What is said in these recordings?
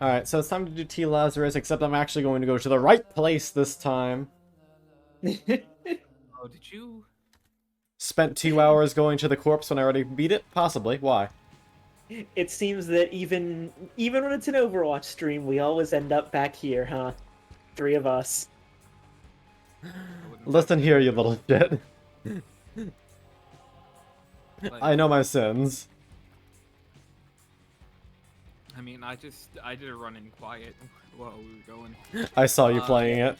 Alright, so it's time to do T.Laz race, except I'm actually going to go to the right place this time. Oh, did you? Spent 2 hours going to the corpse when I already beat it? Possibly. Why? It seems that even when it's an Overwatch stream, we always end up back here, huh? Three of us. I wouldn't touch Listen it. here, you little shit. Like, I know my sins. I mean, I did a run in quiet while we were going. I saw you playing it.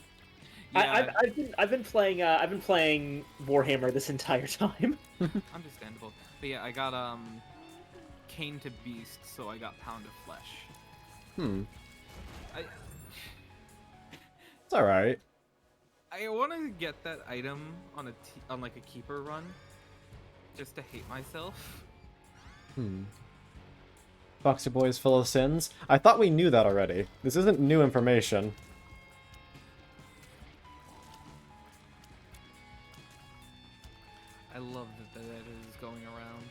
Yeah, I've been playing Warhammer this entire time. understandable. But yeah, I got Cane to Beast, so I got Pound of Flesh. Hmm. I It's alright. I want to get that item on like a keeper run, just to hate myself. Hmm. Foxy Boy is full of sins? I thought we knew that already. This isn't new information. I love that is going around.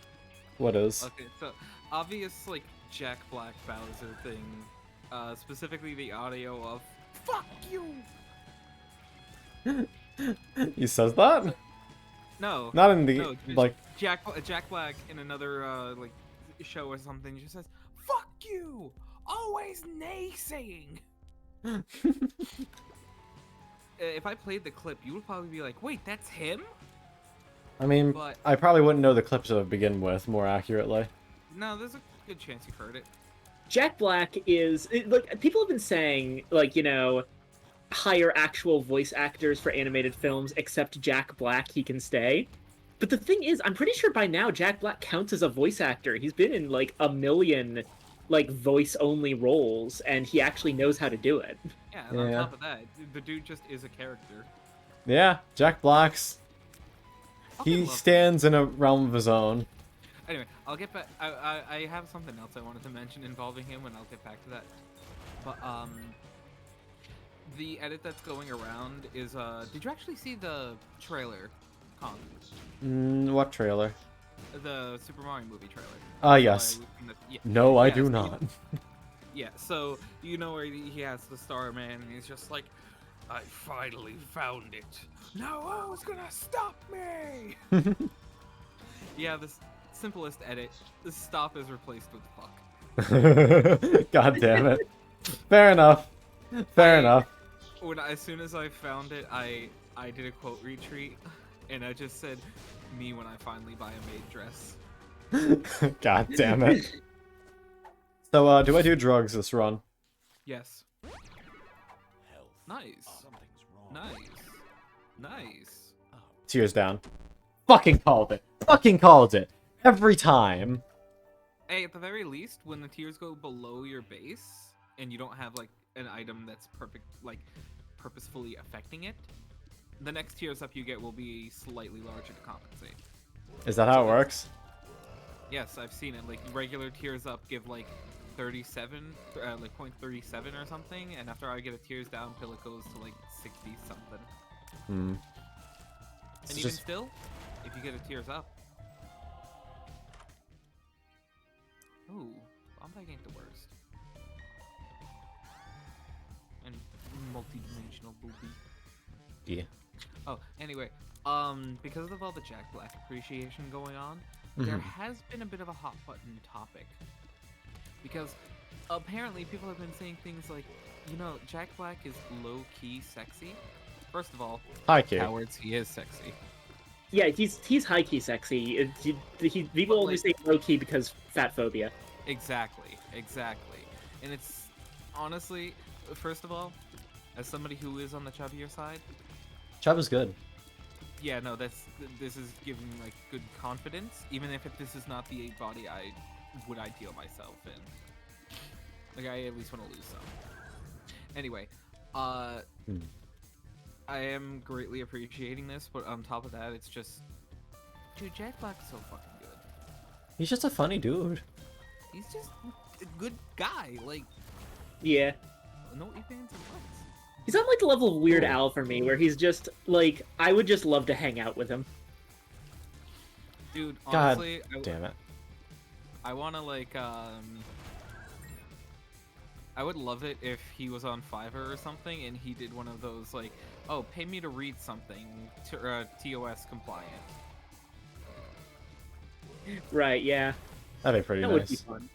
What is? Okay, so obvious like Jack Black Bowser thing, specifically the audio of "fuck you." He says that? No, Not in the, no, just like... Jack Black in another like show or something just says "fuck you," always naysaying. If I played the clip, you would probably be like, "Wait, that's him?" I mean, But I probably wouldn't know the clip to begin with, more accurately. no, there's a good chance you've heard it. Jack Black like people have been saying, like, hire actual voice actors for animated films, except Jack Black, he can stay. But the thing is, I'm pretty sure by now Jack Black counts as a voice actor. He's been in like a million like voice only roles, and he actually knows how to do it. Yeah, and on top of that, the dude just is a character. Yeah, Jack Black's... Fucking He love stands in a realm of his own. Anyway, I'll get back. I have something else I wanted to mention involving him, and I'll get back to that. But the edit that's going around is did you actually see the trailer, Con? What trailer? The Super Mario movie trailer. Ah, yes. Yeah, No, I yeah, do so not. yeah, so you know where he has the Star Man, and he's just like, I finally found it. No one's gonna stop me. Yeah, this simplest edit. The stop is replaced with fuck. God damn it. Fair enough. Fair enough. As soon as I found it, I did a quote retweet, and I just said, "Me when I finally buy a maid dress." God damn it. So, do I do drugs this run? Yes. Nice. Nice. Nice. Tears down. Fucking called it. Fucking called it. Every time. Hey, at the very least, when the tiers go below your base, and you don't have like an item that's purposefully affecting it, the next tiers up you get will be slightly larger to compensate. Is that how it works? Yes, I've seen it. Like regular tiers up give like 37, like 0.37 or something, and after I get a tiers down till it goes to like 60 something. Hmm. And even still, if you get a tiers up. Ooh, Bombay ain't the worst. And multi-dimensional booby. Yeah. Oh, anyway, because of all the Jack Black appreciation going on, there has been a bit of a hot button topic. Because apparently people have been saying things like, Jack Black is low-key sexy. First of all, Hi, kid. cowards, he is sexy. Yeah, he's high key sexy. People only say low key because fat phobia. Exactly. And it's honestly, first of all, as somebody who is on the chubbier side, Chubb is good. yeah, no, this is giving like good confidence, even if this is not the body I would ideal myself in. Like I at least want to lose some. Anyway, I am greatly appreciating this, but on top of that, it's just, dude, Jack Black is so fucking good. He's just a funny dude. He's just a good guy. Like, Yeah. no ifs, ands, or buts. He's on like the level of Weird Al for me, where he's just like, I would just love to hang out with him. Dude, God honestly, damn it. I want to like I would love it if he was on Fiverr or something and he did one of those like, oh, pay me to read something to TOS compliant. Right, yeah. That'd be pretty That would be nice. fun.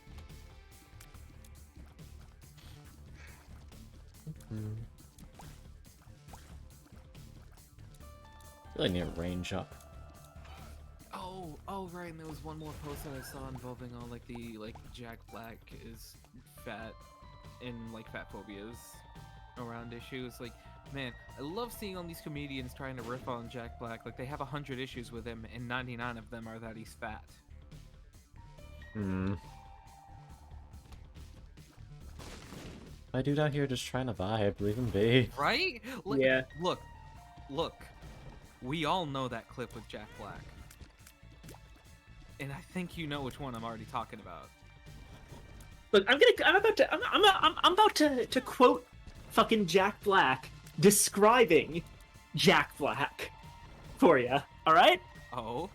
Really need a range up. Oh, right. And there was one more post that I saw involving all like the Jack Black is fat and like fat phobias around issues. Like, man, I love seeing all these comedians trying to riff on Jack Black. Like, they have 100 issues with him, and 99 of them are that he's fat. Hmm. My dude out here just trying to vibe. Leave him be. Right? Yeah. Look. We all know that clip with Jack Black. And I think you know which one I'm already talking about. Look, I'm about to quote fucking Jack Black describing Jack Black for you. All right? Oh?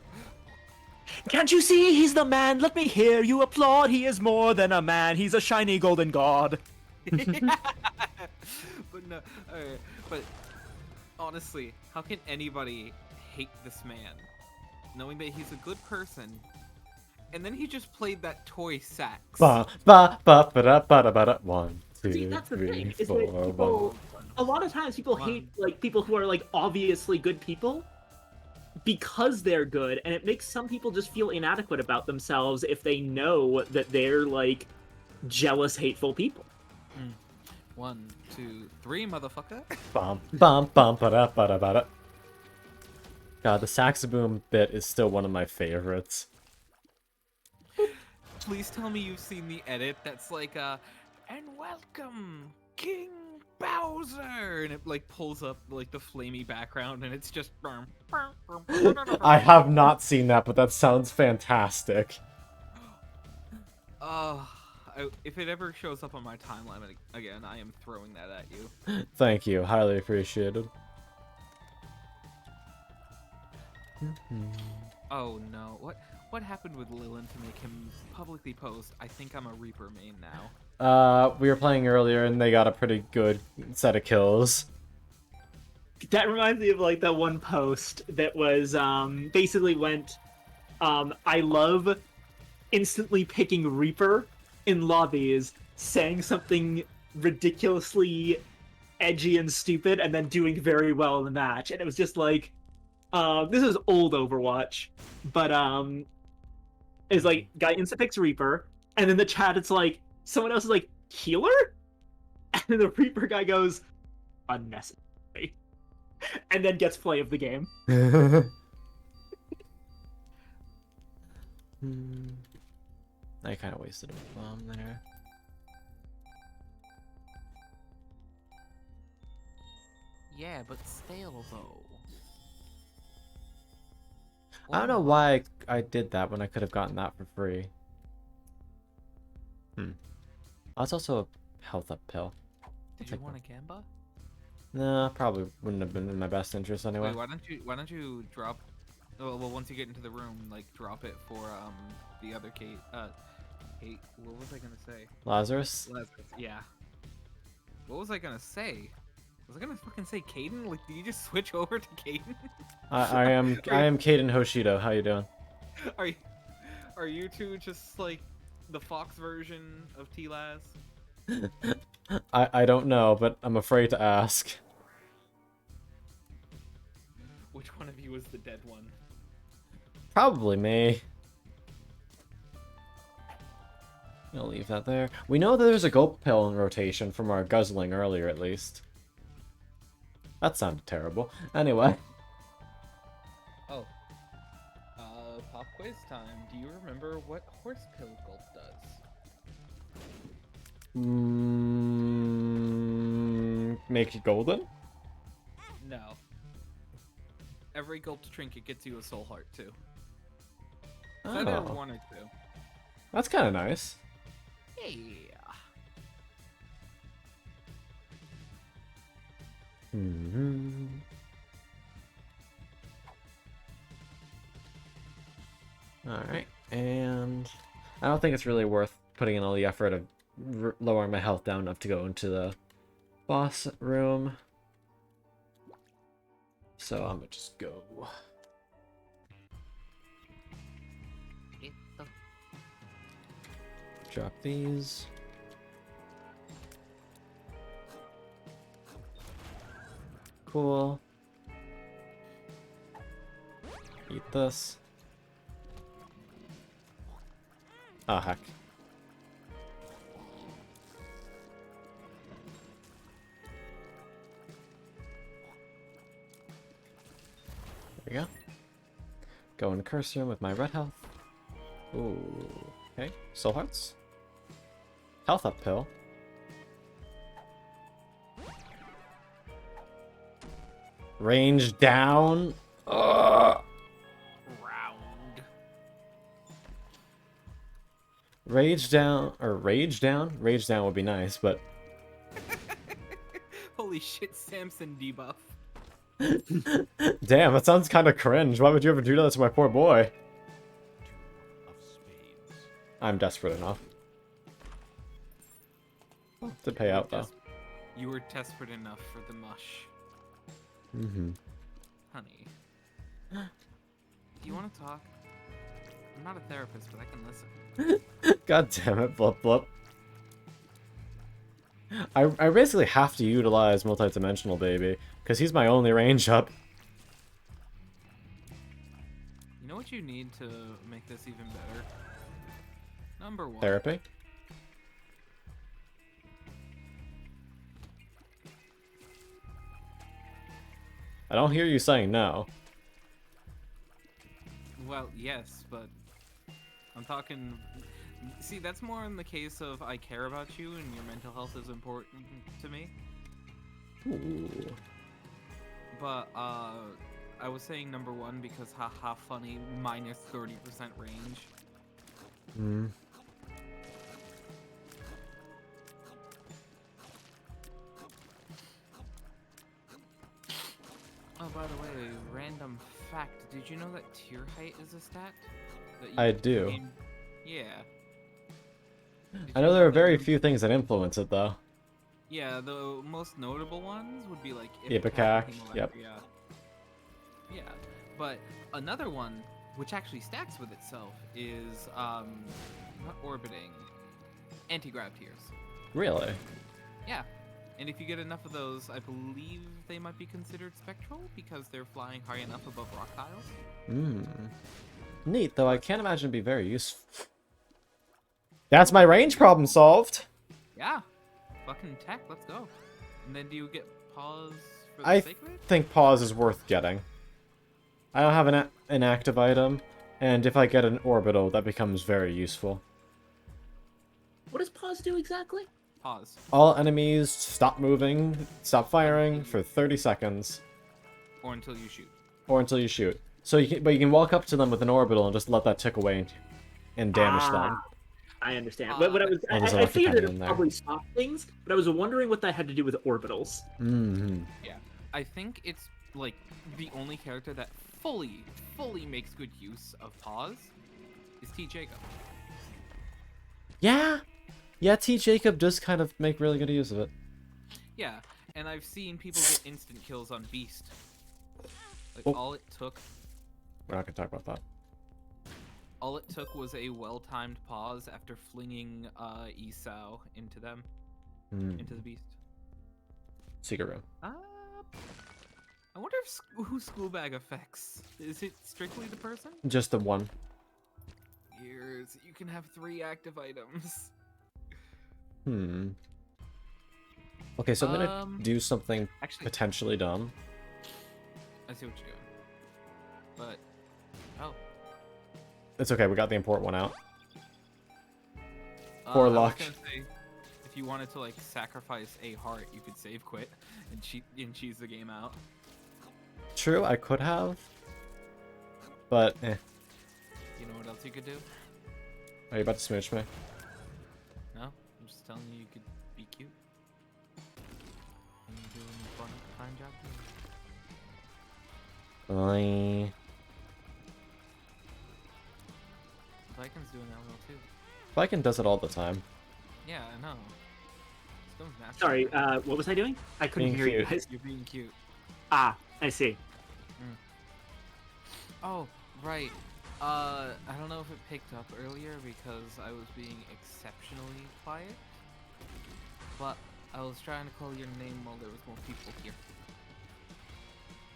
Can't you see he's the man? Let me hear you applaud. He is more than a man. He's a shiny golden god. But no, but honestly, how can anybody hate this man, knowing that he's a good person, and then he just played that toy sax? Ba ba ba ba da ba da ba da. 1, 2, See, that's the 3, thing. Is 4, that people, 1. a lot of times people hate like people who are like obviously good people because they're good, and it makes some people just feel inadequate about themselves if they know that they're like jealous, hateful people. 1, 2, 3, motherfucker. Bum bum bum ba da ba da ba da. God, the saxoboom bit is still one of my favorites. Please tell me you've seen the edit that's like, and welcome, King Bowser, and it like pulls up like the flamey background, and it's just. I have not seen that, but that sounds fantastic. If it ever shows up on my timeline again, I am throwing that at you. Thank you, highly appreciated. Oh no, what happened with Lilin to make him publicly post, I think I'm a Reaper main now? We were playing earlier and they got a pretty good set of kills. That reminds me of like that one post that was basically went, I love instantly picking Reaper in lobbies, saying something ridiculously edgy and stupid, and then doing very well in the match. And it was just like, this is old Overwatch, but it's like guy insta picks Reaper, and then the chat it's like someone else is like healer, and then the Reaper guy goes unnecessary, and then gets play of the game. I kind of wasted a bomb there. Yeah, but stale though. I don't know why I did that when I could have gotten that for free. That's also a health up pill. Did you want a Gamba? Nah, probably wouldn't have been in my best interest anyway. Wait, why don't you drop? Oh, well, once you get into the room, like drop it for the other Kate. Kate. What was I gonna say? Lazarus? Lazarus. Yeah. What was I gonna say? Was I gonna fucking say Caden? Like, did you just switch over to Caden? I am Kaden Hoshido. How you doing? Are you two just like the Fox version of T.Laz? I don't know, but I'm afraid to ask. Which one of you was the dead one? Probably me. I'll leave that there. We know that there's a gulp pill in rotation from our guzzling earlier, at least. That sounded terrible. Anyway. Oh. Pop quiz time. Do you remember what horse pill gulp does? Make it golden? No. Every gulped trinket gets you a soul heart, too. It's either Oh, one or two. that's kind of nice. Yeah. Alright, and I don't think it's really worth putting in all the effort of lowering my health down enough to go into the boss room. So I'm gonna just go. Drop these. Cool. Eat this. Oh, heck. There we go. Go in the curse room with my red health. Ooh. Okay. Soul hearts. Health up pill. Range down. Ugh. Round. Rage down, or rage down? Rage down would be nice, but... Holy shit, Samson debuff. Damn, that sounds kind of cringe. Why would you ever do that to my poor boy? I'm desperate enough. To pay out, though. You were desperate enough for the mush. Mm-hmm. Honey. Do you want to talk? I'm not a therapist, but I can listen. God damn it, Blip Blip. I basically have to utilize multi-dimensional baby, because he's my only range up. You know what you need to make this even better? Number 1. Therapy? I don't hear you saying no. Well, yes, but I'm talking... See, that's more in the case of I care about you and your mental health is important to me. Ooh. But, I was saying number 1 because haha funny, minus 30% range. Hmm. Oh, by the way, random fact, did you know that tier height is a stat? That you I can do. gain- Yeah. Did I you know there are that very you- few things that influence it, though. Yeah, the most notable ones would be like Ipecac, Hemolacria. yep. Yeah, but another one, which actually stacks with itself, is not orbiting, anti-grav tiers. Really? Yeah, and if you get enough of those, I believe they might be considered spectral because they're flying high enough above rock tiles. Hmm. Neat, though I can't imagine it'd be very useful. That's my range problem solved! Yeah, fucking tech, let's go. And then do you get pause for the I sake of it? think pause is worth getting. I don't have an active item, and if I get an orbital, that becomes very useful. What does pause do exactly? Pause. All enemies stop moving, stop firing for 30 seconds, Or until you shoot. or until you shoot. So you can walk up to them with an orbital and just let that tick away and damage them. I understand. But what I was, Oh, there's an I figured octopus it in would there. probably stop things, but I was wondering what that had to do with orbitals. Mm-hmm. Yeah, I think it's like the only character that fully makes good use of pause is T. Jacob. Yeah! Yeah, T. Jacob does kind of make really good use of it. Yeah, and I've seen people get instant kills on Beast. Like Oh. all it took We're not gonna talk about that. was a well-timed pause after flinging Esau into them, Hmm. into the Beast. Secret room. I wonder if who school bag affects. Is it strictly the person? Just the one. Years. You can have 3 active items. Hmm. Okay, so I'm gonna do something Actually, potentially dumb. I see what you're doing. But oh, It's okay, we got the import one out. Poor I was luck. gonna say, if you wanted to like sacrifice a heart, you could save quit and cheese the game out. True, I could have. But, eh. You know what else you could do? Are you about to smooch me? No, I'm just telling you, you could be cute. And you're doing a fine job. Bye. Vikings doing that well too. Viking does it all the time. Yeah, I know. This comes naturally. Sorry, what was I doing? I couldn't Being hear you cute. guys. You're being cute. Ah, I see. Oh, right. I don't know if it picked up earlier because I was being exceptionally quiet, but I was trying to call your name while there was more people here.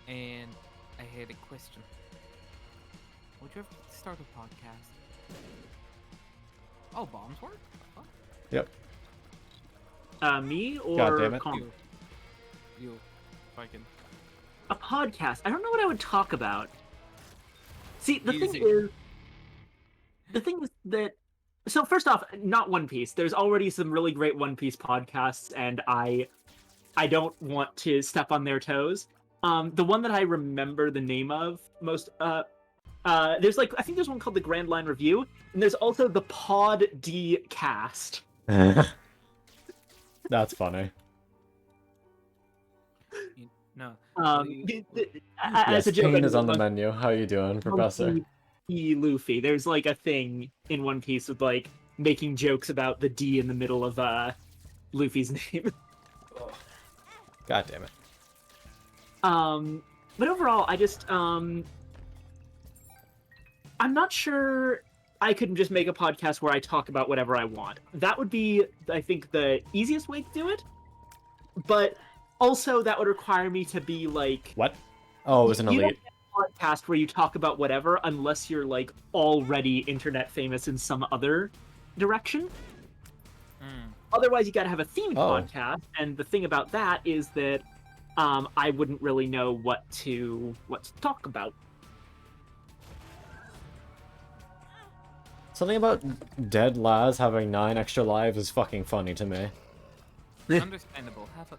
And I had a question. Would you ever start a podcast? Oh, bombs work? What? Yep. Me or God damn it. Colin? You. If I can. A podcast. I don't know what I would talk about. See, the Easy. thing is that. So first off, not One Piece. There's already some really great One Piece podcasts, and I don't want to step on their toes. The one that I remember the name of most, there's like I think there's one called the Grand Line Review, and there's also the Pod D Cast. That's funny. No. As Yes, a joke, Pain is on the menu. How you doing, Professor? Monkey Luffy. There's like a thing in One Piece with like making jokes about the D in the middle of Luffy's name. God damn it. But overall, I just I'm not sure I could just make a podcast where I talk about whatever I want. That would be, I think, the easiest way to do it. But also, that would require me to be like. What? Oh, it was an You don't elite. get a podcast where you talk about whatever unless you're like already internet famous in some other direction. Otherwise, you got to have a themed podcast, and the thing about that is that I wouldn't really know what to talk about. Something about dead Laz having 9 extra lives is fucking funny to me. Understandable. Have a.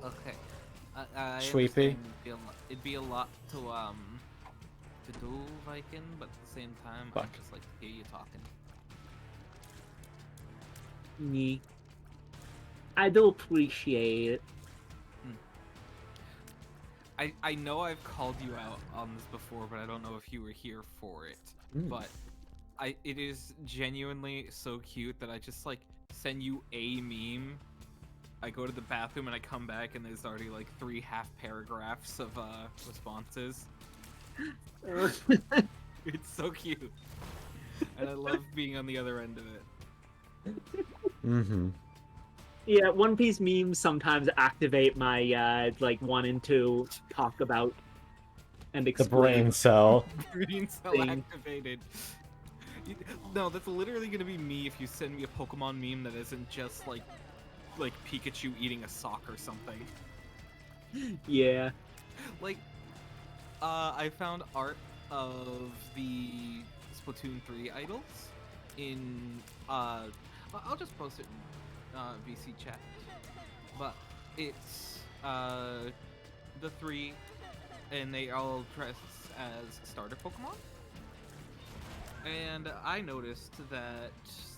Okay. I Sweepy. understand it'd be a lot to do, Viking, but at the same time, I Fuck. just like to hear you talking. Me. I do appreciate it. I know I've called you out on this before, but I don't know if you were here for it. But it is genuinely so cute that I just like send you a meme. I go to the bathroom and I come back and there's already like 3 half paragraphs of responses. It's so cute. And I love being on the other end of it. Mm-hmm. Yeah, One Piece memes sometimes activate my like wanting to talk about and The explain. brain cell. Brain cell Thing. activated. No, that's literally gonna be me if you send me a Pokemon meme that isn't just like Pikachu eating a sock or something. Yeah. Like, I found art of the Splatoon 3 idols in, I'll just post it in VC chat. But it's, the 3, and they all dress as starter Pokemon. And I noticed that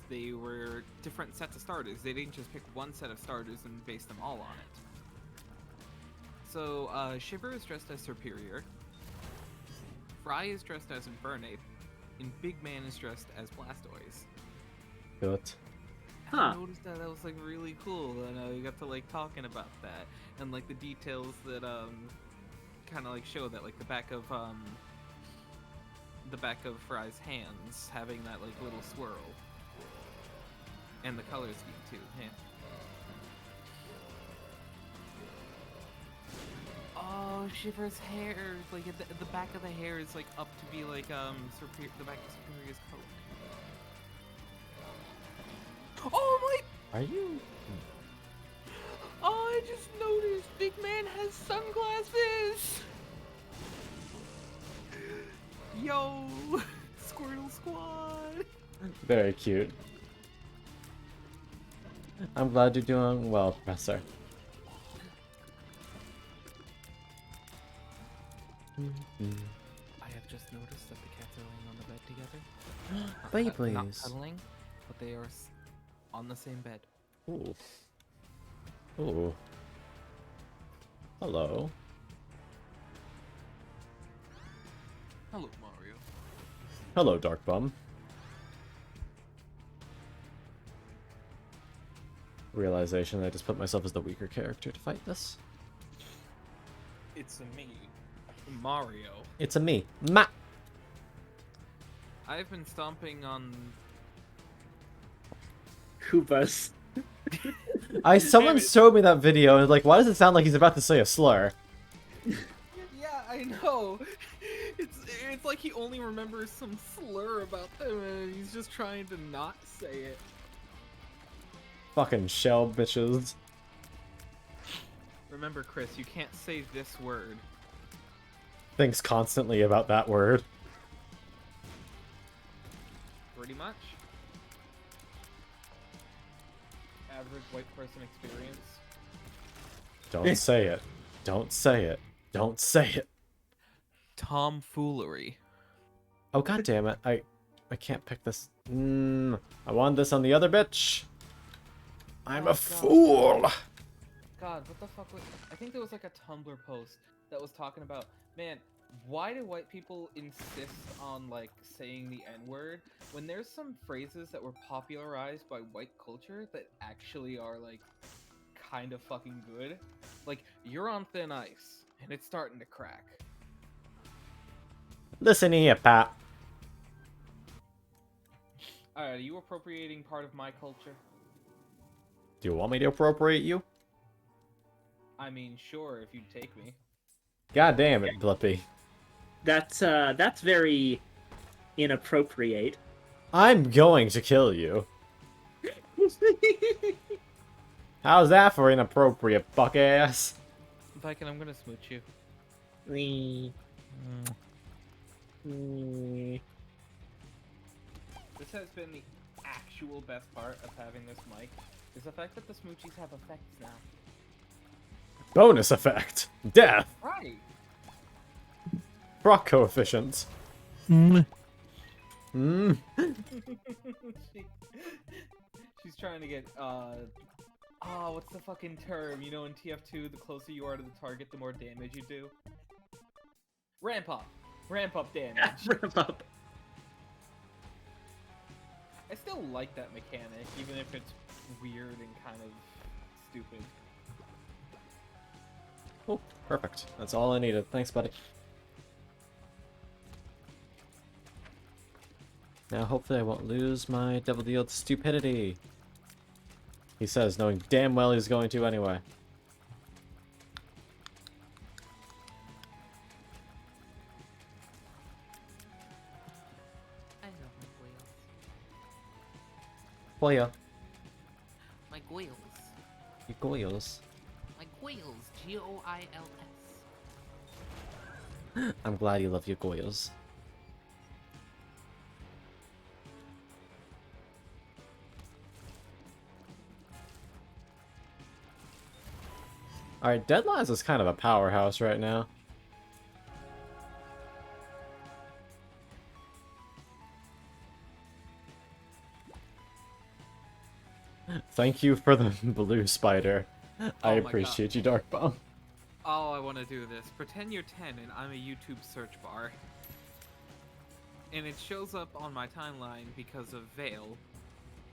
they were different sets of starters. They didn't just pick one set of starters and base them all on it. So, Shiver is dressed as Superior, Fry is dressed as Infernape, and Big Man is dressed as Blastoise. Good. And I noticed that was like really cool, and we got to like talking about that, and like the details that kind of like show that, like the back of Fry's hands having that like little swirl, and the color scheme too. Yeah. Oh, Shiver's hair, like at the back of the hair is like up to be like the back of Superior's coat. Oh my! Are you? Oh, I just noticed Big Man has sunglasses! Yo! Squirtle Squad! Very cute. I'm glad you're doing well, Professor. I have just noticed that the cats are laying on the bed together. Not Beyblades. cuddling, but they are on the same bed. Ooh. Ooh. Hello. Hello, Mario. Hello, Dark Bum. realization that I just put myself as the weaker character to fight this. It's a me, Mario. It's a me. I've been stomping on. Koopas. Someone showed me that video and like, why does it sound like he's about to say a slur? Yeah, I know. It's like he only remembers some slur about them, and he's just trying to not say it. Fucking shell bitches. Remember, Chris, you can't say this word. Thinks constantly about that word. Pretty much. Average white person experience. Don't say it. Don't say it. Don't say it. Tomfoolery. Oh god damn it. I can't pick this. I want this on the other bitch. I'm a fool. God, what the fuck was... I think there was like a Tumblr post that was talking about, man, why do white people insist on like saying the N-word when there's some phrases that were popularized by white culture that actually are like kind of fucking good? Like, you're on thin ice and it's starting to crack. Listen here, Pat. Alright, are you appropriating part of my culture? Do you want me to appropriate you? I mean, sure, if you take me. God damn it, Blippy. That's very inappropriate. I'm going to kill you. How's that for inappropriate, fuck ass? Viking, I'm gonna smooch you. This has been the actual best part of having this mic, is the fact that the smoochies have effects now. Bonus effect. Death. Right! Proc coefficients. She's trying to get, what's the fucking term? You know, in TF2, the closer you are to the target, the more damage you do. Ramp up. Ramp up damage. Ramp up. I still like that mechanic, even if it's weird and kind of stupid. Oh, perfect. That's all I needed. Thanks, buddy. Now, hopefully I won't lose my double deal to stupidity. He says, knowing damn well he's going to anyway. I love my whales. Boya. My whales. You goyles. My whales. G-O-I-L-S. I'm glad you love your goyles. Alright, T.Laz is kind of a powerhouse right now. Thank you for the blue spider. I Oh my appreciate you, Dark Bomb. Oh, I want to do this. Pretend you're 10 and I'm a YouTube search bar. And it shows up on my timeline because of Vale,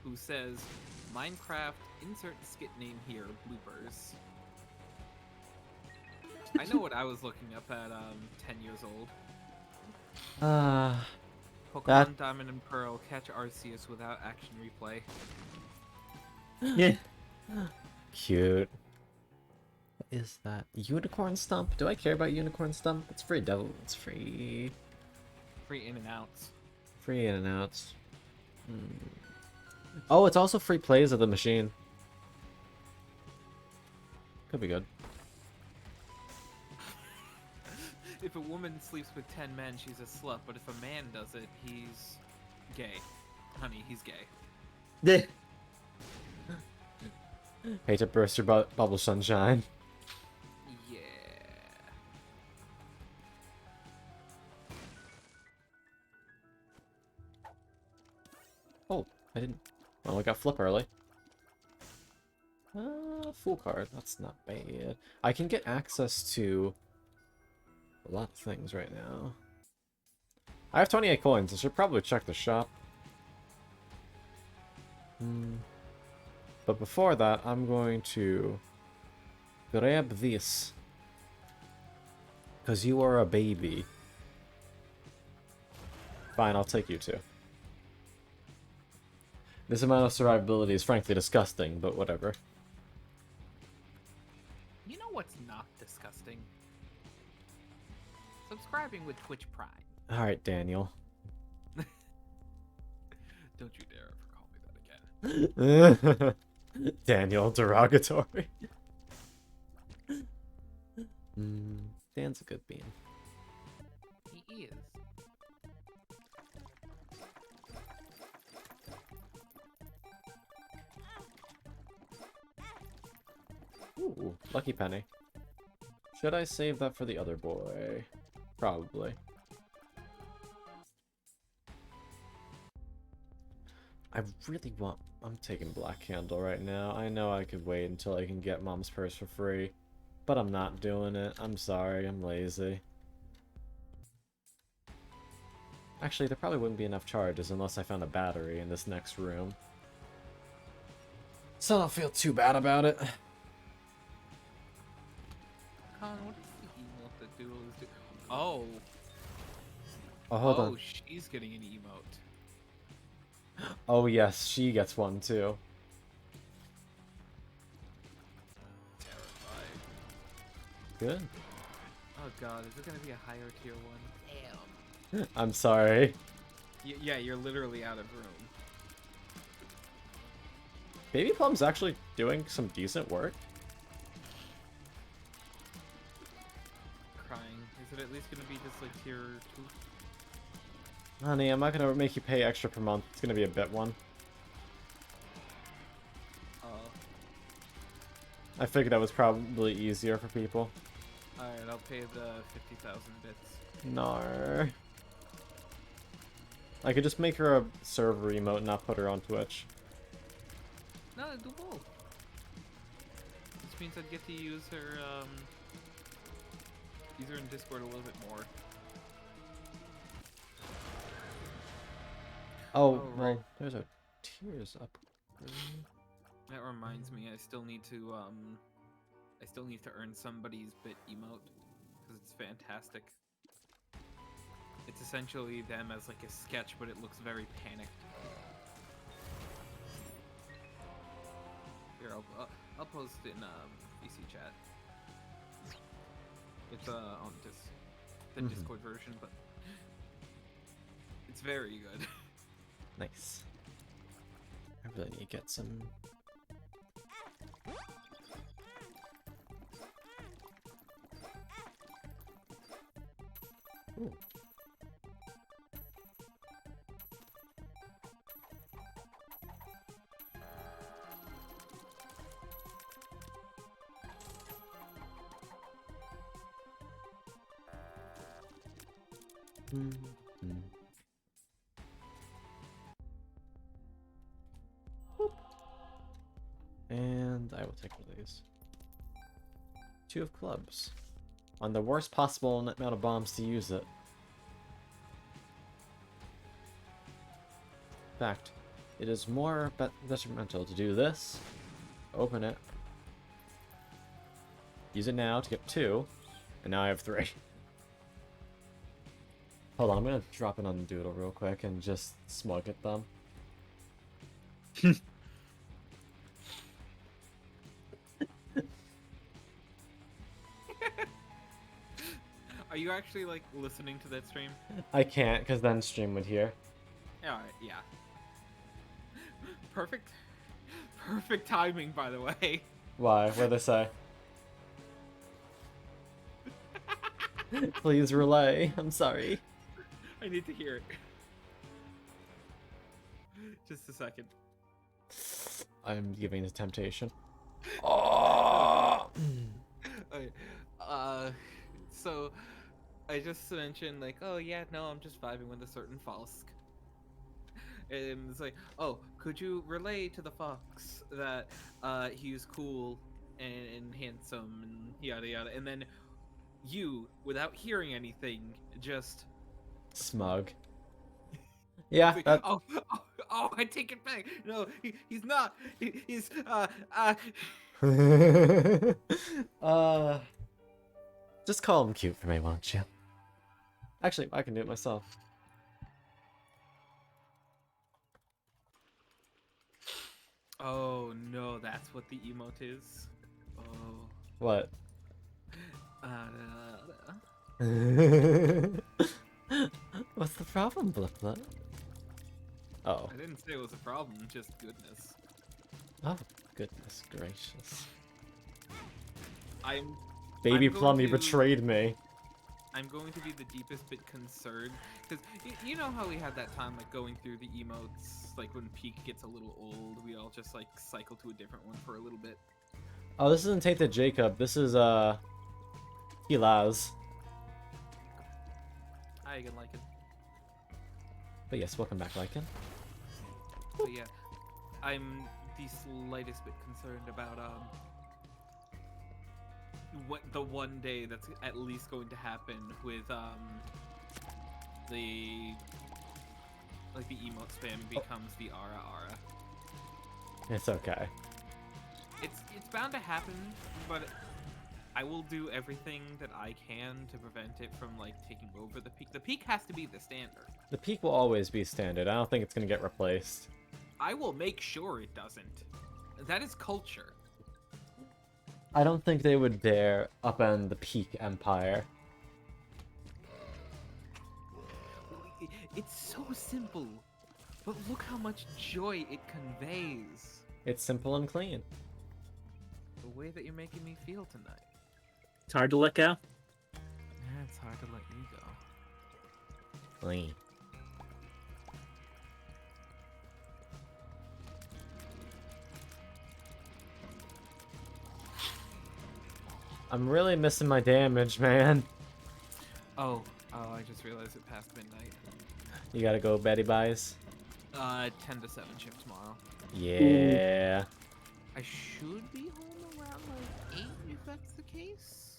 who says, Minecraft, insert skit name here, bloopers. I know what I was looking up at 10 years old. Pokemon That- Diamond and Pearl, catch Arceus without action replay. Yeah. Cute. What is that? Unicorn Stump? Do I care about Unicorn Stump? It's free, devil. It's free. Free in and outs. Free in and outs. Oh, it's also free plays of the machine. Could be good. If a woman sleeps with 10 men, she's a slut, but if a man does it, he's gay. Honey, he's gay. Hate to burst your bubble, sunshine. Yeah. Oh, I didn't. Well, I got flip early. Full card. That's not bad. I can get access to a lot of things right now. I have 28 coins. I should probably check the shop. But before that, I'm going to grab this. Because you are a baby. Fine, I'll take you too. This amount of survivability is frankly disgusting, but whatever. You know what's not disgusting? Subscribing with Twitch Prime. Alright, Daniel. Don't you dare ever call me that again. Daniel, derogatory. Dan's a good bean. He is. Ooh, lucky penny. Should I save that for the other boy? Probably. I really want... I'm taking Black Candle right now. I know I could wait until I can get Mom's Purse for free. But I'm not doing it. I'm sorry, I'm lazy. Actually, there probably wouldn't be enough charges unless I found a battery in this next room. So I don't feel too bad about it. Colin, what is the emote that Doodle is doing? Oh. Oh, hold on. She's getting an emote. Oh yes, she gets one too. Terrified. Good. Oh god, is it gonna be a higher tier one? Damn. I'm sorry. Yeah, you're literally out of room. Baby Plum's actually doing some decent work. Crying. Is it at least gonna be just like tier 2? Honey, I'm not gonna make you pay extra per month. It's gonna be a bit one. I figured that was probably easier for people. Alright, I'll pay the 50,000 bits. No. I could just make her a server emote and not put her on Twitch. No, do both. This means I'd get to use her, use her in Discord a little bit more. Oh, right. well, there's a tears up. That reminds me, I still need to earn somebody's bit emote, because it's fantastic. It's essentially them as like a sketch, but it looks very panicked. Here, I'll post it in VC chat. It's on the Discord version, but it's very good. Nice. I really need to get some... Ooh. And I will take one of these. 2 of clubs. On the worst possible amount of bombs to use it. In fact, it is more detrimental to do this. Open it. Use it now to get 2. And now I have 3. Hold on, I'm gonna drop it on the Doodle real quick and just smug at them. Are you actually like listening to that stream? I can't, because then stream would hear. Alright, yeah. Perfect timing, by the way. Why? What'd they say? Please relay. I'm sorry. I need to hear it. Just a second. I'm giving the temptation. Oh! Okay, so I just mentioned like, oh yeah, no, I'm just vibing with a certain Falsk. And it's like, oh, could you relay to the Fox that he's cool and handsome and yada yada, and then you, without hearing anything, just Smug. Yeah, like, that... Oh, I take it back. No, he's not. He's Just call him cute for me, won't you? Actually, I can do it myself. Oh no, that's what the emote is. Oh. What? Uh, What's the problem, Blip Blip? Oh. I didn't say it was a problem, just goodness. Oh, goodness gracious. I'm Baby I'm going Plum, you to- betrayed me. I'm going to be the deepest bit concerned because you know how we had that time like going through the emotes, like when Peak gets a little old, we all just like cycle to a different one for a little bit. Oh, this isn't Tainted Jacob. This is, T.Laz. I can like it, But yes, welcome back, Lycan. but yeah, I'm the slightest bit concerned about what the one day that's at least going to happen with the emote spam becomes the ara. It's okay. It's bound to happen, but I will do everything that I can to prevent it from like taking over the peak. The peak has to be the standard. The peak will always be standard. I don't think it's gonna get replaced. I will make sure it doesn't. That is culture. I don't think they would dare upend the peak empire. It's so simple, but look how much joy it conveys. It's simple and clean. The way that you're making me feel tonight. It's hard to let go. Yeah, it's hard to let you go. Clean. I'm really missing my damage, man. Oh, I just realized it passed midnight. You gotta go Betty Buys. 10 to 7 shift tomorrow. Yeah. I should be home around like 8 if that's the case.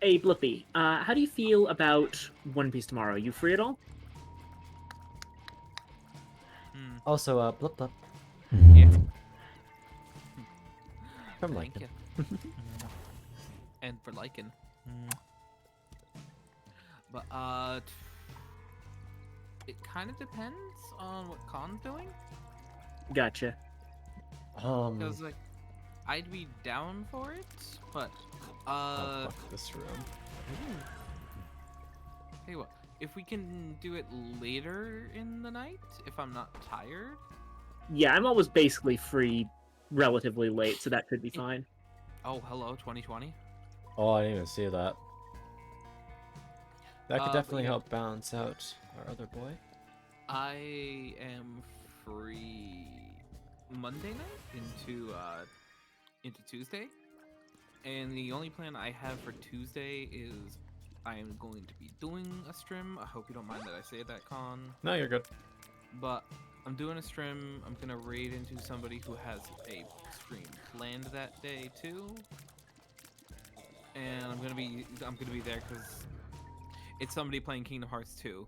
Hey, Blippy, how do you feel about One Piece tomorrow? You free at all? Also, Blip Blip. Yeah. From Thank Lycan. you. And for liking. But it kind of depends on what Khan's doing. Gotcha. Because like, I'd be down for it, but oh, fuck this room. tell you what, if we can do it later in the night, if I'm not tired. Yeah, I'm always basically free relatively late, so that could be fine. Oh, hello, 2020. Oh, I didn't even see that. That could But definitely yeah. help balance out our other boy. I am free Monday night into Tuesday, and the only plan I have for Tuesday is I am going to be doing a stream. I hope you don't mind that I say that, Con. No, you're good. But I'm doing a stream. I'm gonna raid into somebody who has a stream planned that day too, and I'm gonna be there because it's somebody playing Kingdom Hearts 2.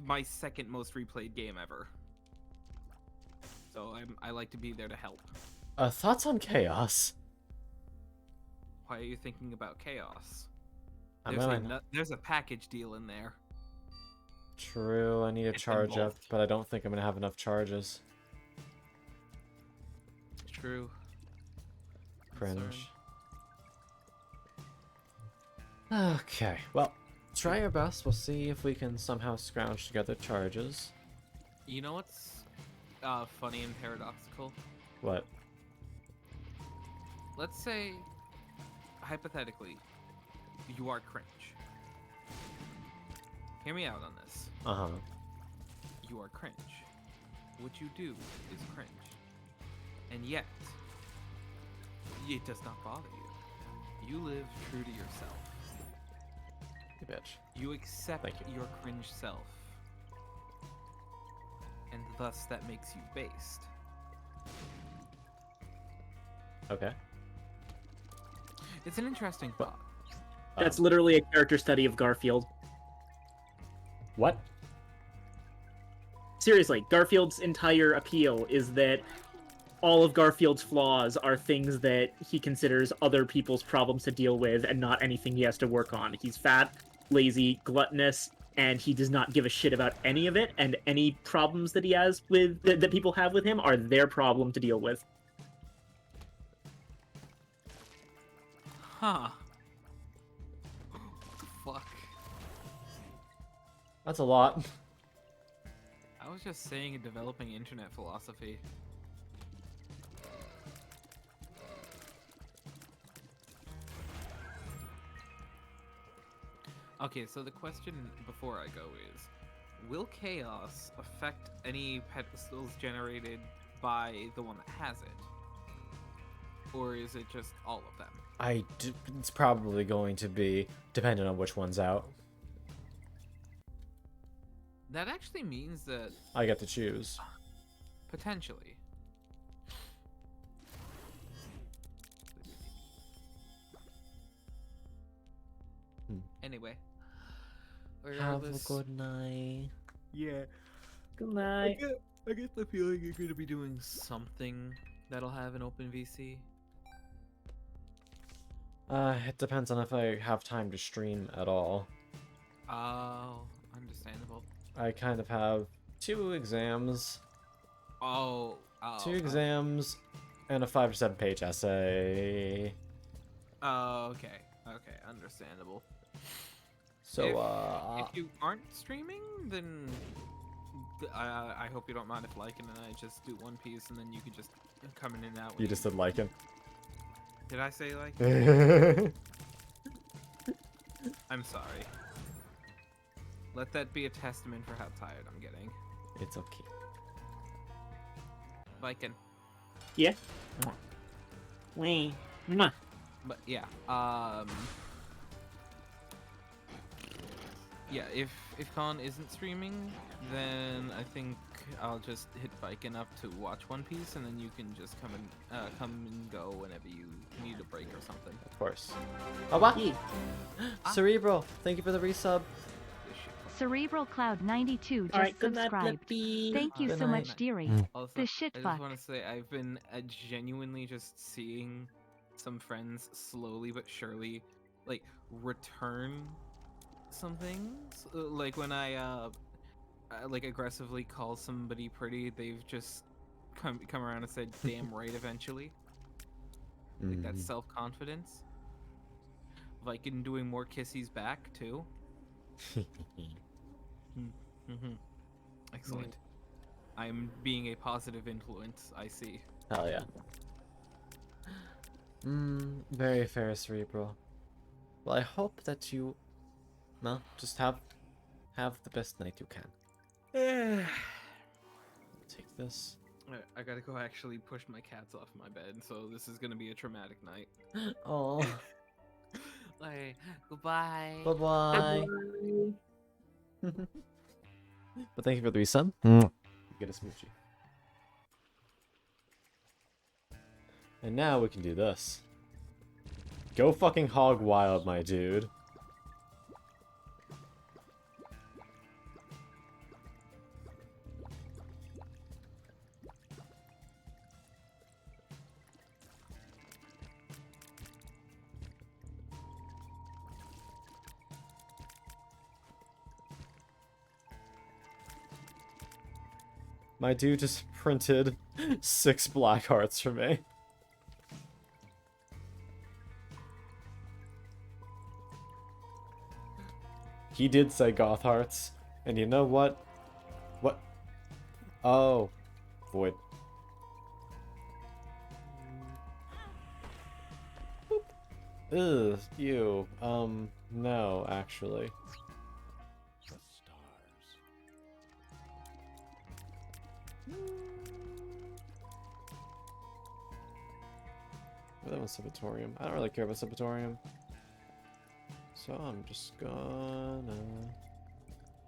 My second most replayed game ever. So I like to be there to help. Thoughts on Chaos? Why are you thinking about Chaos? I'm There's, gonna... there's a package deal in there. True, I need to It's charge up, involved. but I don't think I'm gonna have enough charges. True. Cringe. Okay, well, try our best. We'll see if we can somehow scrounge together charges. You know what's funny and paradoxical? What? Let's say, hypothetically, you are cringe. Hear me out on this. Uh-huh. You are cringe. What you do is cringe. And yet, it does not bother you. You live true to yourself. You bitch. You accept Thank you. your cringe self. And thus that makes you based. Okay. It's an interesting What? thought. That's literally a character study of Garfield. What? seriously, Garfield's entire appeal is that all of Garfield's flaws are things that he considers other people's problems to deal with and not anything he has to work on. He's fat, lazy, gluttonous, and he does not give a shit about any of it, and any problems that he has with that people have with him are their problem to deal with. Huh. Fuck. That's a lot. I was just saying a developing internet philosophy. Okay, so the question before I go is, will chaos affect any pedestals generated by the one that has it? Or is it just all of them? It's probably going to be dependent on which one's out. That actually means that I get to choose. potentially. Anyway. Have a regardless- good night. Yeah. Good night. I get the feeling you're going to be doing something that'll have an open VC. It depends on if I have time to stream at all. Oh, understandable. I kind of have 2 exams, Oh, 2 exams, and a 5 to 7 page essay. Oh, okay. Okay, understandable. So, If you aren't streaming, then I hope you don't mind if Lycan and I just do One Piece, and then you can just come in and out. when you just did like him. Did I say like? I'm sorry. Let that be a testament for how tired I'm getting. It's okay. Lycan. Yeah. Wait. Mwah. But yeah, yeah, if Khan isn't streaming, then I think I'll just hit Viken up to watch One Piece, and then you can just come and go whenever you need a break or something. Of course. Oh, wow. Yeah. Cerebral, thank you for the resub. This shit. Cerebral Cloud 92 just All right. Good night, subscribed. Flippy. Thank you Good so night. much, dearie. Also, The shit I just fuck. want to say I've been genuinely just seeing some friends slowly but surely, like, return some things. Like when I like aggressively call somebody pretty, they've just come around and said "damn right" eventually. Like that's self-confidence. Viking doing more kissies back too. Mm-hmm. Excellent. I'm being a positive influence. I see. Hell yeah. Very fair, Cerebral. Well, I hope that you, well, just have the best night you can. Take this. Alright, I gotta go actually push my cats off my bed, so this is gonna be a traumatic night. Oh, Like, goodbye. bye-bye. Bye. But thank you for the resub. You get a smoochie. And now we can do this. Go fucking hog wild, my dude. My dude just printed 6 black hearts for me. He did say goth hearts. And you know what? What? Oh. Void. Boop. Ugh, you. No, actually. That was Subatorium. I don't really care about Subatorium. So I'm just gonna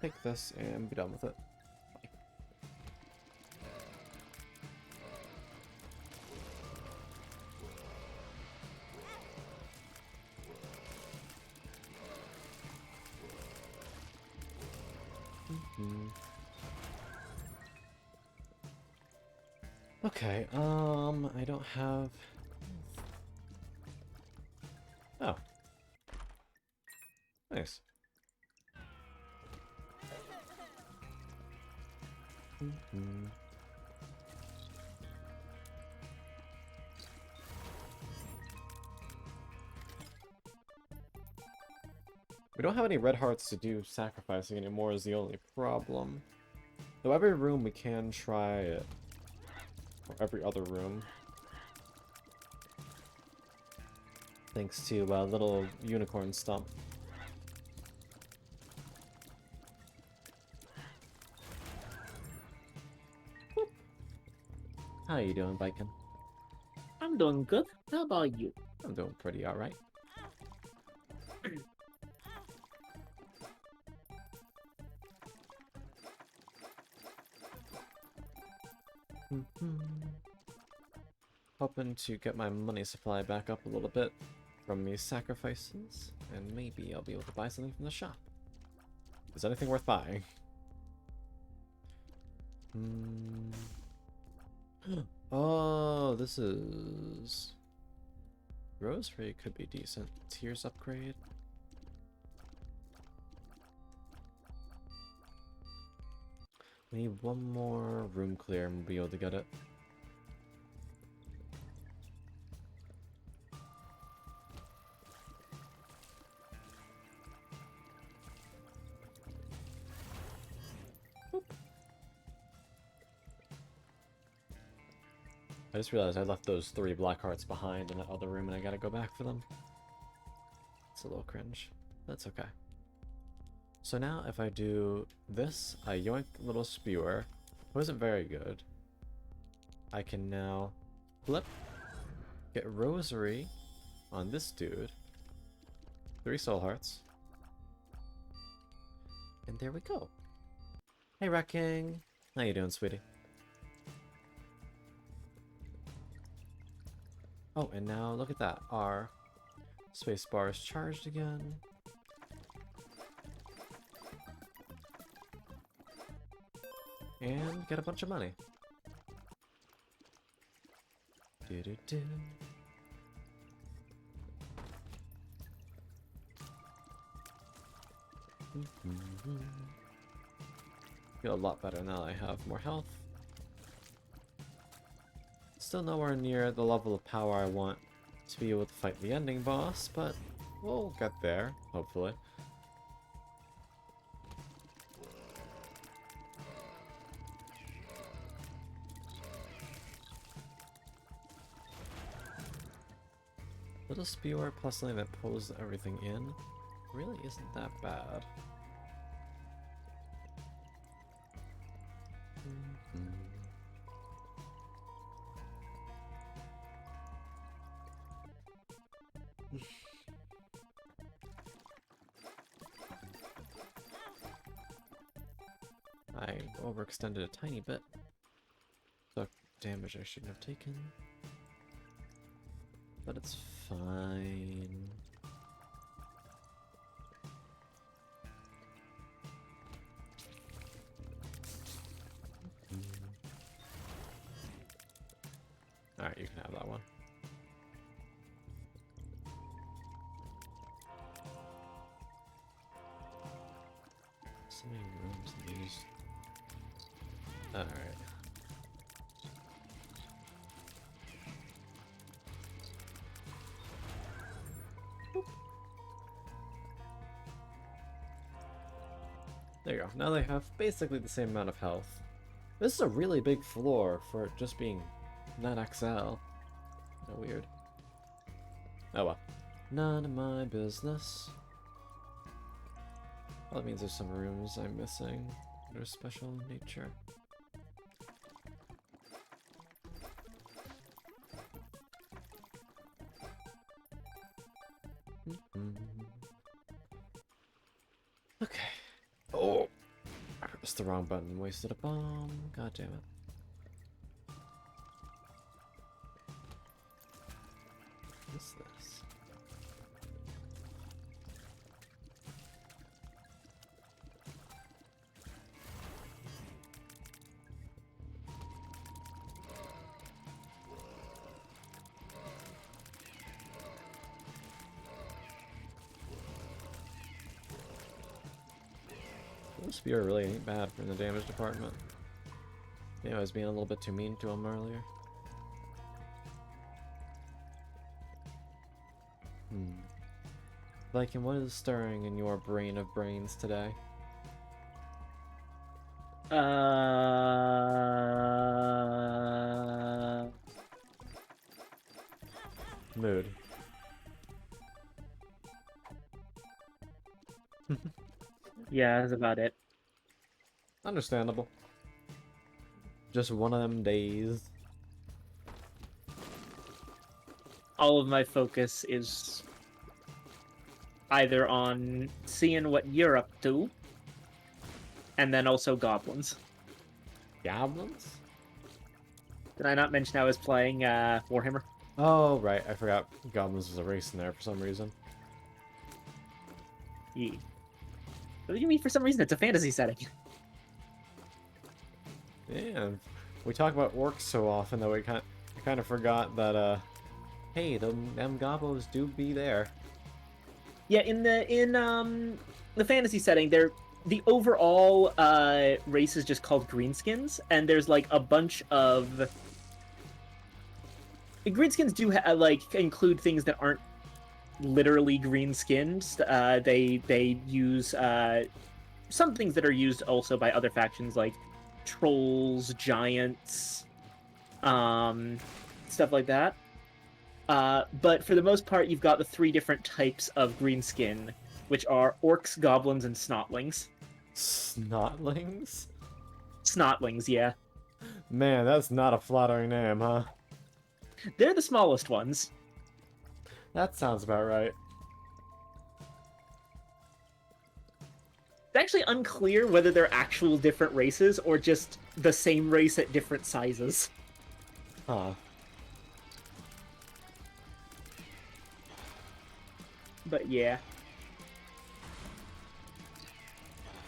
take this and be done with it. Okay, I don't have... Oh. Nice. Mhm. We don't have any red hearts to do sacrificing anymore is the only problem. Though every room we can try it. Or every other room. Thanks to little unicorn stump. Boop. How you doing, Viking? I'm doing good. How about you? I'm doing pretty alright. Hoping to get my money supply back up a little bit from these sacrifices, and maybe I'll be able to buy something from the shop. Is anything worth buying? Oh, this is... Rosary could be decent. Tears upgrade. We need one more room clear and we'll be able to get it. I just realized I left those 3 black hearts behind in that other room and I gotta go back for them. It's a little cringe. That's okay. So now if I do this, I yoink little spewer. Wasn't very good. I can now flip, get rosary on this dude. 3 soul hearts. And there we go. Hey Rat King. How you doing, sweetie? Oh, and now look at that. Our space bar is charged again. And get a bunch of money. Do-do-do. Feel a lot better now I have more health. Still nowhere near the level of power I want to be able to fight the ending boss, but we'll get there, hopefully. Little spewer plus something that pulls everything in really isn't that bad. I overextended a tiny bit. Took damage I shouldn't have taken. But it's fine. Alright, you can have that one. So many rooms in these. Alright. There you go. Now they have basically the same amount of health. This is a really big floor for it just being not XL. Kinda weird. Oh well. None of my business. Well, that means there's some rooms I'm missing that are special in nature. Okay. Oh! I pressed the wrong button and wasted a bomb. God damn it. What's this? Spear really ain't bad for the damage department. Yeah, I was being a little bit too mean to him earlier. Viking, what is stirring in your brain of brains today? Mood. Yeah, that's about it. Understandable. Just one of them days. All of my focus is either on seeing what you're up to, and then also goblins. Goblins? Did I not mention I was playing Warhammer? Oh, right. I forgot Goblins was a race in there for some reason. Yeah. What do you mean for some reason? It's a fantasy setting. Yeah. We talk about orcs so often that we kind of forgot that, hey, them gobos do be there. Yeah, in the fantasy setting, the overall race is just called greenskins, and there's like a bunch of the greenskins do like include things that aren't literally green-skinned. They use some things that are used also by other factions like trolls, giants, stuff like that. But for the most part, you've got the 3 different types of greenskin, which are orcs, goblins, and snotlings. Snotlings? Snotlings, yeah. Man, that's not a flattering name, huh? They're the smallest ones. That sounds about right. It's actually unclear whether they're actual different races or just the same race at different sizes. Huh. But yeah.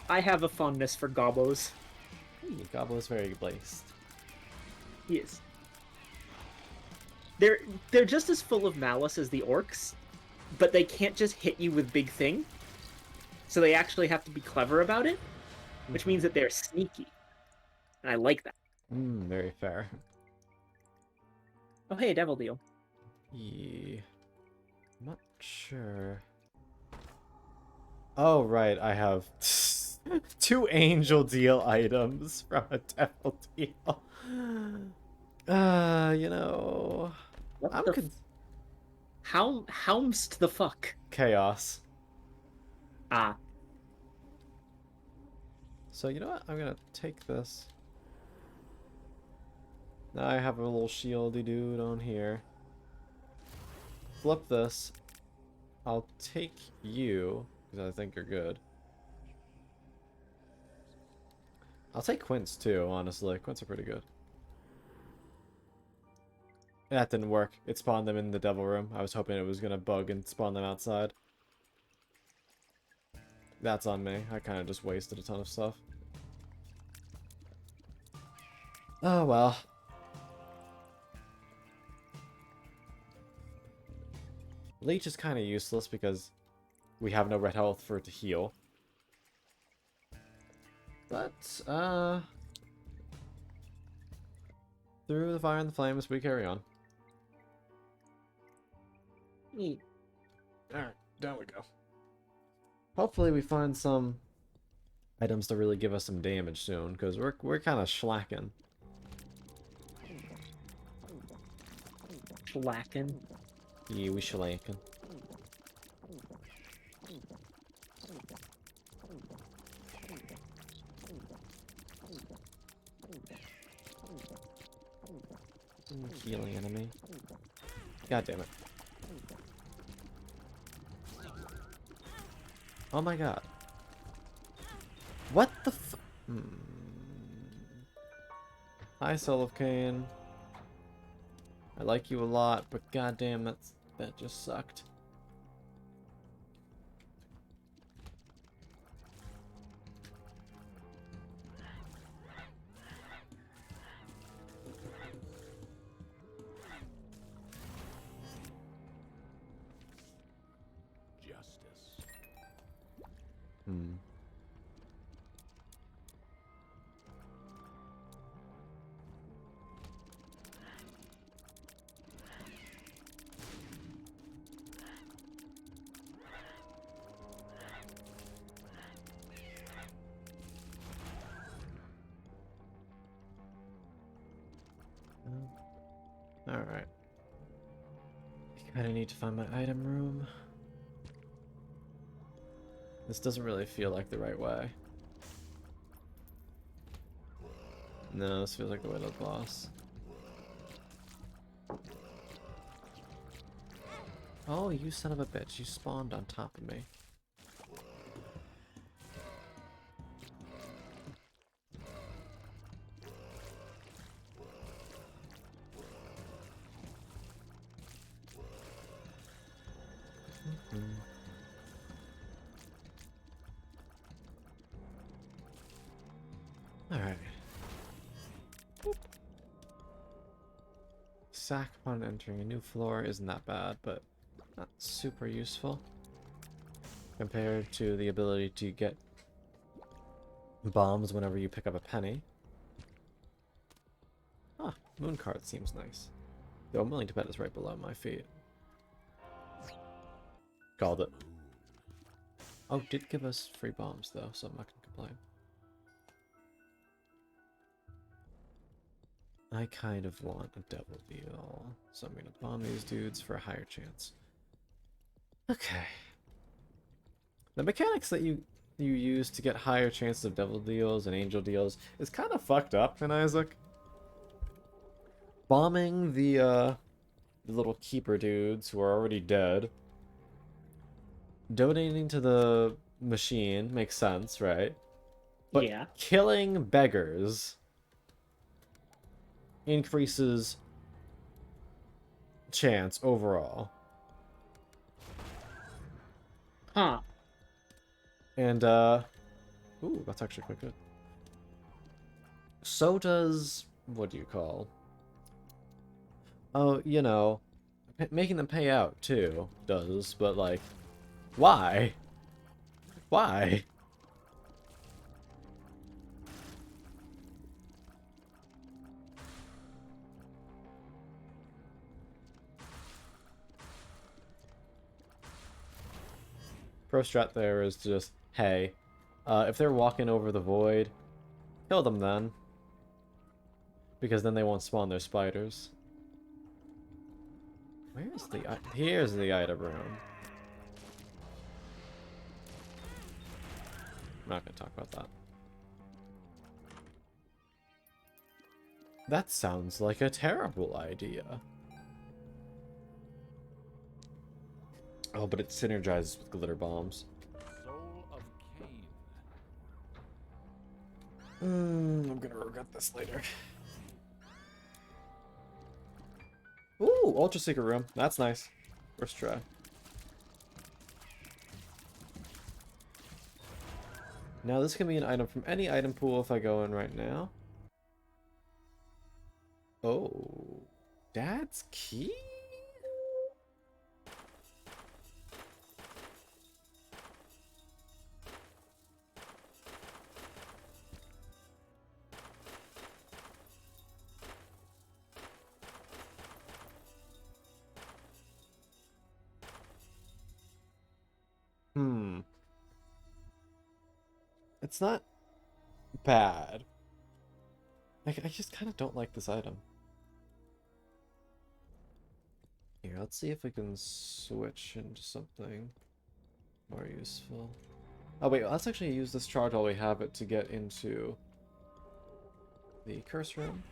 I have a fondness for gobos. Hey, Gobbo's very laced. Yes. They're just as full of malice as the orcs, but they can't just hit you with big thing. So they actually have to be clever about it, which means that they're sneaky. And I like that. Very fair. Oh hey, a devil deal. Yeah. I'm not sure. Oh, right, I have 2 angel deal items from a devil deal. You know... What I'm the Houmst the fuck? Chaos. Ah. So, you know what? I'm gonna take this. Now I have a little shieldy dude on here. Flip this. I'll take you, because I think you're good. I'll take Quints too, honestly. Quints are pretty good. That didn't work. It spawned them in the devil room. I was hoping it was gonna bug and spawn them outside. That's on me. I kind of just wasted a ton of stuff. Oh well. Leech is kind of useless because we have no red health for it to heal. But, through the fire and the flames, we carry on. Neat. Alright, down we go. Hopefully we find some items to really give us some damage soon, because we're kind of slacking. Slacking. Yeah, we slacking. Healing enemy. God damn it. Oh my god. What the f- Hi, Soul of Cain. I like you a lot, but goddamn, that just sucked. Alright. I kinda need to find my item room. This doesn't really feel like the right way. No, this feels like the way to the boss. Oh, you son of a bitch. You spawned on top of me. Alright. Sack upon entering a new floor isn't that bad, but not super useful compared to the ability to get bombs whenever you pick up a penny. Ah, moon card seems nice. Though I'm willing to bet it's right below my feet. Called it. Oh, did give us free bombs though, so I'm not gonna complain. I kind of want a devil deal, so I'm gonna bomb these dudes for a higher chance. Okay. The mechanics that you use to get higher chances of devil deals and angel deals is kind of fucked up in Isaac. Bombing the little keeper dudes who are already dead. Donating to the machine makes sense, right? But Yeah. killing beggars increases chance overall. Huh. And, ooh, that's actually quite good. So does, what do you call? Oh, you know, making them pay out, too, does, but, like, why? Why? Pro strat there is just, hey, if they're walking over the void, kill them then. Because then they won't spawn their spiders. Where's the... Here's the item room. I'm not gonna talk about that. That sounds like a terrible idea. Oh, but it synergizes with glitter bombs. Soul of Cain. I'm gonna regret this later. Ooh, Ultra Secret Room. That's nice. First try. Now this can be an item from any item pool if I go in right now. Oh. Dad's key? It's not bad. I just kind of don't like this item. Here, let's see if we can switch into something more useful. Oh wait, let's actually use this charge while we have it to get into the curse room.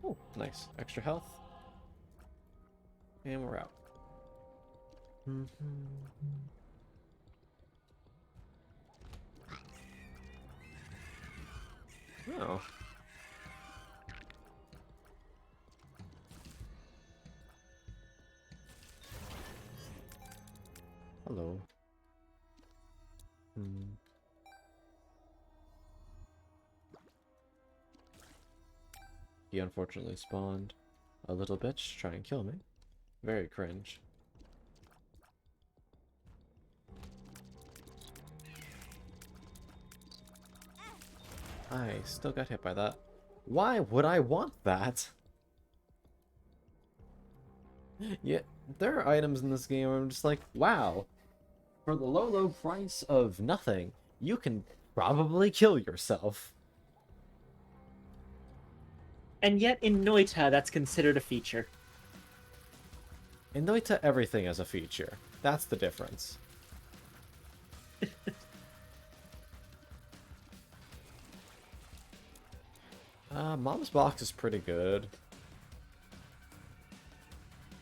Oh, nice. Extra health. And we're out. Oh. Hello. He unfortunately spawned a little bitch to try and kill me. Very cringe. I still got hit by that. Why would I want that? Yeah, there are items in this game where I'm just like, wow, for the low price of nothing, you can probably kill yourself. And yet in Noita, that's considered a feature. In Noita, everything is a feature. That's the difference. Mom's box is pretty good.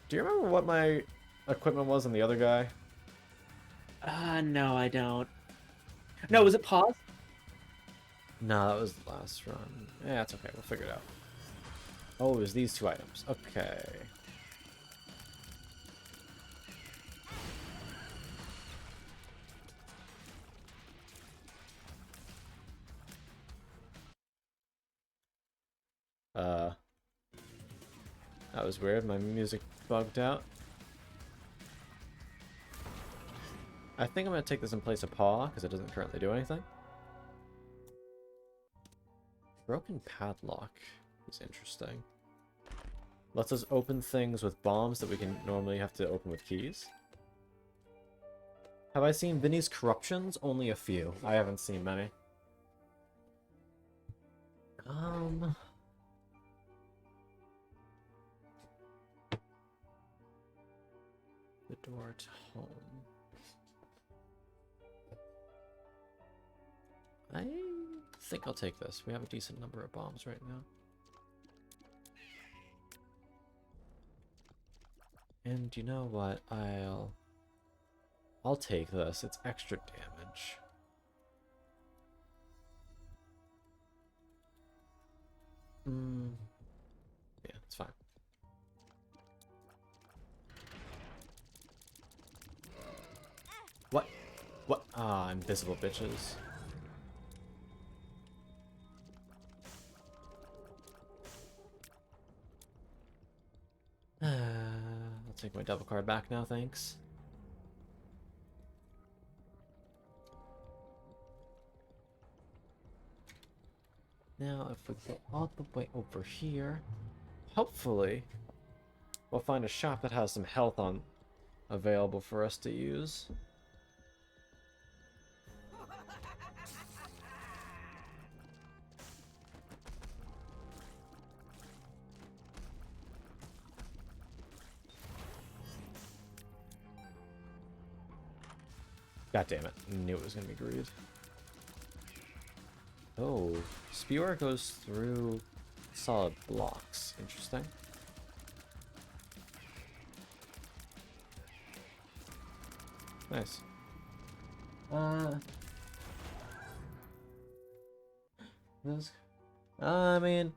Do you remember what my equipment was on the other guy? No, I don't. No, was it pause? No, that was the last run. Yeah, that's okay. We'll figure it out. Oh, it was these two items. Okay. That was weird. My music bugged out. I think I'm going to take this in place of paw, because it doesn't currently do anything. Broken padlock is interesting. Lets us open things with bombs that we can normally have to open with keys. Have I seen Vinny's corruptions? Only a few. I haven't seen many. The door to home. I think I'll take this. We have a decent number of bombs right now. And you know what? I'll take this. It's extra damage. Yeah, it's fine. What? What? Ah, invisible bitches. I'll take my double card back now, thanks. Now, if we go all the way over here, hopefully, we'll find a shop that has some health on available for us to use. God damn it. Knew it was going to be greed. Oh, Spewer goes through solid blocks. Interesting. Nice. This. I mean,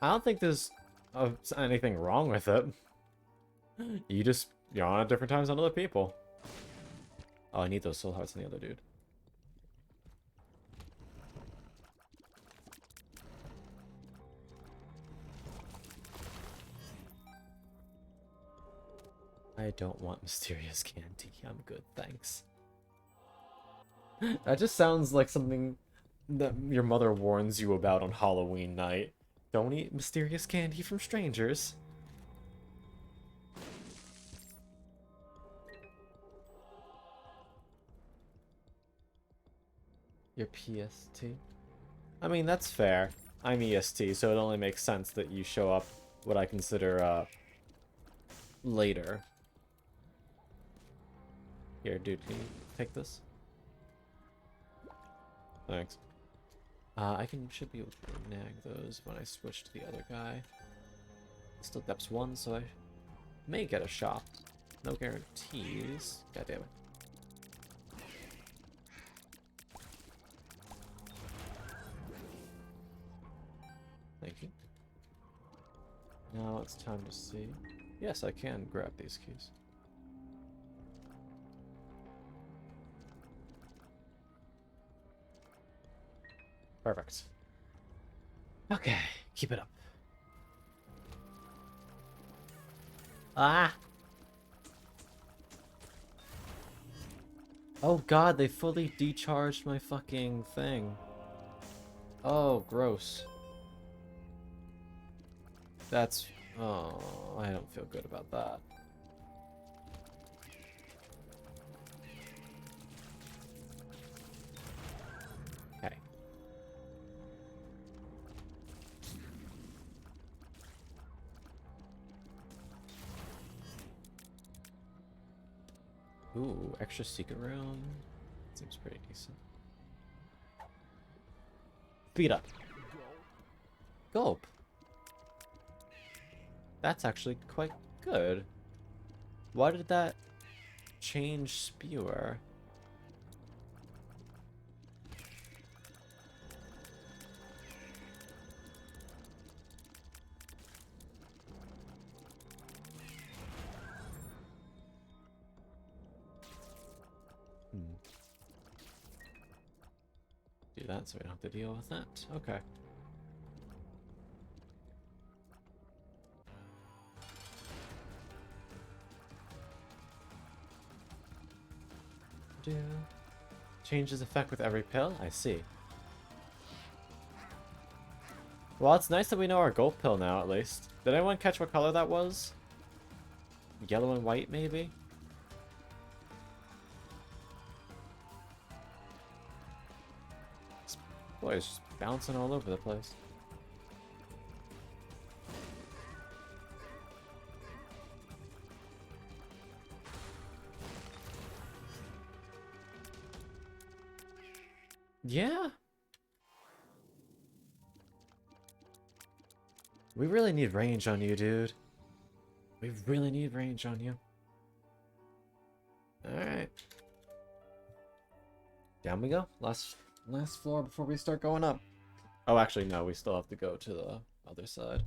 I don't think there's anything wrong with it. You're on at different times than other people. Oh, I need those soul hearts on the other dude. I don't want mysterious candy. I'm good, thanks. That just sounds like something that your mother warns you about on Halloween night. Don't eat mysterious candy from strangers. Your PST? I mean, that's fair. I'm EST, so it only makes sense that you show up what I consider, later. Here, dude, can you take this? Thanks. Should be able to nag those when I switch to the other guy. Still depths 1, so I may get a shop. No guarantees. God damn it. Thank you. Now it's time to see. Yes, I can grab these keys. Perfect. Okay, keep it up. Ah! Oh god, they fully decharged my fucking thing. Oh, gross. That's... Oh, I don't feel good about that. Okay. Ooh, extra secret room. Seems pretty decent. Speed up. Gulp. That's actually quite good. Why did that change Spewer? Do that so we don't have to deal with that. Okay. Changes effect with every pill? I see. Well, it's nice that we know our gold pill now, at least. Did anyone catch what color that was? Yellow and white, maybe? This boy is just bouncing all over the place. Yeah. We really need range on you, dude. We really need range on you. Alright. Down we go. Last floor before we start going up. Oh, actually, no. We still have to go to the other side.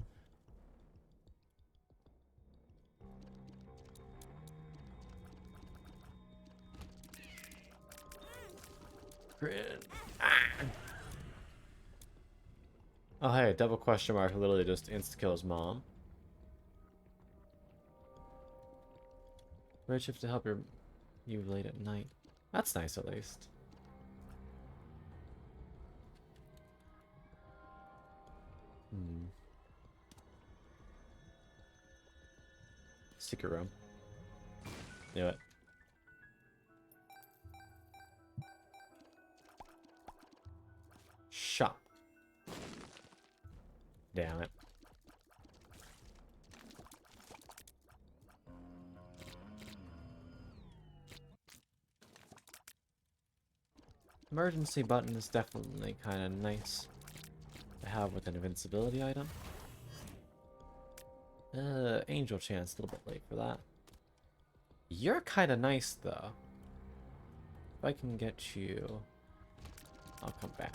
Grid. Ah! Oh, hey, double question mark literally just insta-kills mom. Red shift to help you late at night. That's nice, at least. Secret room. Knew it. Shop. Damn it. Emergency button is definitely kind of nice to have with an invincibility item. Angel chance, a little bit late for that. You're kind of nice, though. If I can get you, I'll come back.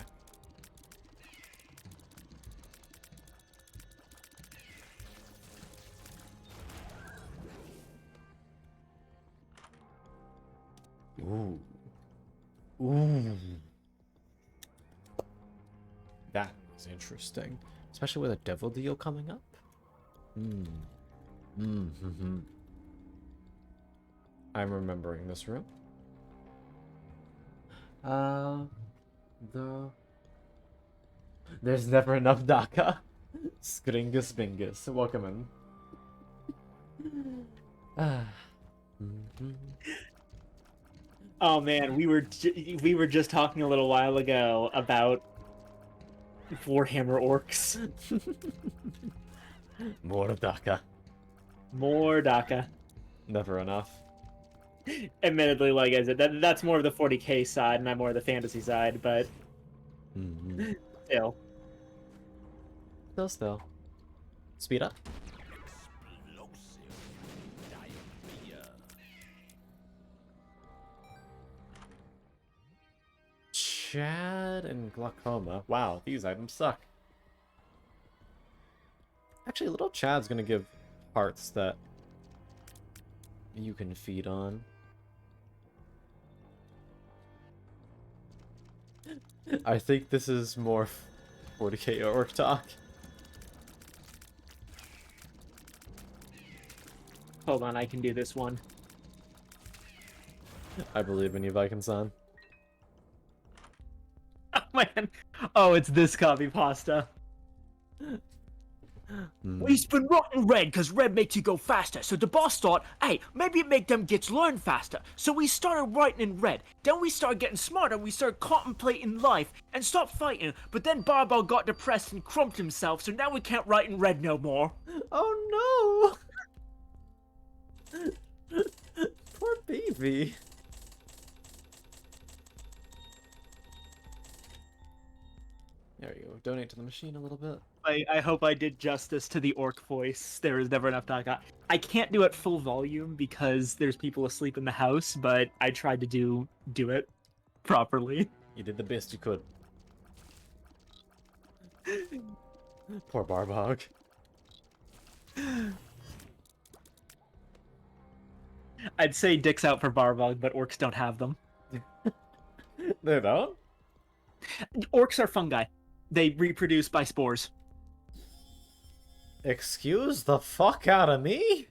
Ooh. Ooh. That is interesting. Especially with a devil deal coming up. I'm remembering this room. There's never enough DACA. Skringus Bingus. Welcome in. Oh man, we were just talking a little while ago about Warhammer orcs. More DACA. More DACA. Never enough. Admittedly, like I said, that's more of the 40k side, and I'm more of the fantasy side, but still. Still. Speed up. Chad and glaucoma. Wow, these items suck. Actually, little Chad's gonna give parts that you can feed on. I think this is more 40k orc talk. Hold on, I can do this one. I believe in you, Viking-san. Oh man. Oh, it's this copy pasta. We spin rotten red because red makes you go faster. So the boss thought, hey, maybe it make them gets learn faster. So we started writing in red. Then we started getting smarter. We started contemplating life and stopped fighting. But then Barbell got depressed and crumped himself. So now we can't write in red no more. Oh no! Poor baby. There you go. Donate to the machine a little bit. I hope I did justice to the orc voice. There is never enough talk. I can't do it full volume because there's people asleep in the house, but I tried to do it properly. You did the best you could. Poor Barbog. I'd say dicks out for Barbog, but orcs don't have them. They don't? Orcs are fungi. They reproduce by spores. Excuse the fuck out of me?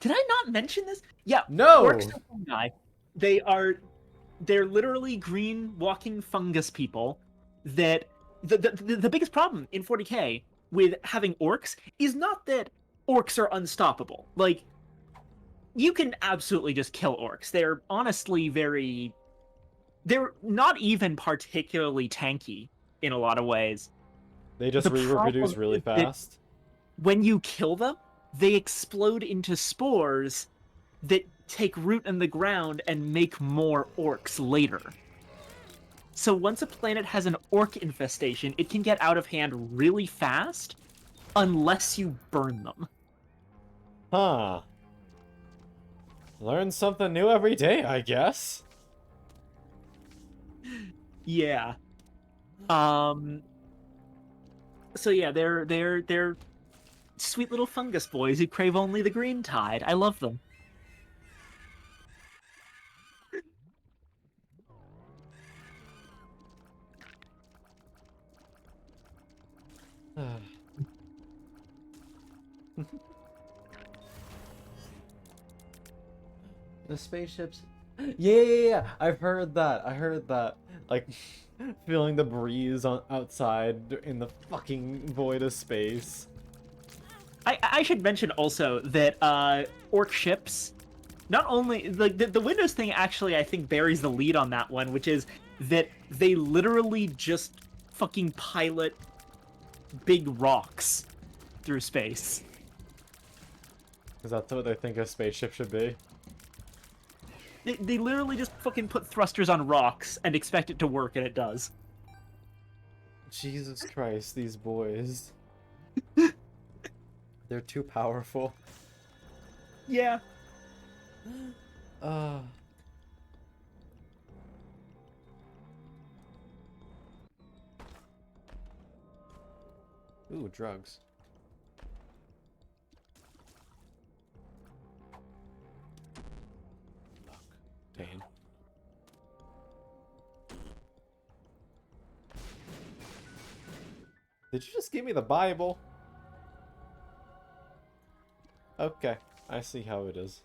Did I not mention this? Yeah, No! orcs are fungi. They're literally green walking fungus people that the biggest problem in 40k with having orcs is not that orcs are unstoppable. Like, you can absolutely just kill orcs. They're honestly they're not even particularly tanky in a lot of ways. They just The reproduce problem really is that- fast. When you kill them, they explode into spores that take root in the ground and make more orcs later. So once a planet has an orc infestation, it can get out of hand really fast unless you burn them. Huh. Learn something new every day, I guess. Yeah. So yeah, they're sweet little fungus boys who crave only the green tide. I love them. The spaceships. Yeah. I've heard that. I heard that. Like, feeling the breeze on outside in the fucking void of space. I should mention also that orc ships, not only the Windows thing actually I think buries the lead on that one, which is that they literally just fucking pilot big rocks through space. Because that's what they think a spaceship should be. They literally just fucking put thrusters on rocks and expect it to work, and it does. Jesus Christ, these boys. They're too powerful. Yeah. Ooh, drugs. Fuck. Dane. Did you just give me the Bible? Okay, I see how it is.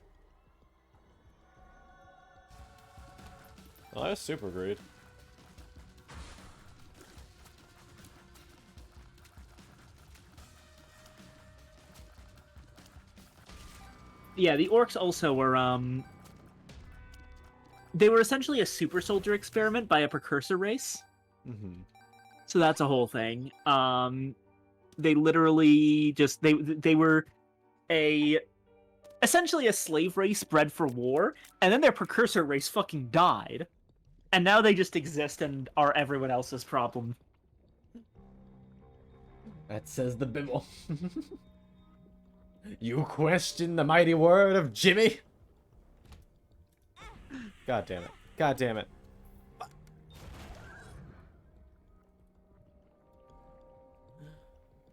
Oh, that's super great. Yeah, the orcs also were they were essentially a super soldier experiment by a precursor race. Mm-hmm. So that's a whole thing. They literally just they were essentially a slave race bred for war, and then their precursor race fucking died. And now they just exist and are everyone else's problem. That says the Bible. You question the mighty word of Jimmy? God damn it. God damn it.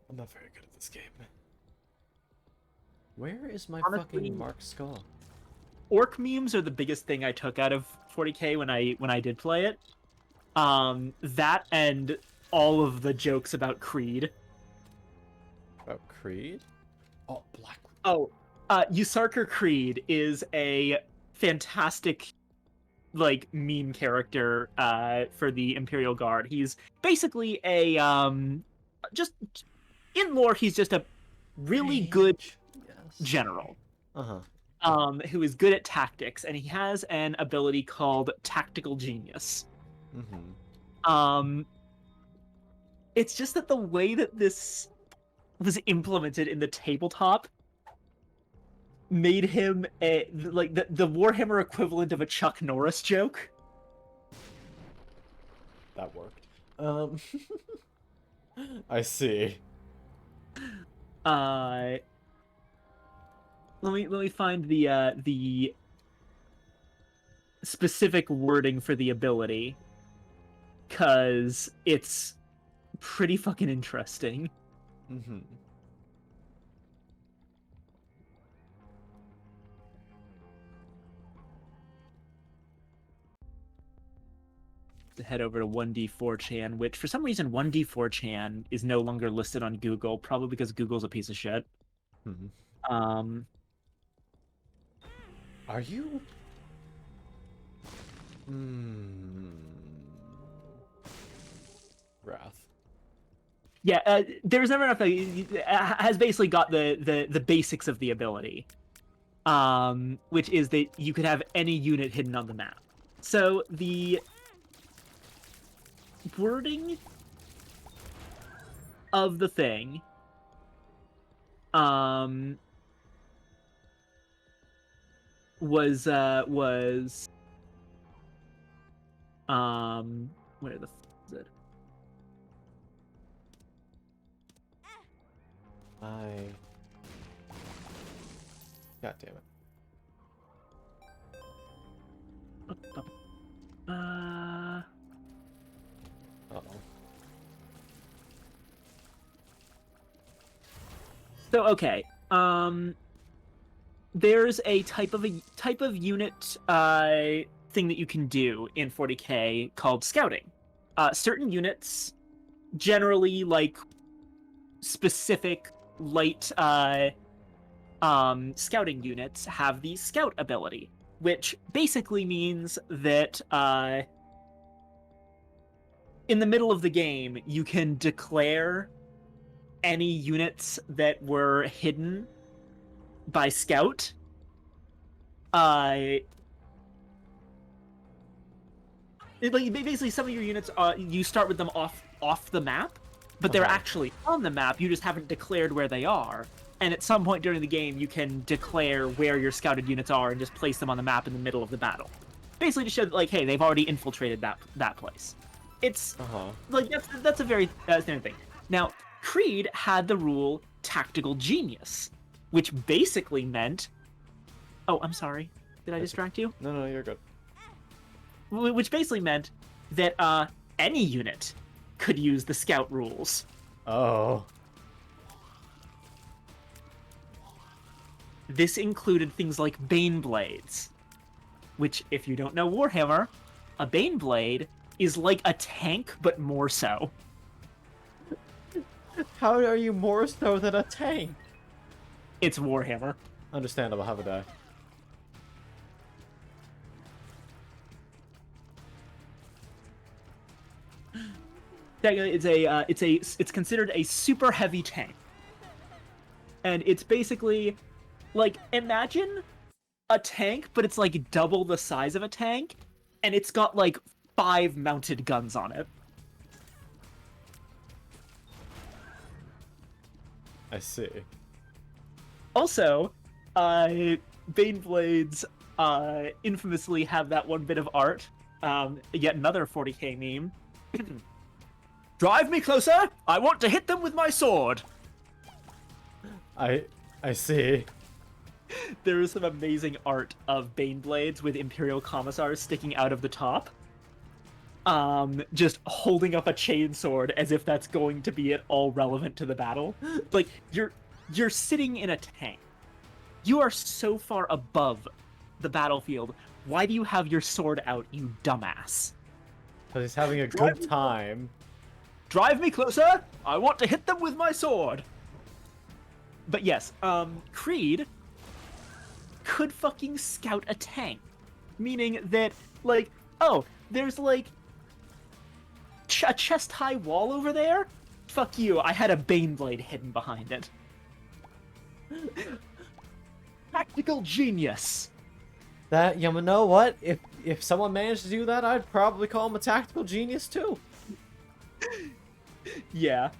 I'm not very good at this game. Where is my Honestly, fucking marked skull? Orc memes are the biggest thing I took out of 40k when I did play it. That and all of the jokes about Creed. About Creed? Oh, Black. Oh, Usarker Creed is a fantastic, like, meme character for the Imperial Guard. He's basically a just in lore, he's just a really good Yes. general. Uh-huh. Who is good at tactics, and he has an ability called Tactical Genius. Mm-hmm. It's just that the way that this was implemented in the tabletop made him like the Warhammer equivalent of a Chuck Norris joke. That worked. I see. Let me find the specific wording for the ability, cause it's pretty fucking interesting. Mm-hmm. To head over to 1D4chan, which for some reason 1D4chan is no longer listed on Google, probably because Google's a piece of shit. Mm-hmm. Are you? Wrath. Yeah, there's never enough. Has basically got the basics of the ability, which is that you could have any unit hidden on the map. So the wording of the thing, was where the f is it? God damn it. Uh-oh. So okay, there's a type of unit thing that you can do in 40K called scouting. Certain units, generally like specific light scouting units, have the scout ability, which basically means that in the middle of the game you can declare any units that were hidden by scout. Basically, some of your units, you start with them off the map, but they're actually on the map. You just haven't declared where they are. And at some point during the game, you can declare where your scouted units are and just place them on the map in the middle of the battle. Basically, to show that, like, hey, they've already infiltrated that place. It's like that's a very standard thing. Now, Creed had the rule Tactical Genius, which basically meant. Oh, I'm sorry. Did I distract you? No, you're good. Which basically meant that any unit could use the scout rules. Oh. This included things like Bane Blades, which, if you don't know Warhammer, a Bane Blade is like a tank, but more so. How are you more so than a tank? It's Warhammer. Understandable. Have a day. It's considered a super heavy tank, and it's basically like, imagine a tank, but it's like double the size of a tank, and it's got like 5 mounted guns on it. I see. Also, Bane Blades infamously have that one bit of art, yet another 40K meme. Drive me closer! I want to hit them with my sword! I see. There is some amazing art of Bane Blades with Imperial Commissars sticking out of the top. Just holding up a chainsword as if that's going to be at all relevant to the battle. Like, you're sitting in a tank. You are so far above the battlefield. Why do you have your sword out, you dumbass? Because he's having a good time. Drive me closer! I want to hit them with my sword! But yes, Creed could fucking scout a tank. Meaning that, like, oh, there's, like, a chest-high wall over there? Fuck you, I had a Bane Blade hidden behind it. Tactical genius! That, you know what? If someone managed to do that, I'd probably call him a tactical genius too. Yeah.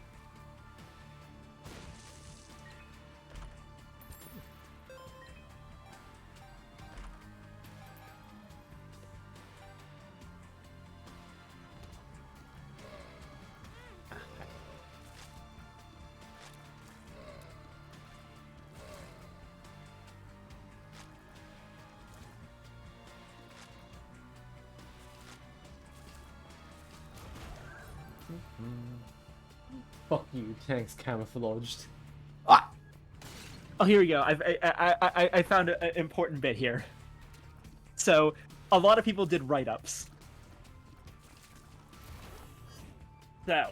Fuck you, tank's camouflaged. Oh, here we go. I found an important bit here. So, a lot of people did write-ups. So,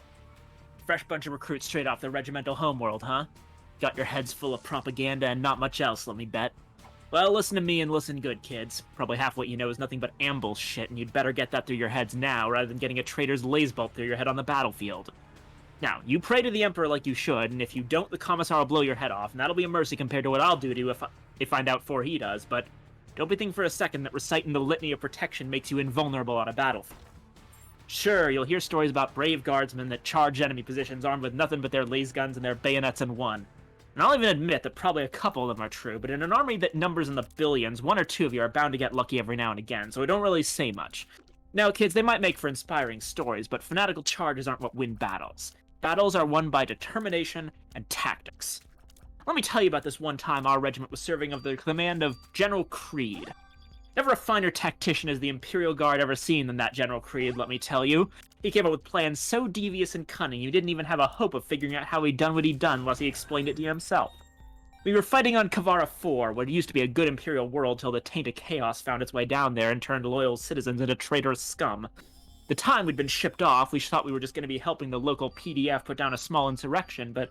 fresh bunch of recruits straight off the regimental homeworld, huh? Got your heads full of propaganda and not much else, let me bet. Well, listen to me and listen good, kids. Probably half what you know is nothing but ambush shit, and you'd better get that through your heads now, rather than getting a traitor's laser bolt through your head on the battlefield. Now, you pray to the Emperor like you should, and if you don't, the Commissar will blow your head off, and that'll be a mercy compared to what I'll do to you if I find out before he does, but don't be thinking for a second that reciting the litany of protection makes you invulnerable on a battlefield. Sure, you'll hear stories about brave guardsmen that charge enemy positions armed with nothing but their laser guns and their bayonets in one. And I'll even admit that probably a couple of them are true, but in an army that numbers in the billions, one or two of you are bound to get lucky every now and again, so I don't really say much. Now, kids, they might make for inspiring stories, but fanatical charges aren't what win battles. Battles are won by determination and tactics. Let me tell you about this one time our regiment was serving under the command of General Creed. Never a finer tactician as the Imperial Guard ever seen than that General Creed, let me tell you. He came up with plans so devious and cunning you didn't even have a hope of figuring out how he'd done what he'd done unless he explained it to you himself. We were fighting on Kavara 4, what used to be a good Imperial world till the taint of chaos found its way down there and turned loyal citizens into traitorous scum. The time we'd been shipped off, we thought we were just going to be helping the local PDF put down a small insurrection, but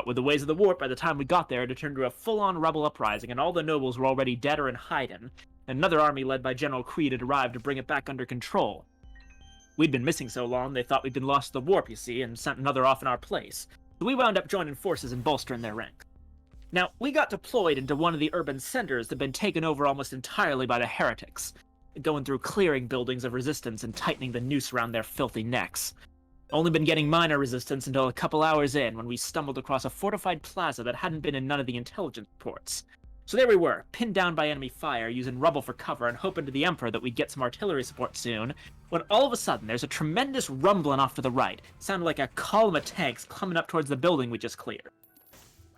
with the ways of the warp, by the time we got there, it had turned to a full-on rebel uprising, and all the nobles were already dead or in hiding. Another army led by General Creed had arrived to bring it back under control. We'd been missing so long, they thought we'd been lost to the warp, you see, and sent another off in our place. So we wound up joining forces and bolstering their ranks. Now, we got deployed into one of the urban centers that had been taken over almost entirely by the heretics, going through clearing buildings of resistance and tightening the noose around their filthy necks. Only been getting minor resistance until a couple hours in, when we stumbled across a fortified plaza that hadn't been in none of the intelligence reports. So there we were, pinned down by enemy fire, using rubble for cover and hoping to the Emperor that we'd get some artillery support soon, when all of a sudden there's a tremendous rumbling off to the right. It sounded like a column of tanks coming up towards the building we just cleared.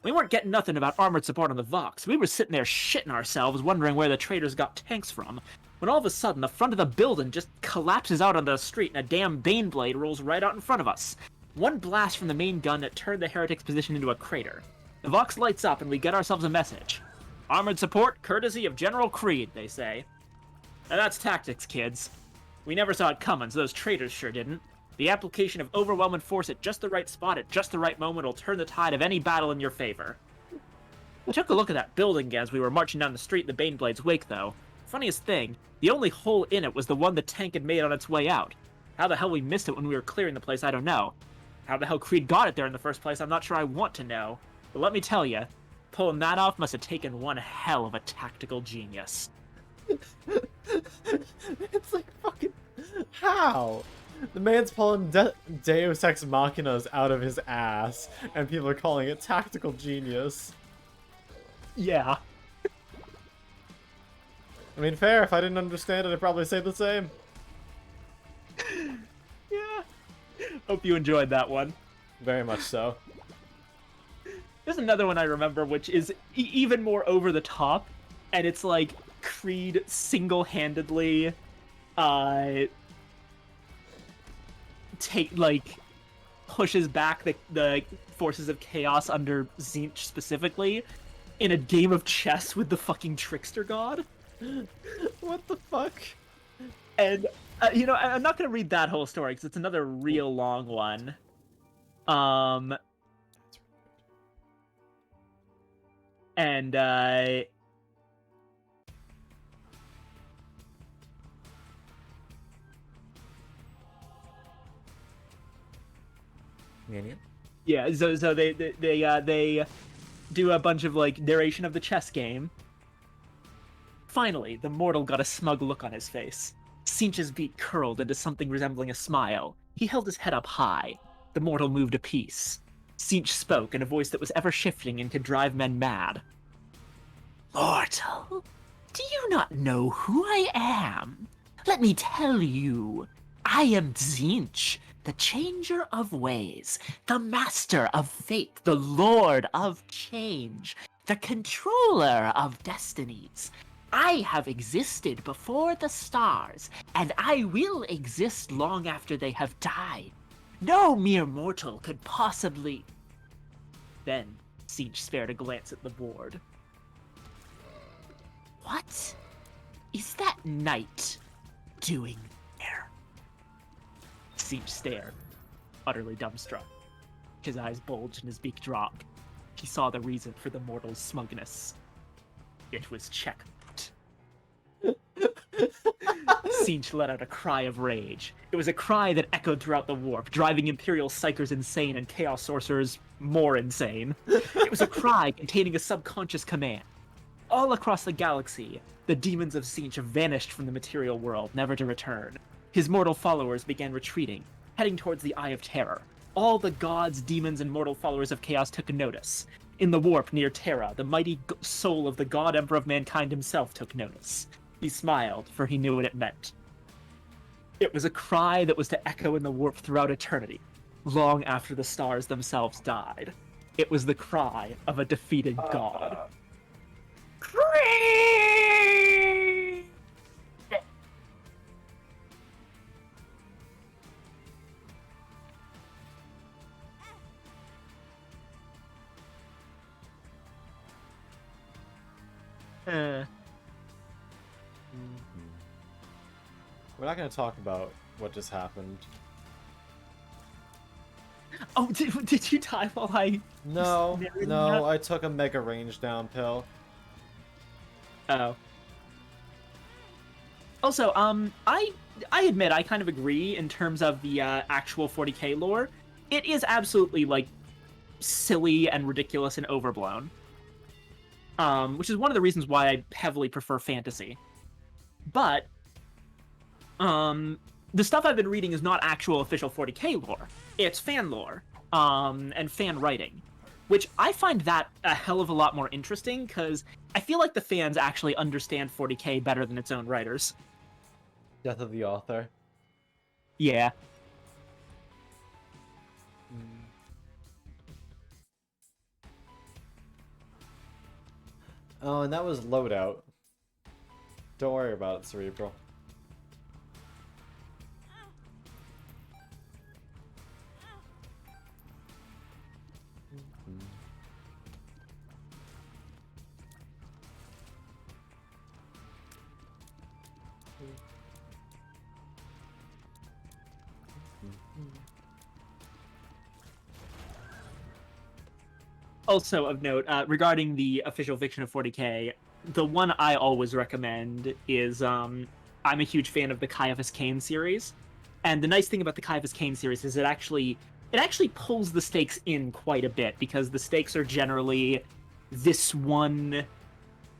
We weren't getting nothing about armored support on the Vox. We were sitting there shitting ourselves, wondering where the traitors got tanks from, when all of a sudden the front of the building just collapses out onto the street and a damn Baneblade rolls right out in front of us. One blast from the main gun that turned the heretics' position into a crater. The Vox lights up and we get ourselves a message. Armored support, courtesy of General Creed, they say. Now that's tactics, kids. We never saw it coming, so those traitors sure didn't. The application of overwhelming force at just the right spot at just the right moment will turn the tide of any battle in your favor. I took a look at that building as we were marching down the street in the Baneblade's wake, though. Funniest thing, the only hole in it was the one the tank had made on its way out. How the hell we missed it when we were clearing the place, I don't know. How the hell Creed got it there in the first place, I'm not sure I want to know. But let me tell you, pulling that off must have taken one hell of a tactical genius. It's like fucking... How? The man's pulling Deus Ex Machinas out of his ass, and people are calling it tactical genius. Yeah. I mean, fair. If I didn't understand it, I'd probably say the same. Yeah. Hope you enjoyed that one. Very much so. There's another one I remember, which is even more over the top, and it's like Creed single-handedly, pushes back the forces of chaos under Tzeentch specifically in a game of chess with the fucking trickster god. What the fuck? And I'm not gonna read that whole story because it's another real long one. And yeah, so they do a bunch of like narration of the chess game. Finally, the mortal got a smug look on his face. Tzeentch's beak curled into something resembling a smile. He held his head up high. The mortal moved a piece. Tzeentch spoke in a voice that was ever shifting and could drive men mad. Mortal, do you not know who I am? Let me tell you. I am Tzeentch, the changer of ways, the master of fate, the lord of change, the controller of destinies. I have existed before the stars, and I will exist long after they have died. No mere mortal could possibly... Then, Siege spared a glance at the board. What is that knight doing there? Siege stared, utterly dumbstruck. His eyes bulged and his beak dropped. He saw the reason for the mortal's smugness. It was checkmate. Siege let out a cry of rage. It was a cry that echoed throughout the warp, driving Imperial Psychers insane and Chaos Sorcerers more insane. It was a cry containing a subconscious command. All across the galaxy, the demons of Siege vanished from the material world, never to return. His mortal followers began retreating, heading towards the Eye of Terror. All the gods, demons, and mortal followers of Chaos took notice. In the warp near Terra, the mighty soul of the God Emperor of Mankind himself took notice. He smiled, for he knew what it meant. It was a cry that was to echo in the warp throughout eternity, long after the stars themselves died. It was the cry of a defeated god. We're not going to talk about what just happened. Oh, did you die while I... No, narrated no, that? I took a mega range down pill. Oh. Also, I admit I kind of agree in terms of the actual 40k lore. It is absolutely, like, silly and ridiculous and overblown. Which is one of the reasons why I heavily prefer fantasy. But, the stuff I've been reading is not actual official 40k lore. It's fan lore, and fan writing. Which I find that a hell of a lot more interesting, because I feel like the fans actually understand 40k better than its own writers. Death of the author. Yeah. Oh, and that was loadout. Don't worry about it, Cerebral. Also of note, regarding the official fiction of 40k, the one I always recommend is, I'm a huge fan of the Caiaphas Cain series. And the nice thing about the Caiaphas Cain series is it actually pulls the stakes in quite a bit, because the stakes are generally this one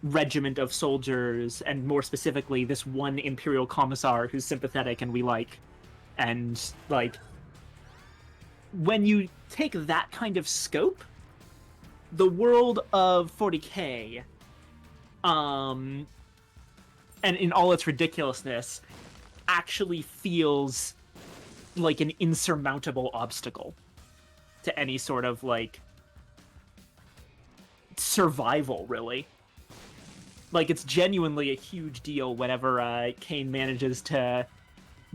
regiment of soldiers, and more specifically, this one Imperial Commissar who's sympathetic and we like. And, like, when you take that kind of scope, the world of 40k, and in all its ridiculousness, actually feels like an insurmountable obstacle to any sort of, like, survival, really. Like, it's genuinely a huge deal whenever Cain manages to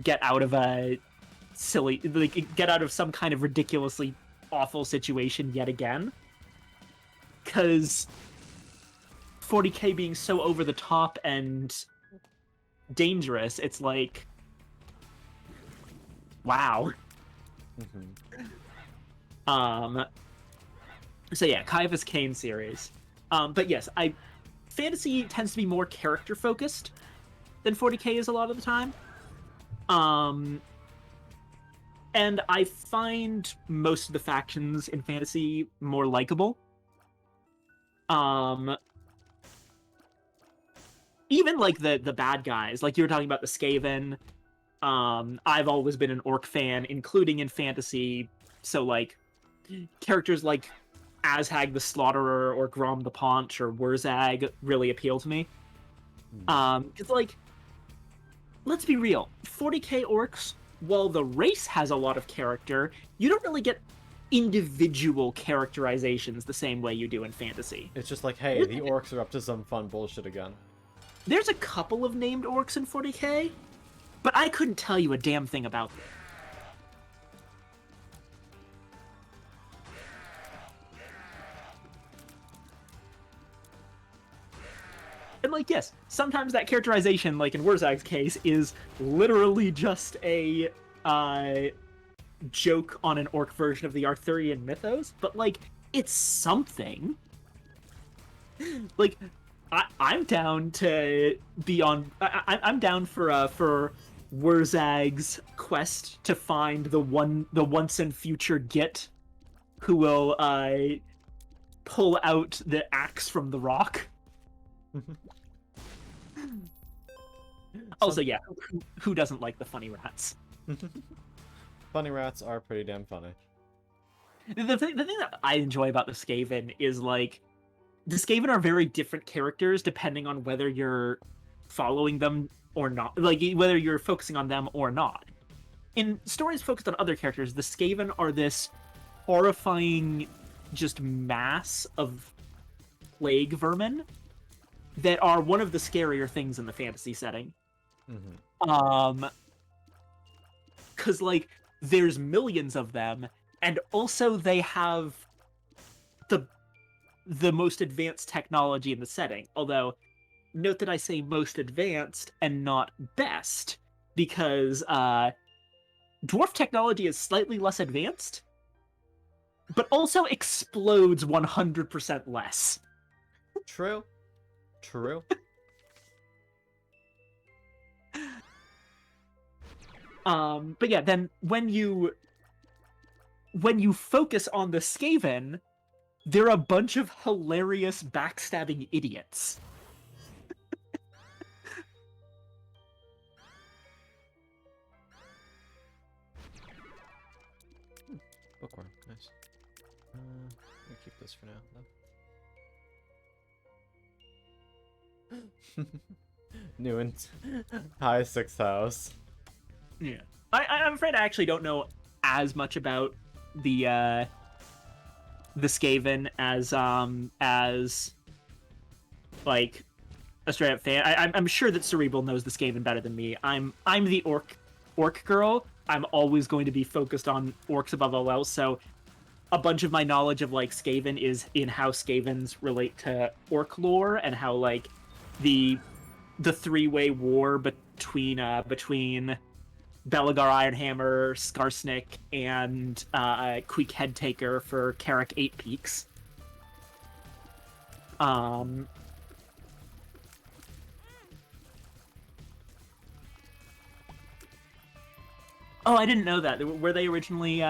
get out of a silly, like, get out of some kind of ridiculously awful situation yet again. Because 40k being so over the top and dangerous, it's like, wow. So yeah, Caiaphas Cain series. But yes, fantasy tends to be more character focused than 40k is a lot of the time. And I find most of the factions in fantasy more likable. Even like the bad guys, like you were talking about the Skaven. I've always been an orc fan, including in fantasy. So like characters like Azhag the Slaughterer or Grom the Paunch or Wurzag really appeal to me. Because like, let's be real, 40k orcs, while the race has a lot of character, you don't really get individual characterizations the same way you do in fantasy. It's just like, hey, the orcs are up to some fun bullshit again. There's a couple of named orcs in 40k, but I couldn't tell you a damn thing about them. And like, yes, sometimes that characterization, like in Wurzag's case, is literally just a joke on an orc version of the Arthurian mythos, but like, it's something. Like, I'm down to be on. I'm down for Wurzag's quest to find the once and future Git who will pull out the axe from the rock. Also, yeah, who doesn't like the funny rats? Funny rats are pretty damn funny. The thing that I enjoy about the Skaven is like, the Skaven are very different characters depending on whether you're following them or not, like whether you're focusing on them or not. In stories focused on other characters, the Skaven are this horrifying just mass of plague vermin that are one of the scarier things in the fantasy setting. Because like, there's millions of them, and also they have the most advanced technology in the setting. Although, note that I say most advanced and not best, because dwarf technology is slightly less advanced, but also explodes 100% less. True. True. But yeah, then when you focus on the Skaven, they're a bunch of hilarious backstabbing idiots. Bookworm, nice. Let me keep this for now, though. New and high 6th house. Yeah, I'm afraid I actually don't know as much about the Skaven as like a straight up fan. I'm sure that Cerebral knows the Skaven better than me. I'm the orc girl. I'm always going to be focused on orcs above all else. So a bunch of my knowledge of like Skaven is in how Skavens relate to orc lore and how like the three-way war between Belagar Ironhammer, Skarsnik, and Queek Headtaker for Carrick 8 Peaks. Oh, I didn't know that. Were they originally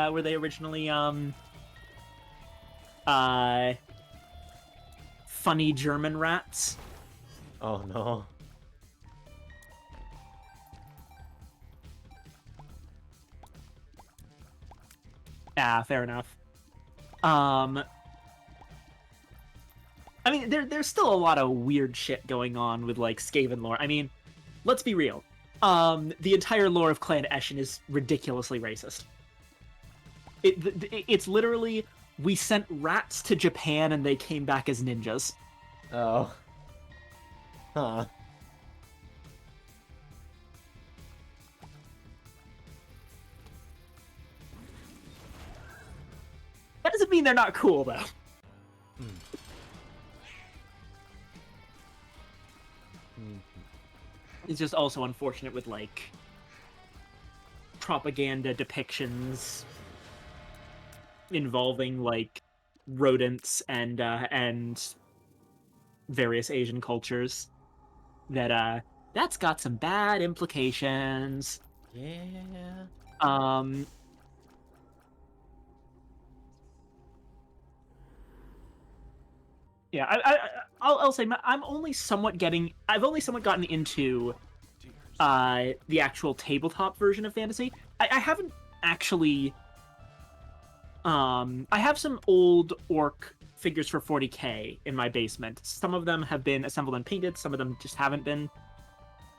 funny German rats? Oh no. Yeah, fair enough. I mean, there's still a lot of weird shit going on with like Skaven lore. I mean, let's be real. The entire lore of Clan Eshin is ridiculously racist. It's literally, we sent rats to Japan and they came back as ninjas. Oh. Huh. That doesn't mean they're not cool, though. It's just also unfortunate with, like, propaganda depictions involving, like, rodents and various Asian cultures that, that's got some bad implications. Yeah. Yeah, I'll say I've only somewhat gotten into the actual tabletop version of fantasy. I haven't actually. I have some old orc figures for 40k in my basement. Some of them have been assembled and painted. Some of them just haven't been.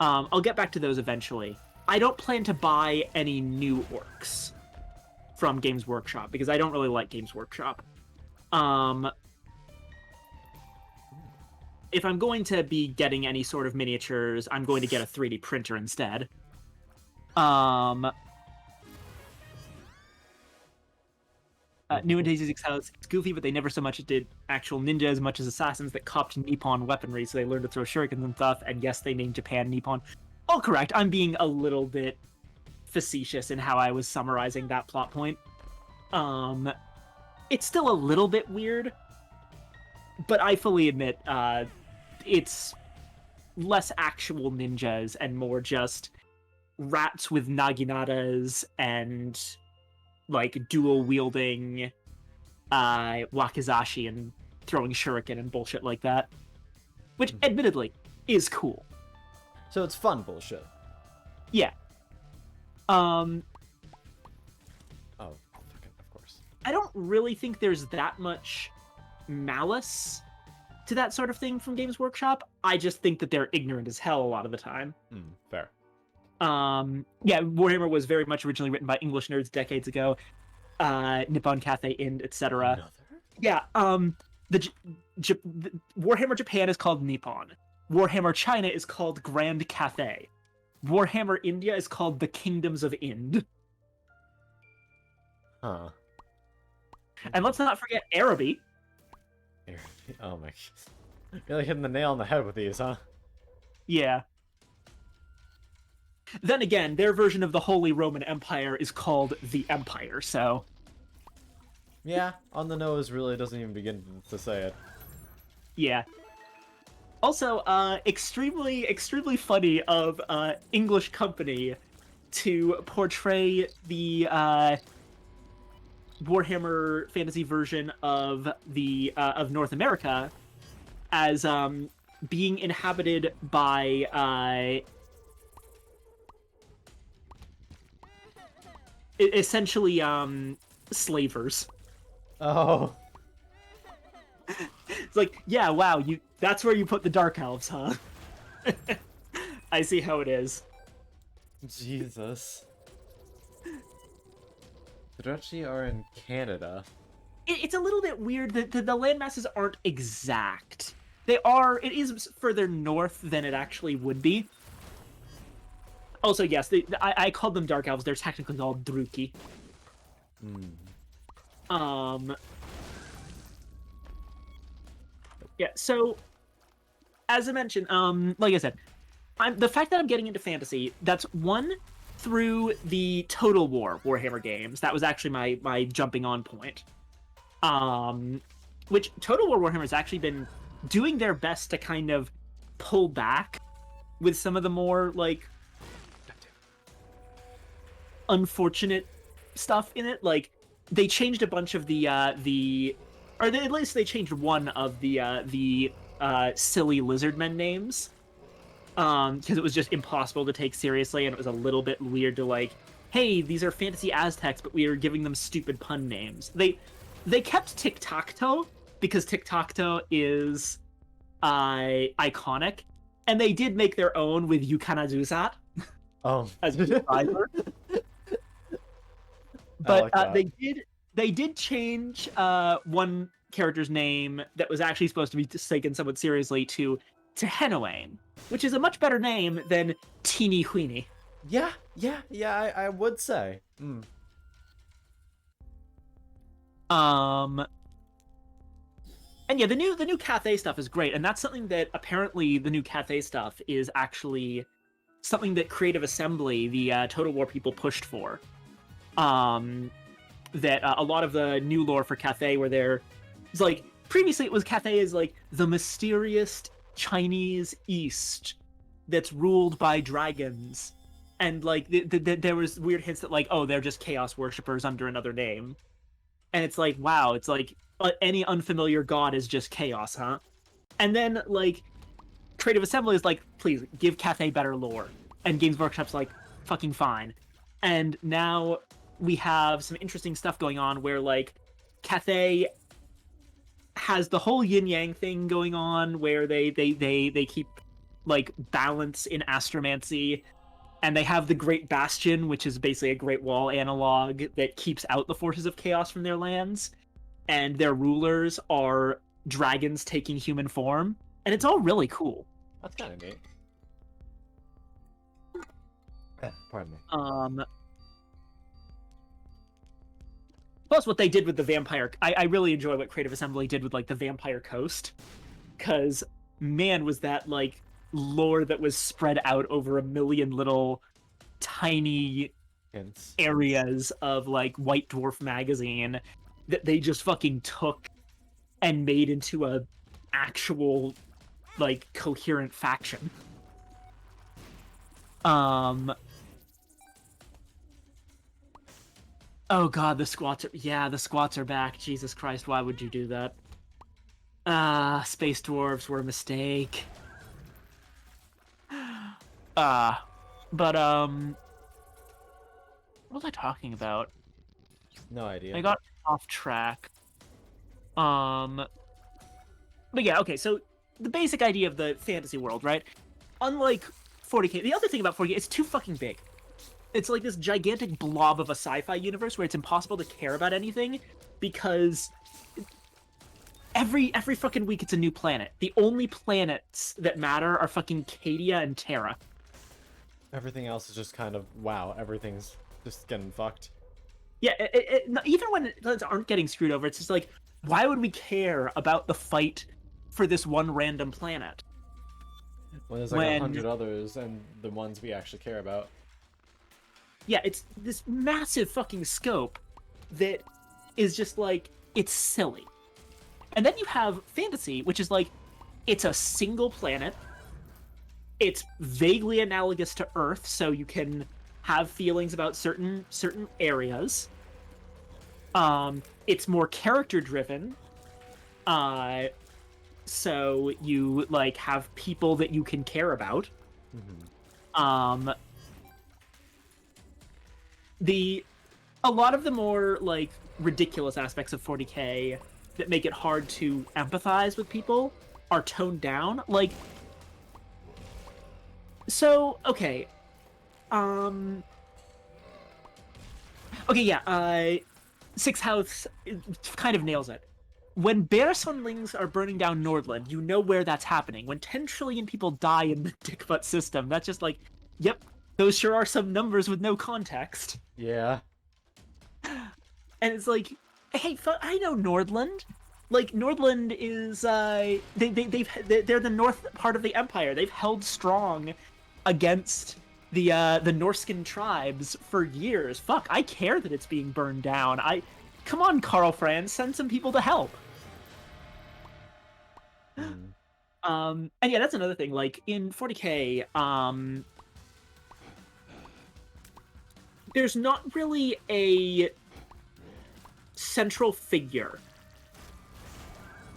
I'll get back to those eventually. I don't plan to buy any new orcs from Games Workshop because I don't really like Games Workshop. If I'm going to be getting any sort of miniatures, I'm going to get a 3D printer instead. New and Tasty Exciles, it's goofy, but they never so much did actual ninja as much as assassins that copped Nippon weaponry, so they learned to throw shurikens and stuff. And yes, they named Japan Nippon. All correct. I'm being a little bit facetious in how I was summarizing that plot point. It's still a little bit weird, but I fully admit it's less actual ninjas and more just rats with naginatas and like dual wielding wakizashi and throwing shuriken and bullshit like that, which admittedly is cool. So it's fun bullshit. Yeah. Oh, fucking, of course. I don't really think there's that much malice to that sort of thing from Games Workshop. I just think that they're ignorant as hell a lot of the time. Fair. Yeah, Warhammer was very much originally written by English nerds decades ago. Nippon Cathay Ind, etc. Another? Yeah, the Warhammer Japan is called Nippon. Warhammer China is called Grand Cathay. Warhammer India is called the Kingdoms of Ind. Huh. And let's not forget Araby. Oh my. Really hitting the nail on the head with these, huh? Yeah. Then again, their version of the Holy Roman Empire is called the Empire, so... Yeah, on the nose really doesn't even begin to say it. Yeah. Also, extremely funny of English company to portray the Warhammer Fantasy version of the of North America as being inhabited by essentially slavers. Oh. It's like, yeah, wow, that's where you put the Dark Elves, huh? I see how it is. Jesus. The Duchy are in Canada. It's a little bit weird that the landmasses aren't exact. It is further north than it actually would be. Also, yes, I called them Dark Elves. They're technically called Druki. Yeah, so, as I mentioned, like I said, the fact that I'm getting into fantasy, that's one, through the Total War Warhammer games. That was actually my jumping on point. Which Total War Warhammer has actually been doing their best to kind of pull back with some of the more, like, unfortunate stuff in it. Like, they changed a bunch of at least they changed one of the silly lizardmen names. Because it was just impossible to take seriously, and it was a little bit weird to like, hey, these are fantasy Aztecs, but we are giving them stupid pun names. They kept tic-tac-toe, because tic-tac-toe is iconic, and they did make their own with Yukanazuzat as a survivor. But like they did change one character's name that was actually supposed to be taken somewhat seriously to Henoane, which is a much better name than Teeny Weeny. Yeah, I would say. And yeah, the new Cathay stuff is great, and that's something that apparently the new Cathay stuff is actually something that Creative Assembly, the Total War people, pushed for. That a lot of the new lore for Cathay it's like, previously it was Cathay is like the mysterious Chinese East that's ruled by dragons, and like there was weird hints that like, oh, they're just chaos worshippers under another name, and it's like, wow, it's like any unfamiliar god is just chaos, huh? And then like Creative Assembly is like, please give Cathay better lore, and Games Workshop's like, fucking fine. And now we have some interesting stuff going on where like Cathay has the whole yin yang thing going on where they keep like balance in astromancy, and they have the Great Bastion, which is basically a Great Wall analog that keeps out the forces of chaos from their lands, and their rulers are dragons taking human form, and it's all really cool. That's kind of neat. Pardon me. Plus, what they did with the vampire, I really enjoy what Creative Assembly did with like the Vampire Coast, because man, was that like lore that was spread out over a million little tiny Hints. areas of like White Dwarf magazine that they just fucking took and made into a actual like coherent faction. Oh god, the squats are back. Jesus Christ, why would you do that? Space dwarves were a mistake. But what was I talking about? No idea. I got off track. But yeah, okay, so the basic idea of the fantasy world, right? Unlike 40K, the other thing about 40K, it's too fucking big. It's like this gigantic blob of a sci-fi universe where it's impossible to care about anything because every fucking week it's a new planet. The only planets that matter are fucking Cadia and Terra. Everything else is just kind of, wow, everything's just getting fucked. Yeah, even when planets aren't getting screwed over, it's just like, why would we care about the fight for this one random planet? When there's like 100 others and the ones we actually care about. Yeah, it's this massive fucking scope that is just like, it's silly. And then you have fantasy, which is like, it's a single planet. It's vaguely analogous to Earth, so you can have feelings about certain areas. It's more character driven. So you like have people that you can care about. Mm-hmm. A lot of the more like ridiculous aspects of 40K that make it hard to empathize with people are toned down. Like, so okay, Sixth House kind of nails it. When Bear Sunlings are burning down Nordland, you know where that's happening. When 10 trillion people die in the dickbutt system, that's just like, yep, those sure are some numbers with no context. Yeah. And it's like, hey, I know Nordland. Like, Nordland is, they're the north part of the Empire. They've held strong against the Norscan tribes for years. Fuck, I care that it's being burned down. Come on, Karl Franz, send some people to help. And yeah, that's another thing. Like, in 40K, there's not really a central figure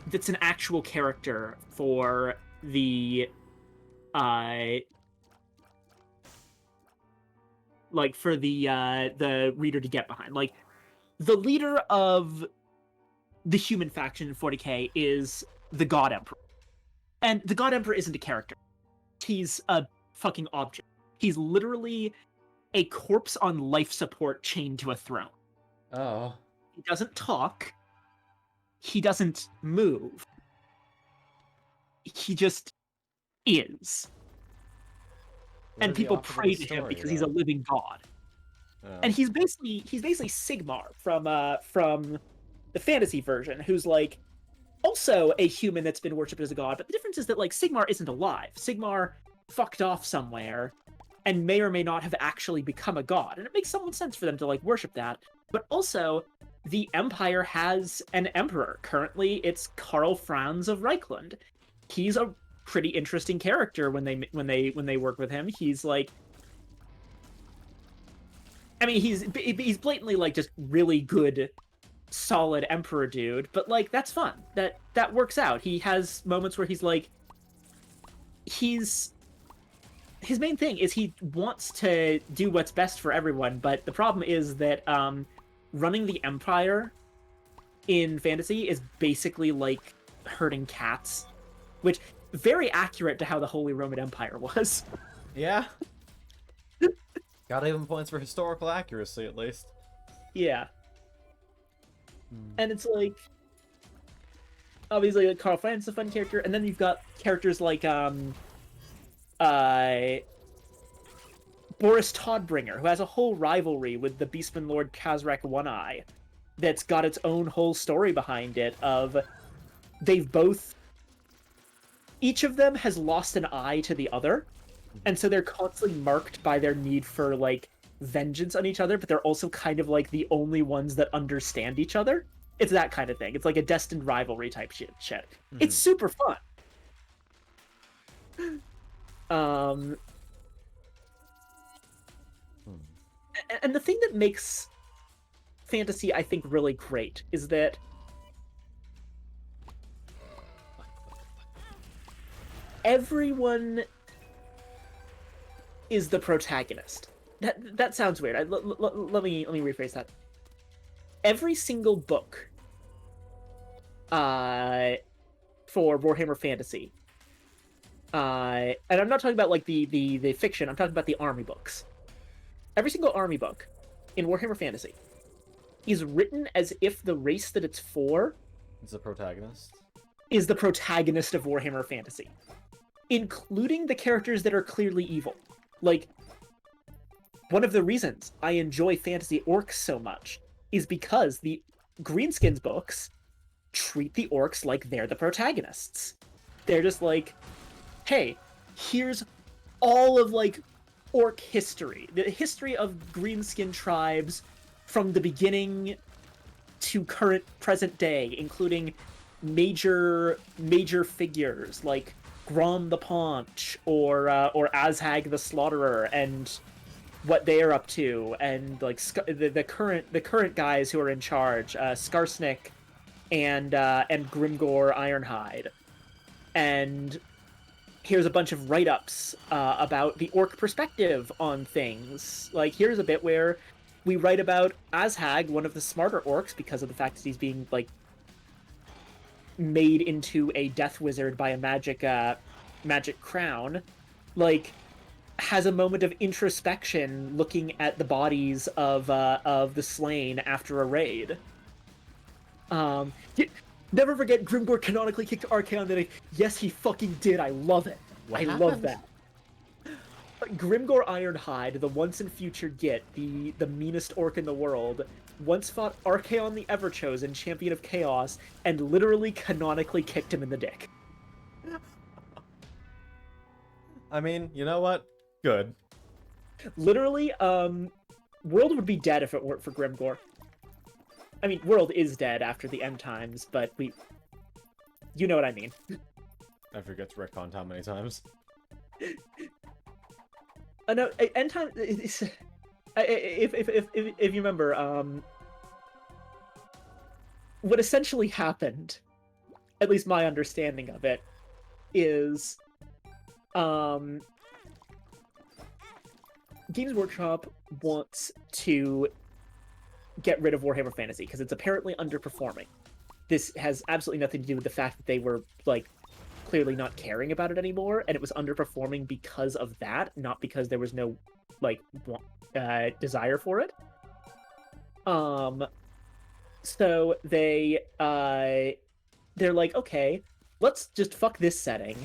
that's an actual character for the the reader to get behind. Like, the leader of the human faction in 40K is the God Emperor. And the God Emperor isn't a character. He's a fucking object. He's literally a corpse on life support chained to a throne. Oh. He doesn't talk. He doesn't move. He just is. What And is the people opposite of pray a to him story, because he's a though? living god. Oh. And he's basically Sigmar from the fantasy version, who's like also a human that's been worshipped as a god. But the difference is that like Sigmar isn't alive. Sigmar fucked off somewhere and may or may not have actually become a god. And it makes some sense for them to like worship that. But also, the Empire has an emperor. Currently, it's Karl Franz of Reichland. He's a pretty interesting character when they work with him. He's like, I mean, he's blatantly like just really good, solid emperor dude. But like, that's fun. That works out. He has moments where he's like, his main thing is he wants to do what's best for everyone. But the problem is that running the Empire in fantasy is basically like herding cats, which very accurate to how the Holy Roman Empire was. Yeah. Got even points for historical accuracy, at least. Yeah. And it's like, obviously, like Karl Franz is a fun character, and then you've got characters like Boris Todbringer, who has a whole rivalry with the Beastman Lord Kazrak One Eye, that's got its own whole story behind it of they've both each of them has lost an eye to the other, and so they're constantly marked by their need for like vengeance on each other, but they're also kind of like the only ones that understand each other. It's that kind of thing. It's like a destined rivalry type shit. It's super fun. And the thing that makes fantasy, I think, really great is that everyone is the protagonist. That sounds weird. Let me rephrase that. Every single book for Warhammer Fantasy, and I'm not talking about like the fiction, I'm talking about the army books. Every single army book in Warhammer Fantasy is written as if the race that it's for It's the protagonist. is the protagonist of Warhammer Fantasy, including the characters that are clearly evil. Like, one of the reasons I enjoy fantasy orcs so much is because the Greenskins books treat the orcs like they're the protagonists. They're just like, hey, here's all of like orc history, the history of greenskin tribes from the beginning to present day, including major figures like Grom the Paunch or Azhag the Slaughterer and what they are up to, and like the current guys who are in charge, Skarsnik and Grimgor Ironhide. And here's a bunch of write-ups about the orc perspective on things. Like, here's a bit where we write about Azhag, one of the smarter orcs, because of the fact that he's being like made into a death wizard by a magic crown, like has a moment of introspection looking at the bodies of the slain after a raid. Never forget Grimgor canonically kicked Archaon today. Yes, he fucking did. I love it. I love that. Grimgor Ironhide, the once and future Git, the meanest orc in the world, once fought Archaon the Everchosen, champion of chaos, and literally canonically kicked him in the dick. I mean, you know what? Good. Literally, World would be dead if it weren't for Grimgor. I mean, World is dead after the end times, but you know what I mean. I forget to retcon how many times. No, end time. If you remember, what essentially happened, at least my understanding of it, is, Games Workshop wants to get rid of Warhammer Fantasy because it's apparently underperforming. This has absolutely nothing to do with the fact that they were like clearly not caring about it anymore, and it was underperforming because of that, not because there was no like desire for it. So they're like, okay, let's just fuck this setting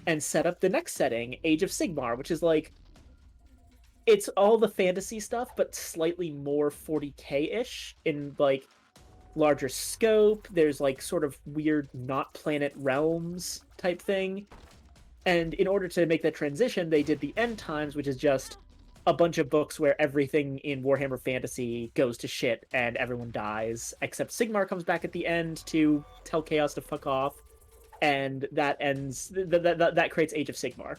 and set up the next setting, Age of Sigmar, which is like, it's all the fantasy stuff, but slightly more 40k-ish in like larger scope. There's like sort of weird not planet realms type thing. And in order to make that transition, they did the End Times, which is just a bunch of books where everything in Warhammer Fantasy goes to shit and everyone dies, except Sigmar comes back at the end to tell Chaos to fuck off, and that ends. That creates Age of Sigmar.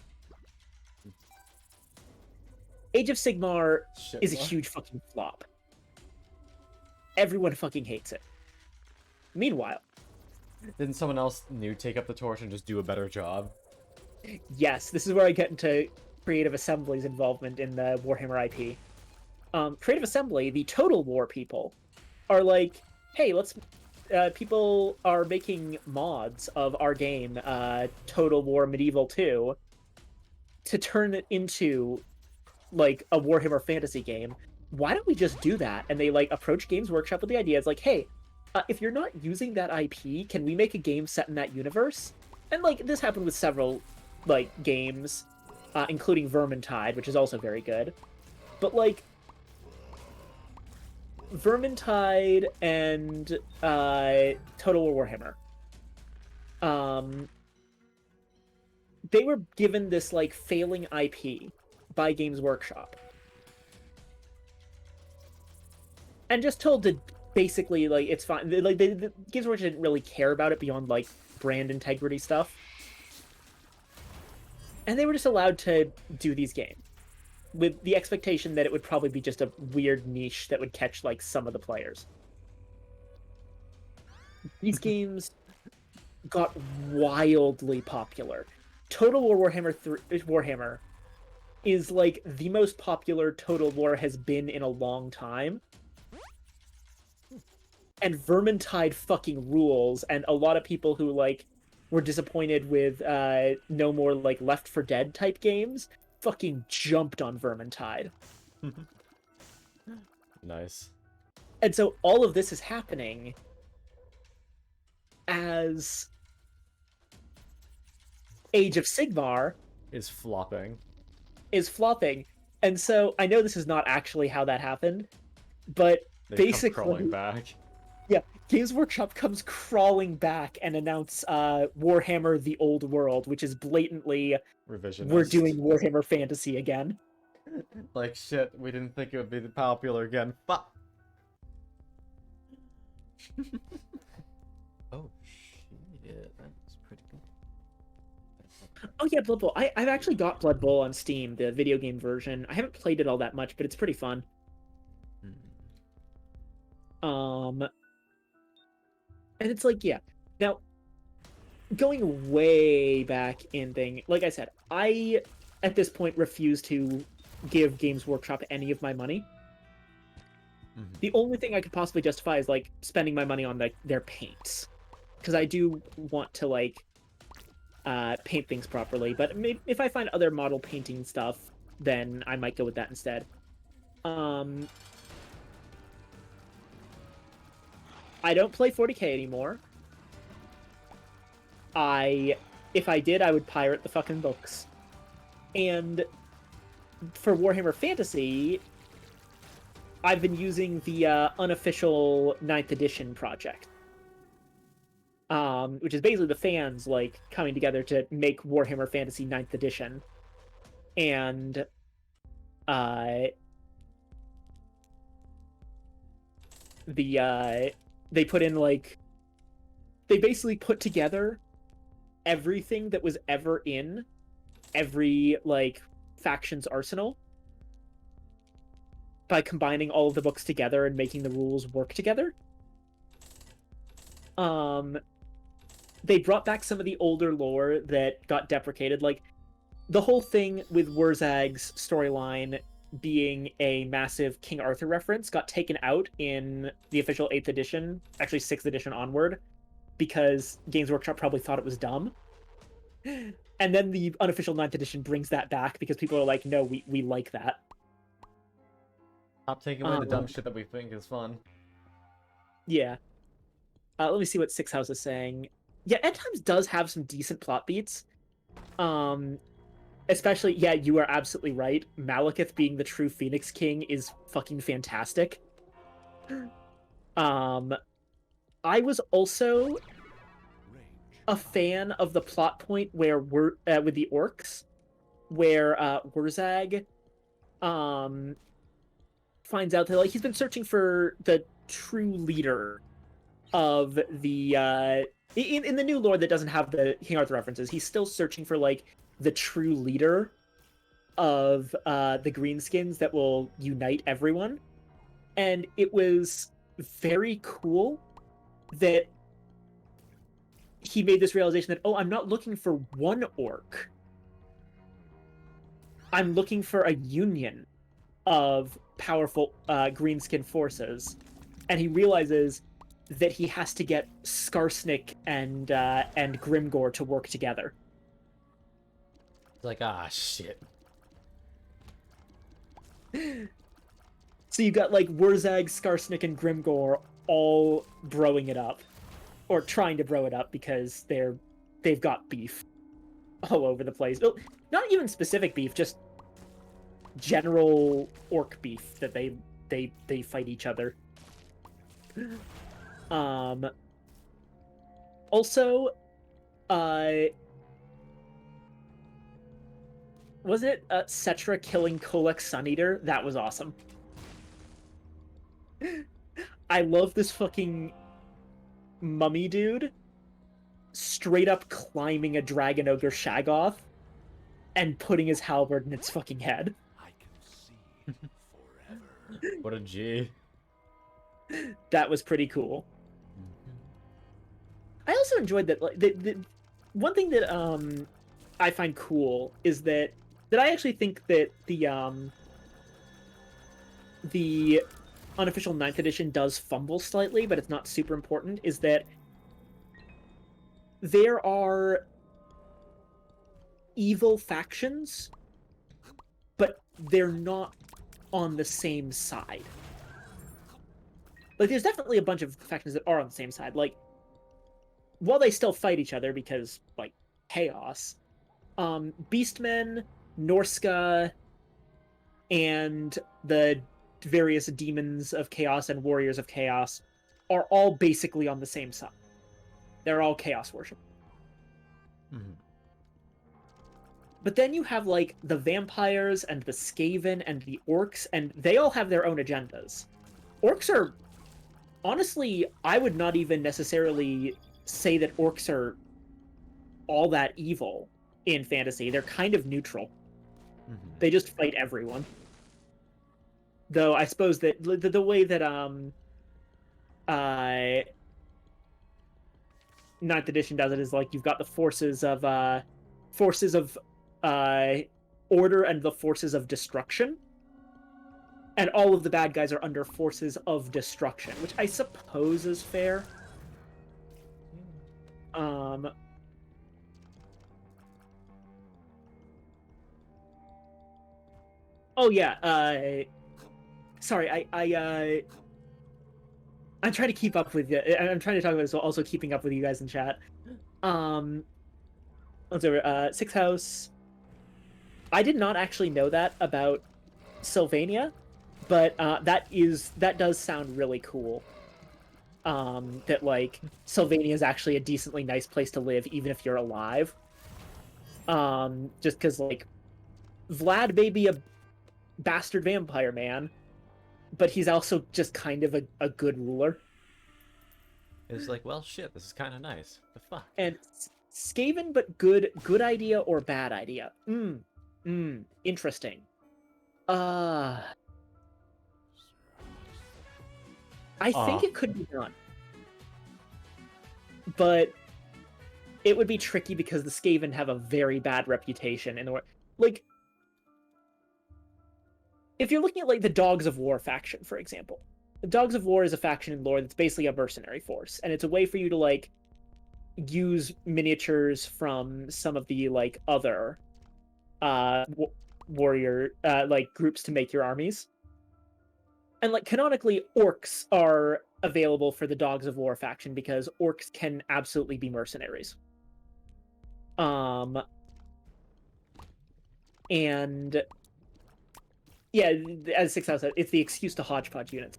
Age of Sigmar is a huge fucking flop. Everyone fucking hates it. Meanwhile, Didn't someone else new take up the torch and just do a better job? yes, this is where I get into Creative Assembly's involvement in the Warhammer IP. Creative Assembly, the Total War people, are like, hey, people are making mods of our game, Total War Medieval 2, to turn it into like a Warhammer Fantasy game. Why don't we just do that? And they like approach Games Workshop with the idea. It's like, hey, if you're not using that IP, can we make a game set in that universe? And like this happened with several like games, including Vermintide, which is also very good. But like, Vermintide and Total War Warhammer. They were given this like failing IP by Games Workshop, and just told to basically like it's fine. Like the Games Workshop didn't really care about it beyond like brand integrity stuff, and they were just allowed to do these games with the expectation that it would probably be just a weird niche that would catch like some of the players. These games got wildly popular. Total War Warhammer is like the most popular Total War has been in a long time. And Vermintide fucking rules, and a lot of people who like were disappointed with no more like Left 4 Dead type games fucking jumped on Vermintide. Nice. And so all of this is happening as Age of Sigmar Is flopping. is flopping. And so I know this is not actually how that happened, but They basically, come crawling back. yeah, Games Workshop comes crawling back and announce Warhammer: The Old World, which is blatantly Revisionist. we're doing Warhammer Fantasy again. Like shit, we didn't think it would be popular again. Fuck. Oh shit, that's pretty good. Oh yeah, Blood Bowl. I've actually got Blood Bowl on Steam, the video game version. I haven't played it all that much, but it's pretty fun. And it's like, yeah. Now, going way back in thing, like I said, I at this point refuse to give Games Workshop any of my money. Mhm. The only thing I could possibly justify is like spending my money on like their paints, because I do want to like paint things properly. But maybe if I find other model painting stuff, then I might go with that instead. I don't play 40k anymore. If I did, I would pirate the fucking books. And for Warhammer Fantasy, I've been using the unofficial 9th edition project. Which is basically the fans like coming together to make Warhammer Fantasy 9th edition. And they put in like they basically put together everything that was ever in every like faction's arsenal by combining all of the books together and making the rules work together. They brought back some of the older lore that got deprecated, like the whole thing with Wurzag's storyline being a massive King Arthur reference got taken out in the official 8th edition, actually 6th edition onward, because Games Workshop probably thought it was dumb. And then the unofficial 9th edition brings that back because people are like, no, we like that. Stop taking away the dumb shit that we think is fun. Yeah. Let me see what Six House is saying. Yeah, End Times does have some decent plot beats. Especially, yeah, you are absolutely right. Malekith being the true Phoenix King is fucking fantastic. I was also a fan of the plot point where we're with the orcs, where Wurzag finds out that like he's been searching for the true leader of the in the new lore that doesn't have the King Arthur references. He's still searching for like the true leader of the Greenskins that will unite everyone. And it was very cool that he made this realization that, oh, I'm not looking for one orc. I'm looking for a union of powerful Greenskin forces. And he realizes that he has to get Skarsnik and Grimgor to work together. It's like, ah, shit. So you got like Wurzag, Skarsnik, and Grimgor all broing it up, or trying to bro it up because they've got beef all over the place. Well, not even specific beef, just general orc beef that they fight each other. Also, was it Cetra killing Kolek Suneater? That was awesome. I love this fucking mummy dude straight up climbing a Dragon Ogre Shaggoth and putting his halberd in its fucking head. I can see forever. What a G. That was pretty cool. I also enjoyed that. Like, the one thing that I find cool is that I actually think that the unofficial 9th edition does fumble slightly, but it's not super important. Is that there are evil factions, but they're not on the same side. Like, there's definitely a bunch of factions that are on the same side. Like, while they still fight each other because, like, chaos, Beastmen, Norska, and the various demons of chaos and warriors of chaos are all basically on the same side. They're all chaos worship. Mhm. But then you have, like, the vampires and the Skaven and the orcs, and they all have their own agendas. Orcs are... Honestly, I would not even necessarily say that orcs are all that evil in fantasy. They're kind of neutral. Mhm. They just fight everyone. Though I suppose that the way that 9th edition does it is, like, you've got the forces of order and the forces of destruction, and all of the bad guys are under forces of destruction, which I suppose is fair. Oh yeah, sorry, I'm trying to keep up with you. I'm trying to talk about this while also keeping up with you guys in chat. Let's over Six House. I did not actually know that about Sylvania, but that does sound really cool. That, like, Sylvania is actually a decently nice place to live, even if you're alive. Just because, like, Vlad may be a bastard vampire man, but he's also just kind of a good ruler. It's like, well, shit, this is kind of nice. The fuck? And Skaven, but good idea or bad idea? Interesting. I think it could be done. But it would be tricky because the Skaven have a very bad reputation in the world. Like, if you're looking at, like, the Dogs of War faction, for example, the Dogs of War is a faction in lore that's basically a mercenary force, and it's a way for you to, like, use miniatures from some of the, like, other warrior like groups to make your armies. And, like, canonically, orcs are available for the Dogs of War faction because orcs can absolutely be mercenaries. And yeah, as 6 said, it's the excuse to hodgepodge units.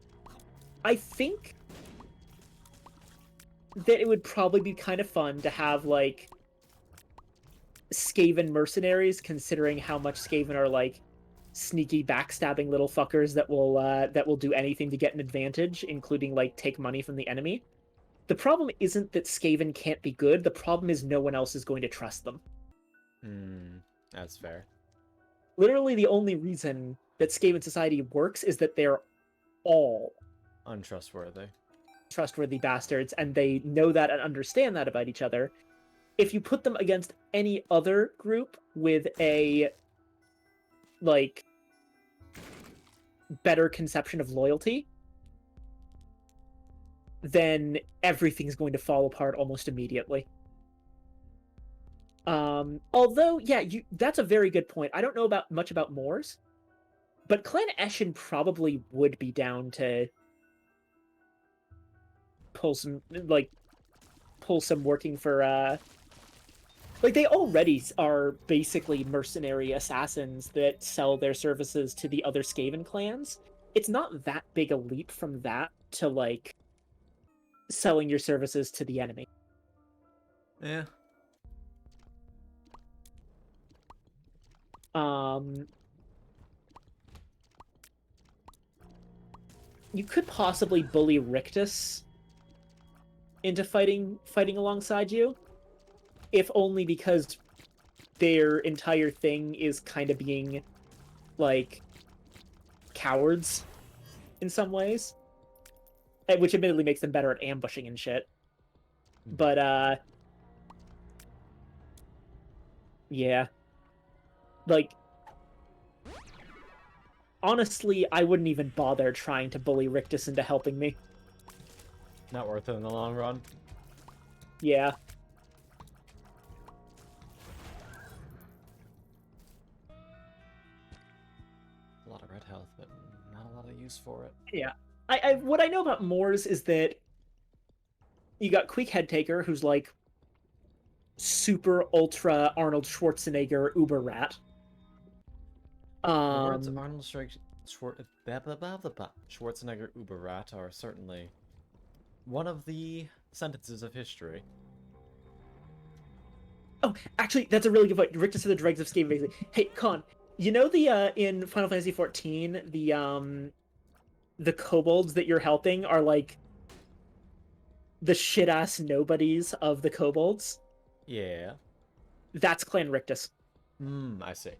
I think that it would probably be kind of fun to have, like, Skaven mercenaries, considering how much Skaven are, like, sneaky backstabbing little fuckers that will do anything to get an advantage, including, like, take money from the enemy. The problem isn't that Skaven can't be good, the problem is no one else is going to trust them. That's fair. Literally the only reason that Skaven society works is that they're all Untrustworthy. trustworthy bastards, and they know that and understand that about each other. If you put them against any other group with a, like, better conception of loyalty, then everything's going to fall apart almost immediately. Although, yeah, that's a very good point. I don't know much about Moors, but Clan Eshin probably would be down to pull some working for, like, they already are basically mercenary assassins that sell their services to the other Skaven clans. It's not that big a leap from that to, like, selling your services to the enemy. Yeah. You could possibly bully Rictus into fighting alongside you, if only because their entire thing is kind of being like cowards in some ways, which admittedly makes them better at ambushing and shit. But yeah, like honestly, I wouldn't even bother trying to bully Rictus into helping me. Not worth it in the long run. Yeah. A lot of red health, but not a lot of use for it. Yeah. I what I know about Moors is that you got Queek Headtaker, who's like super ultra Arnold Schwarzenegger uber rat. The words Um, Arnold Schwarzenegger Uber Rat are certainly one of the sentences of history. oh, actually, that's a really good point. Rictus of the Dregs of Skaven. Basically. Hey, Con, you know the in Final Fantasy XIV, the kobolds that you're helping are like the shit ass nobodies of the kobolds. Yeah. That's Clan Rictus. I see.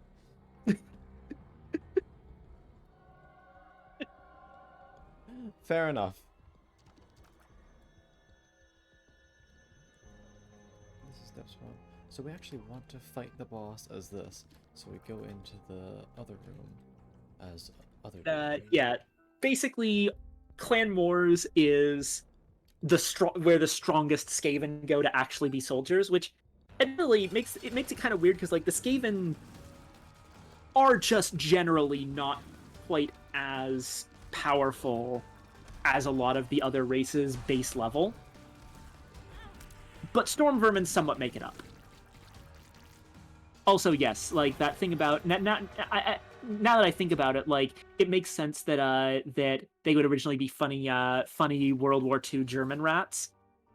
Fair enough. This is steps one. So we actually want to fight the boss as this. So we go into the other room as other. Yeah. Basically, Clan Moors is where the strongest Skaven go to actually be soldiers, which admittedly makes it kind of weird because like the Skaven are just generally not quite as powerful as a lot of the other races base level. But Storm Vermin somewhat make it up. Also, yes, like that thing about now that I think about it, like it makes sense that that they would originally be funny World War II German rats,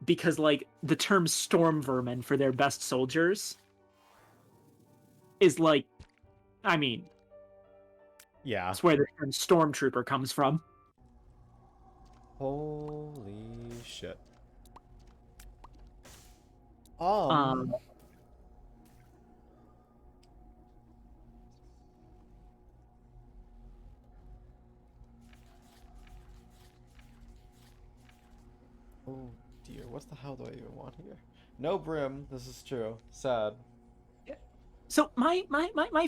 because like the term Storm Vermin for their best soldiers is like, I mean, Yeah. that's where the term Stormtrooper comes from. Holy shit. Oh dear, what the hell do I even want here? No Brim, this is true. Sad. So my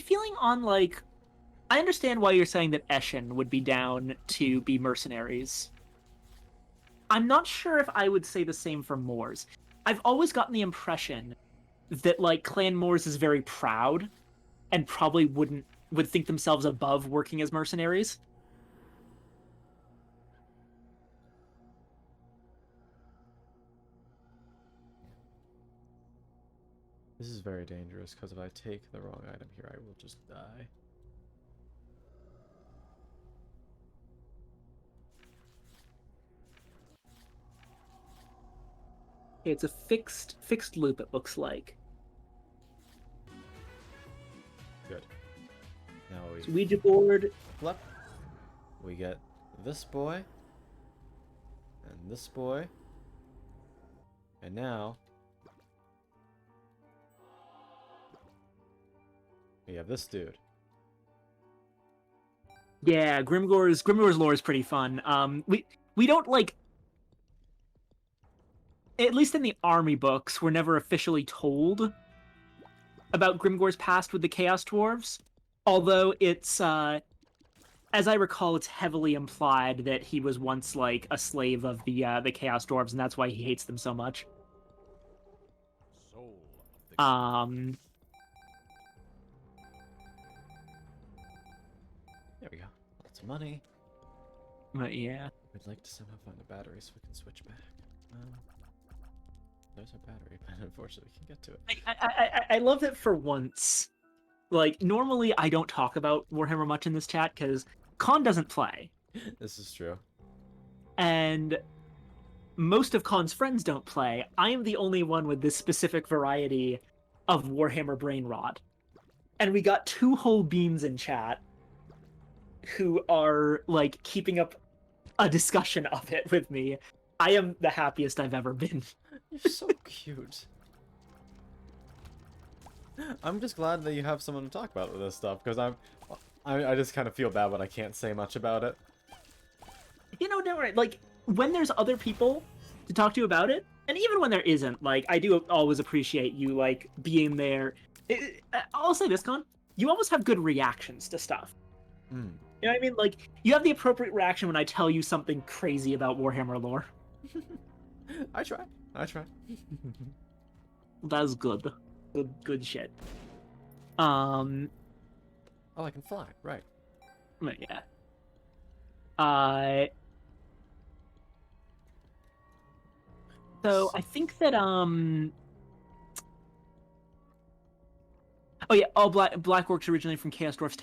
feeling on like, I understand why you're saying that Eshin would be down to be mercenaries. I'm not sure if I would say the same for Moors. I've always gotten the impression that like Clan Moors is very proud and probably would think themselves above working as mercenaries. This is very dangerous because if I take the wrong item here, I will just die. It's a fixed loop, it looks like. Good. Now we Ouija board. flip. We get this boy. And this boy. And now we have this dude. Yeah, Grimgore's lore is pretty fun. We don't like, at least in the army books, we're never officially told about Grimgore's past with the Chaos Dwarves. Although it's as I recall, it's heavily implied that he was once like a slave of the Chaos Dwarves, and that's why he hates them so much. Soul of the There we go. Lots of money. But yeah. We'd like to somehow find a battery so we can switch back. There's a battery, but unfortunately we can't get to it. I love that for once. Like, normally I don't talk about Warhammer much in this chat, because Khan doesn't play. This is true. And most of Khan's friends don't play, I am the only one with this specific variety of Warhammer Brain Rot. And we got 2 whole beans in chat who are, like, keeping up a discussion of it with me. I am the happiest I've ever been. You're so cute. I'm just glad that you have someone to talk about with this stuff, because I just kind of feel bad when I can't say much about it. You know, no, right, like, when there's other people to talk to about it, and even when there isn't, like, I do always appreciate you, like, being there. I'll say this, Con, you always have good reactions to stuff. Mm. You know what I mean? Like, you have the appropriate reaction when I tell you something crazy about Warhammer lore. I try. That's good. Good shit. Oh, I can fly, right. But yeah. So I think that oh yeah, all black orcs originally from Chaos Dwarfs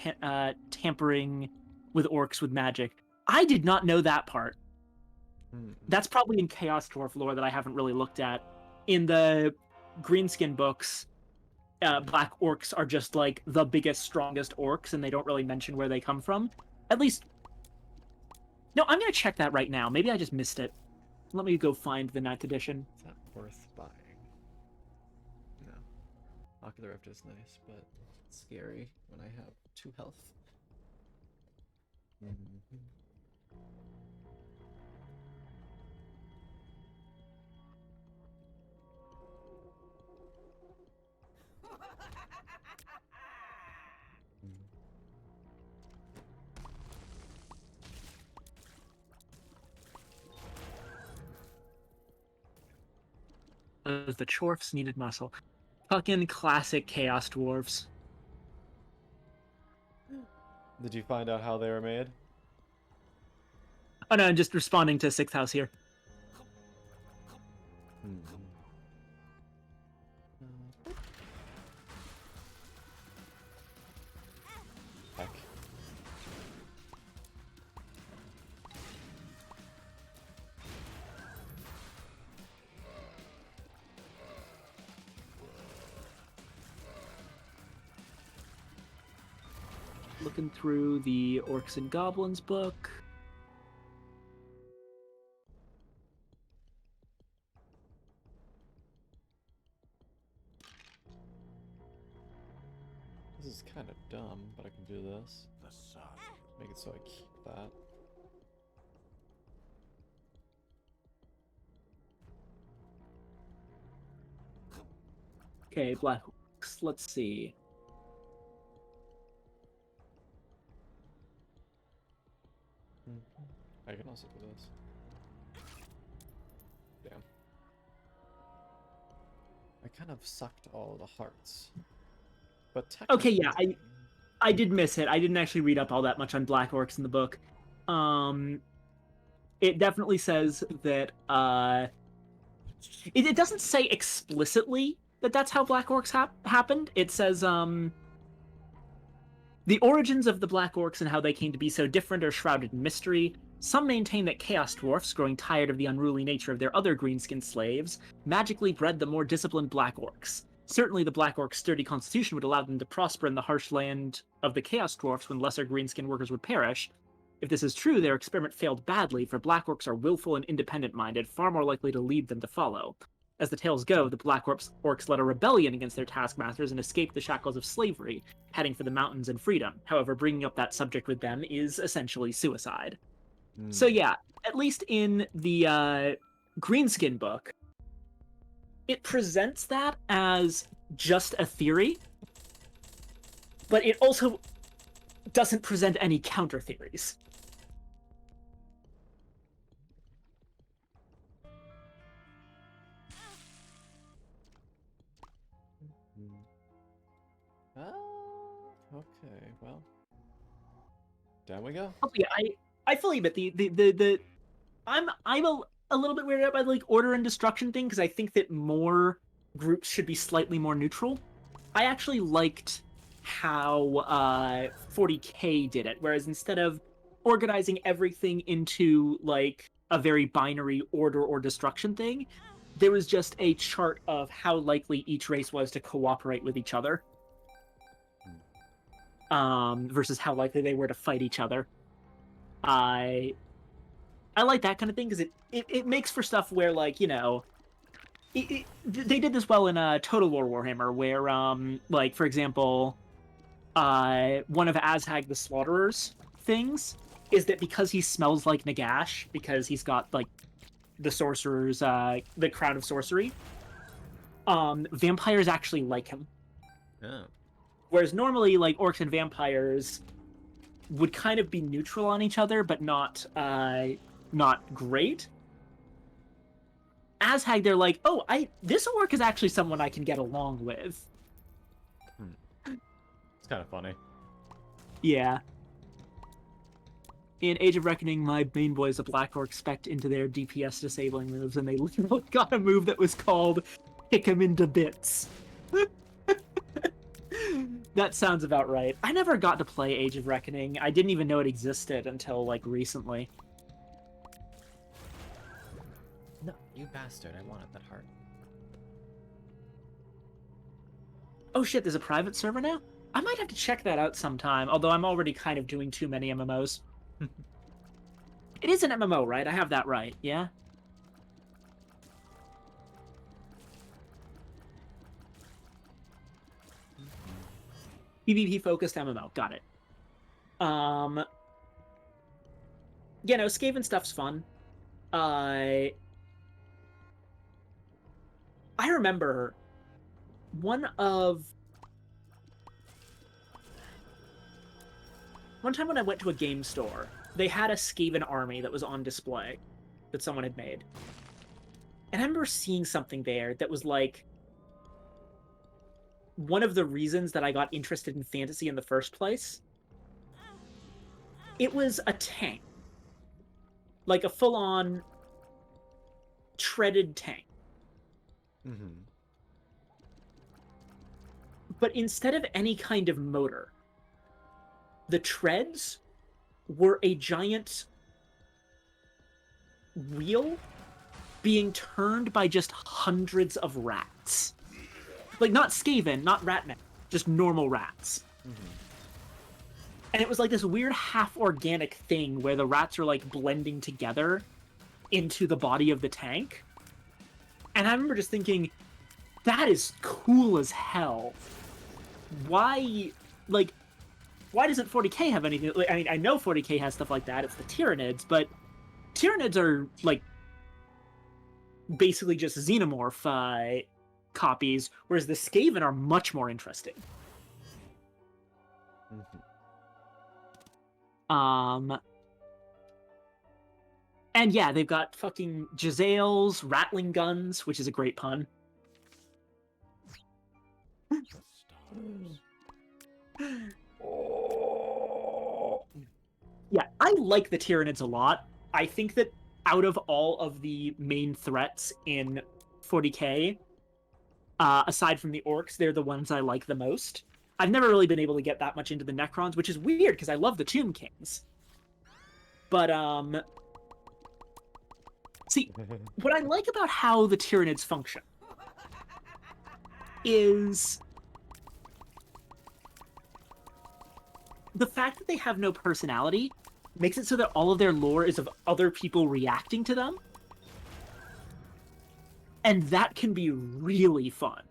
tampering with orcs with magic. I did not know that part. That's probably in Chaos Dwarf lore that I haven't really looked at. In the Greenskin books, black orcs are just like the biggest, strongest orcs, and they don't really mention where they come from. At least, no, I'm gonna check that right now. Maybe I just missed it. Let me go find the 9th edition. Is that worth buying? No. Ocular Rift is nice, but it's scary when I have 2 health. The Chorfs needed muscle. Fucking classic Chaos Dwarves. Did you find out how they were made? Oh no, I'm just responding to 6th House here. Heck. Looking through the Orcs and Goblins book. This is kind of dumb, but I can do this. Make it so I keep that. Okay, Black Orcs. Let's see. I can also do this. Damn. I kind of sucked all the hearts. But Okay, yeah, technically- I did miss it. I didn't actually read up all that much on Black Orcs in the book. It definitely says that it doesn't say explicitly that that's how Black Orcs happened. It says the origins of the Black Orcs and how they came to be so different are shrouded in mystery. Some maintain that Chaos Dwarfs, growing tired of the unruly nature of their other greenskin slaves, magically bred the more disciplined Black Orcs. Certainly the Black Orcs' sturdy constitution would allow them to prosper in the harsh land of the Chaos Dwarfs when lesser greenskin workers would perish. If this is true, their experiment failed badly, for Black Orcs are willful and independent-minded, far more likely to lead than to follow. As the tales go, the Black Orcs led a rebellion against their taskmasters and escaped the shackles of slavery, heading for the mountains and freedom. However, bringing up that subject with them is essentially suicide. So yeah, at least in the Greenskin book, it presents that as just a theory, but it also doesn't present any counter theories. Okay, well. Down we go. Oh, yeah, I fully admit I'm a little bit weirded out by the like order and destruction thing because I think that more groups should be slightly more neutral. I actually liked how 40K did it, whereas instead of organizing everything into like a very binary order or destruction thing. There was just a chart of how likely each race was to cooperate with each other, versus how likely they were to fight each other. I like that kind of thing because it makes for stuff where, like, you know, they did this well in Total War Warhammer, where like, for example, one of Azhag the Slaughterer's things is that because he smells like Nagash, because he's got like the sorcerer's the crown of sorcery, vampires actually like him. Oh. Whereas normally, like, orcs and vampires would kind of be neutral on each other, but not great. Azhag, they're like, oh, this orc is actually someone I can get along with. It's kind of funny. Yeah. In Age of Reckoning, my main boys, the Black Orc, spec'd into their DPS disabling moves, and they literally got a move that was called Kick 'em into Bits. That sounds about right. I never got to play Age of Reckoning. I didn't even know it existed until, like, recently. No, you bastard. I wanted that heart. Oh shit, there's a private server now? I might have to check that out sometime, although I'm already kind of doing too many MMOs. It is an MMO, right? I have that right, yeah? PvP-focused MMO, got it. Yeah, no, Skaven stuff's fun. I remember one time when I went to a game store, they had a Skaven army that was on display that someone had made. And I remember seeing something there that was like one of the reasons that I got interested in fantasy in the first place. It was a tank. Like a full-on treaded tank. Mm-hmm. But instead of any kind of motor, the treads were a giant wheel being turned by just hundreds of rats. Like, not Skaven, not Ratmen, just normal rats. Mm-hmm. And it was like this weird half-organic thing where the rats are, like, blending together into the body of the tank. And I remember just thinking, that is cool as hell. Why doesn't 40k have anything? Like, I mean, I know 40k has stuff like that. It's the Tyranids, but Tyranids are, like, basically just xenomorph copies, whereas the Skaven are much more interesting. Mm-hmm. And yeah, they've got fucking Jezzails, rattling guns, which is a great pun. Yeah, I like the Tyranids a lot. I think that out of all of the main threats in 40k, aside from the orcs, they're the ones I like the most. I've never really been able to get that much into the Necrons, which is weird because I love the Tomb Kings. But, see, what I like about how the Tyranids function is the fact that they have no personality makes it so that all of their lore is of other people reacting to them. And that can be really fun.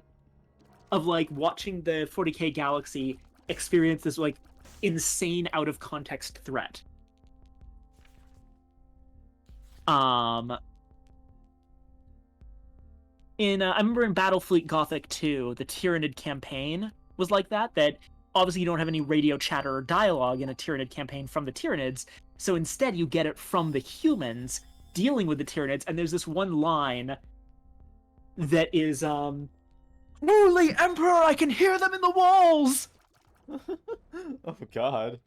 Of, like, watching the 40k galaxy experience this, like, insane out-of-context threat. I remember in Battlefleet Gothic 2, the Tyranid campaign was like that obviously you don't have any radio chatter or dialogue in a Tyranid campaign from the Tyranids, so instead you get it from the humans dealing with the Tyranids, and there's this one line that is, Holy Emperor, I can hear them in the walls! Oh, God.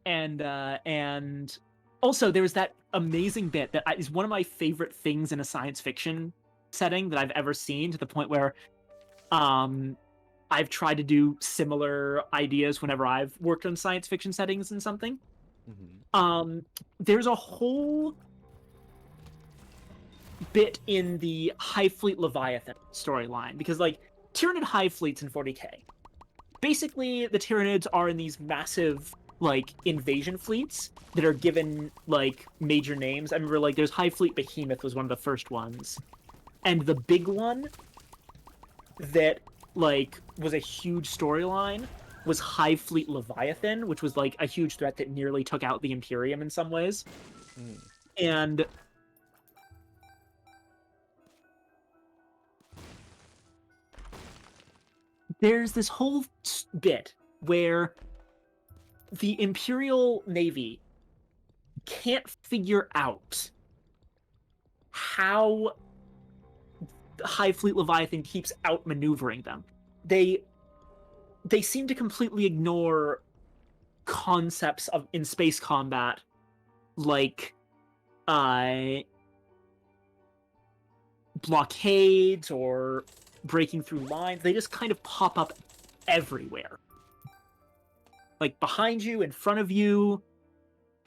And also there was that amazing bit that is one of my favorite things in a science fiction setting that I've ever seen, to the point where, I I've tried to do similar ideas whenever I've worked on science fiction settings and something. There's a whole bit in the Hive Fleet Leviathan storyline, because like Tyranid hive fleets in 40k. Basically, the Tyranids are in these massive like invasion fleets that are given like major names. I remember like there's Hive Fleet Behemoth was one of the first ones. And the big one that like was a huge storyline was Hive Fleet Leviathan, which was like a huge threat that nearly took out the Imperium in some ways. And there's this whole bit where the Imperial Navy can't figure out how Hive Fleet Leviathan keeps outmaneuvering them. They seem to completely ignore concepts of in space combat like blockades or breaking through lines. They just kind of pop up everywhere. Like behind you, in front of you,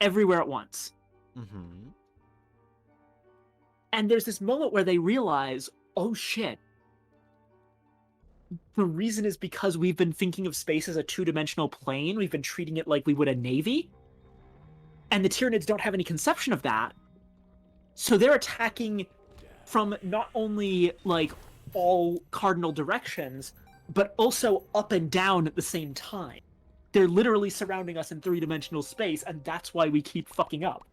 everywhere at once. And there's this moment where they realize, oh shit, the reason is because we've been thinking of space as a two-dimensional plane. We've been treating it like we would a navy. And the Tyranids don't have any conception of that. So they're attacking from not only like all cardinal directions, but also up and down at the same time. They're literally surrounding us in three-dimensional space, and that's why we keep fucking up.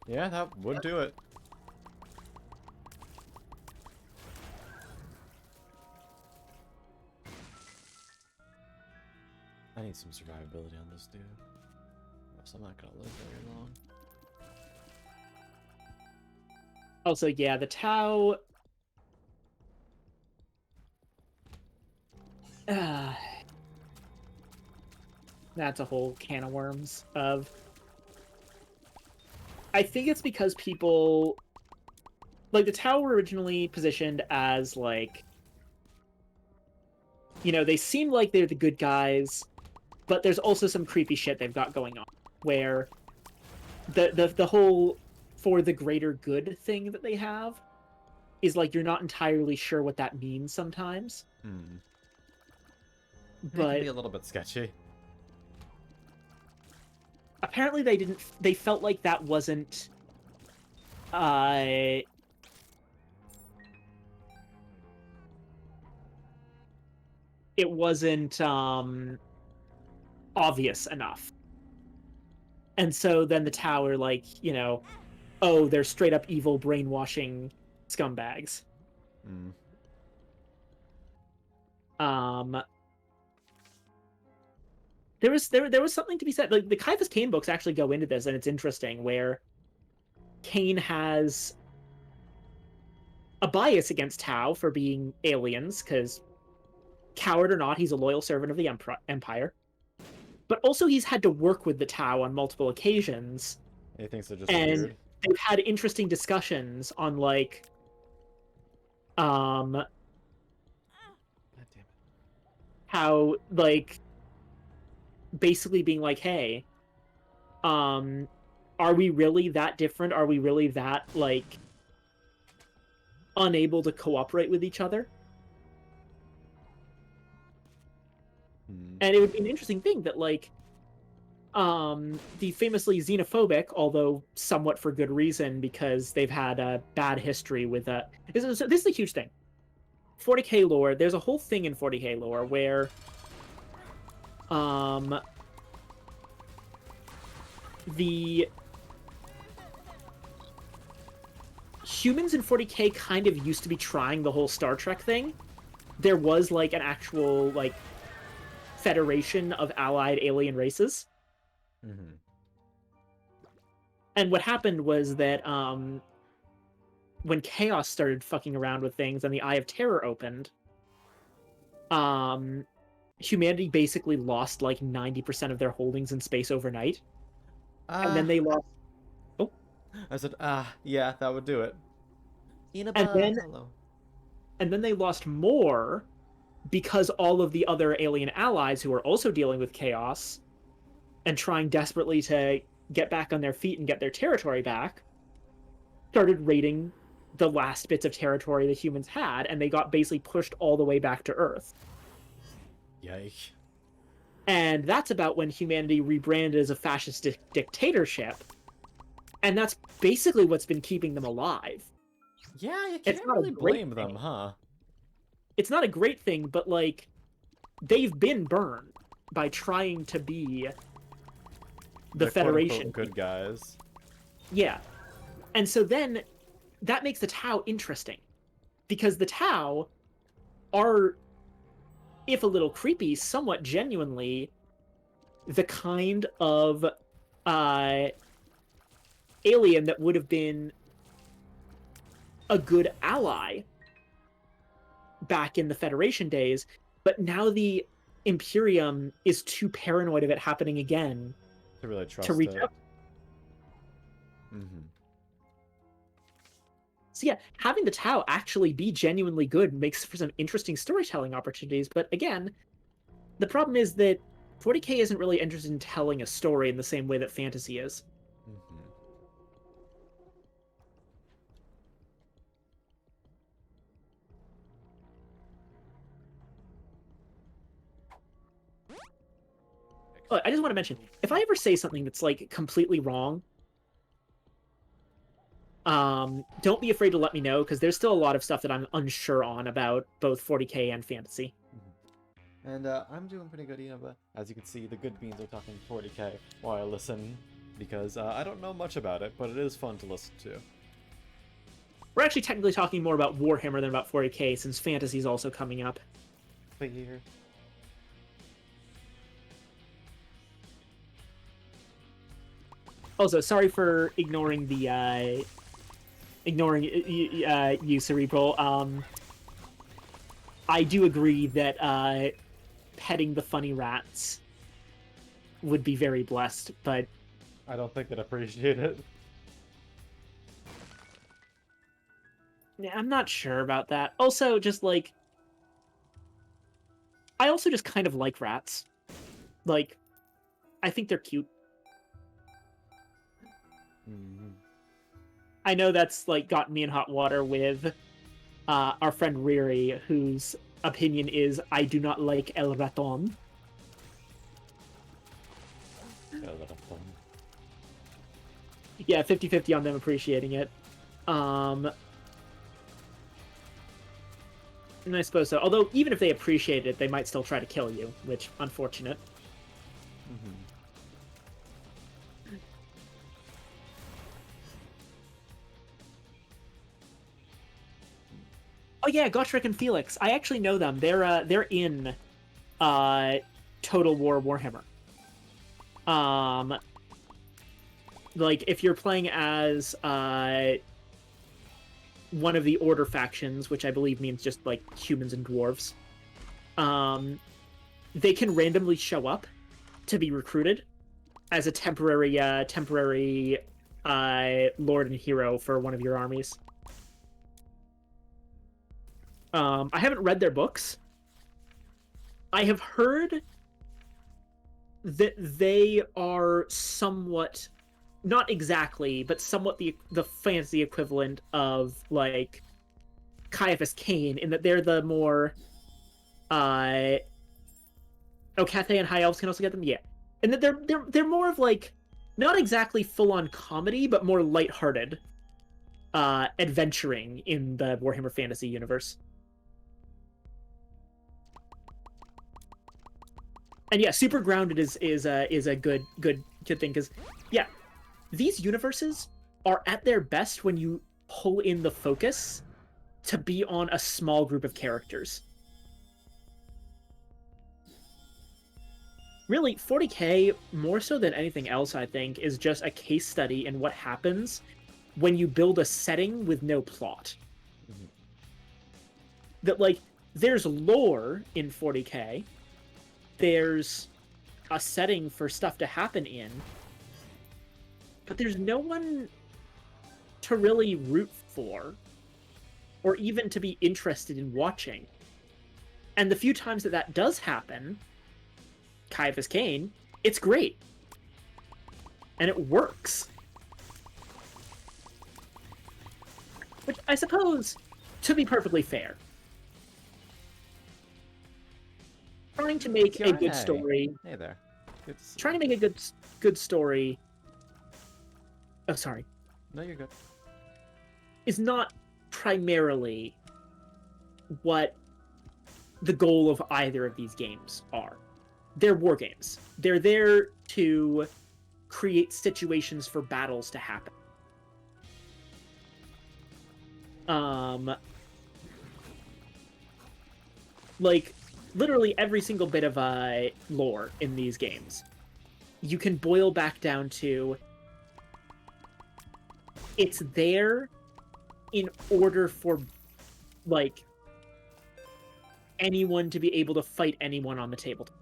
Yeah, that would do it. I need some survivability on this dude. Or else I'm not gonna live very long. Also, yeah, the Tau... that's a whole can of worms of... I think it's because people... Like, the Tau were originally positioned as, like... You know, they seem like they're the good guys, but there's also some creepy shit they've got going on, where the whole for the greater good thing that they have is, like, you're not entirely sure what that means sometimes. It But can be a little bit sketchy. apparently they felt like that wasn't it wasn't obvious enough. And so then the Tower, like, you know, oh, they're straight up evil brainwashing scumbags. There was something to be said. Like, the Caiaphas Cain books actually go into this, and it's interesting, where Cain has a bias against Tau for being aliens, because coward or not, he's a loyal servant of the Empire. But also he's had to work with the Tau on multiple occasions. He thinks they're just And weird. they've had interesting discussions on, like, God damn it. how, like, basically being like, hey, are we really that different? Are we really that, like, unable to cooperate with each other? And it would be an interesting thing that, like, the famously xenophobic, although somewhat for good reason, because they've had a bad history with this is a huge thing. 40k lore, there's a whole thing in 40k lore where the humans in 40k kind of used to be trying the whole Star Trek thing. There was, like, an actual, like, federation of allied alien races. And what happened was that when Chaos started fucking around with things and the Eye of Terror opened, humanity basically lost like 90% of their holdings in space overnight. And then they lost... Oh. I said, yeah, that would do it. And then they lost more because all of the other alien allies who are also dealing with chaos and trying desperately to get back on their feet and get their territory back started raiding the last bits of territory the humans had, and they got basically pushed all the way back to Earth. Yike. And that's about when humanity rebranded as a fascist dictatorship. And that's basically what's been keeping them alive. Yeah, you It's can't not a really great blame them, thing. huh? It's not a great thing, but like, they've been burned by trying to be the quote-unquote Federation. good guys. Yeah. And so then that makes the Tau interesting. Because the Tau are, if a little creepy, somewhat genuinely the kind of alien that would have been a good ally back in the Federation days, but now the Imperium is too paranoid of it happening again To really trust to reach it. out. Mm-hmm. So yeah, having the Tau actually be genuinely good makes for some interesting storytelling opportunities, but again, the problem is that 40K isn't really interested in telling a story in the same way that fantasy is. Mm-hmm. Oh, I just want to mention, if I ever say something that's like completely wrong, don't be afraid to let me know, because there's still a lot of stuff that I'm unsure on about both 40K and fantasy. And I'm doing pretty good, but as you can see, the good beans are talking 40K while I listen, because I don't know much about it, but it is fun to listen to. We're actually technically talking more about Warhammer than about 40K, since fantasy is also coming up. Clear. Also, sorry for ignoring the you, Cerebral. I do agree that petting the funny rats would be very blessed, but I don't think they'd appreciate it. I'm not sure about that. Also, just like, I also just kind of like rats. Like, I think they're cute. Mm-hmm. I know that's like gotten me in hot water with our friend Riri, whose opinion is I do not like El Raton. Yeah, that's fun. Yeah, 50-50 on them appreciating it. And I suppose so. Although, even if they appreciate it, they might still try to kill you, which, unfortunate. Mm-hmm. Oh yeah, Gotrek and Felix. I actually know them. They're in Total War Warhammer. Like, if you're playing as one of the Order factions, which I believe means just like humans and dwarves, they can randomly show up to be recruited as a temporary lord and hero for one of your armies. I haven't read their books. I have heard that they are somewhat, not exactly, but somewhat the fantasy equivalent of like Caiaphas Cain, in that they're the more oh, Cathay and High Elves can also get them, yeah. And that they're more of like, not exactly full on comedy, but more lighthearted adventuring in the Warhammer Fantasy universe. And yeah, super grounded is a good thing, because yeah, these universes are at their best when you pull in the focus to be on a small group of characters. Really, 40K, more so than anything else, I think, is just a case study in what happens when you build a setting with no plot. Mm-hmm. That, like, there's lore in 40K, there's a setting for stuff to happen in, but there's no one to really root for, or even to be interested in watching. And the few times that that does happen, Caiaphas Cain, it's great. And it works. Which I suppose, to be perfectly fair, trying to make a good story. Hey there. Good to see Trying you. to make a good story. Oh, sorry. No, you're good. Is not primarily what the goal of either of these games are. They're war games. They're there to create situations for battles to happen. Like, literally every single bit of lore in these games, you can boil back down to it's there in order for, like, anyone to be able to fight anyone on the tabletop.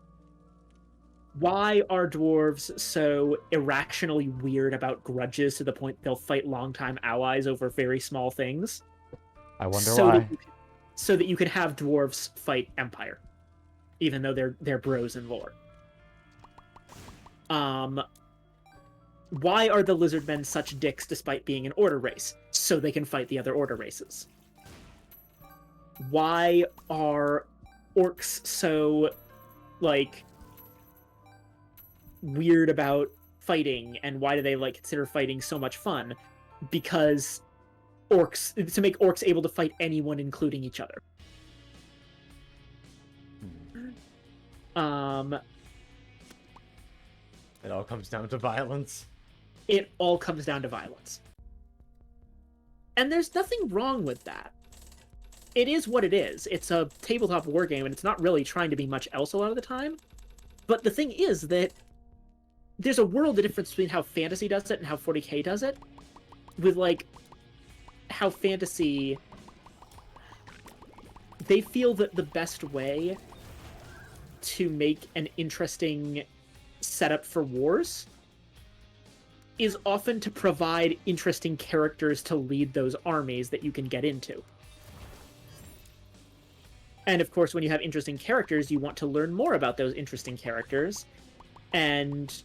Why are dwarves so irrationally weird about grudges to the point they'll fight longtime allies over very small things? I wonder so why. so that you can have dwarves fight Empire, even though they're bros in lore. Why are the lizardmen such dicks despite being an order race? So they can fight the other order races. Why are orcs so, like, weird about fighting, and why do they, like, consider fighting so much fun? Because orcs, to make orcs able to fight anyone, including each other. It all comes down to violence. It all comes down to violence. And there's nothing wrong with that. It is what it is. It's a tabletop war game, and it's not really trying to be much else a lot of the time. But the thing is that there's a world of difference between how fantasy does it and how 40k does it. With, like, how fantasy, they feel that the best way to make an interesting setup for wars is often to provide interesting characters to lead those armies that you can get into. And of course, when you have interesting characters, you want to learn more about those interesting characters, and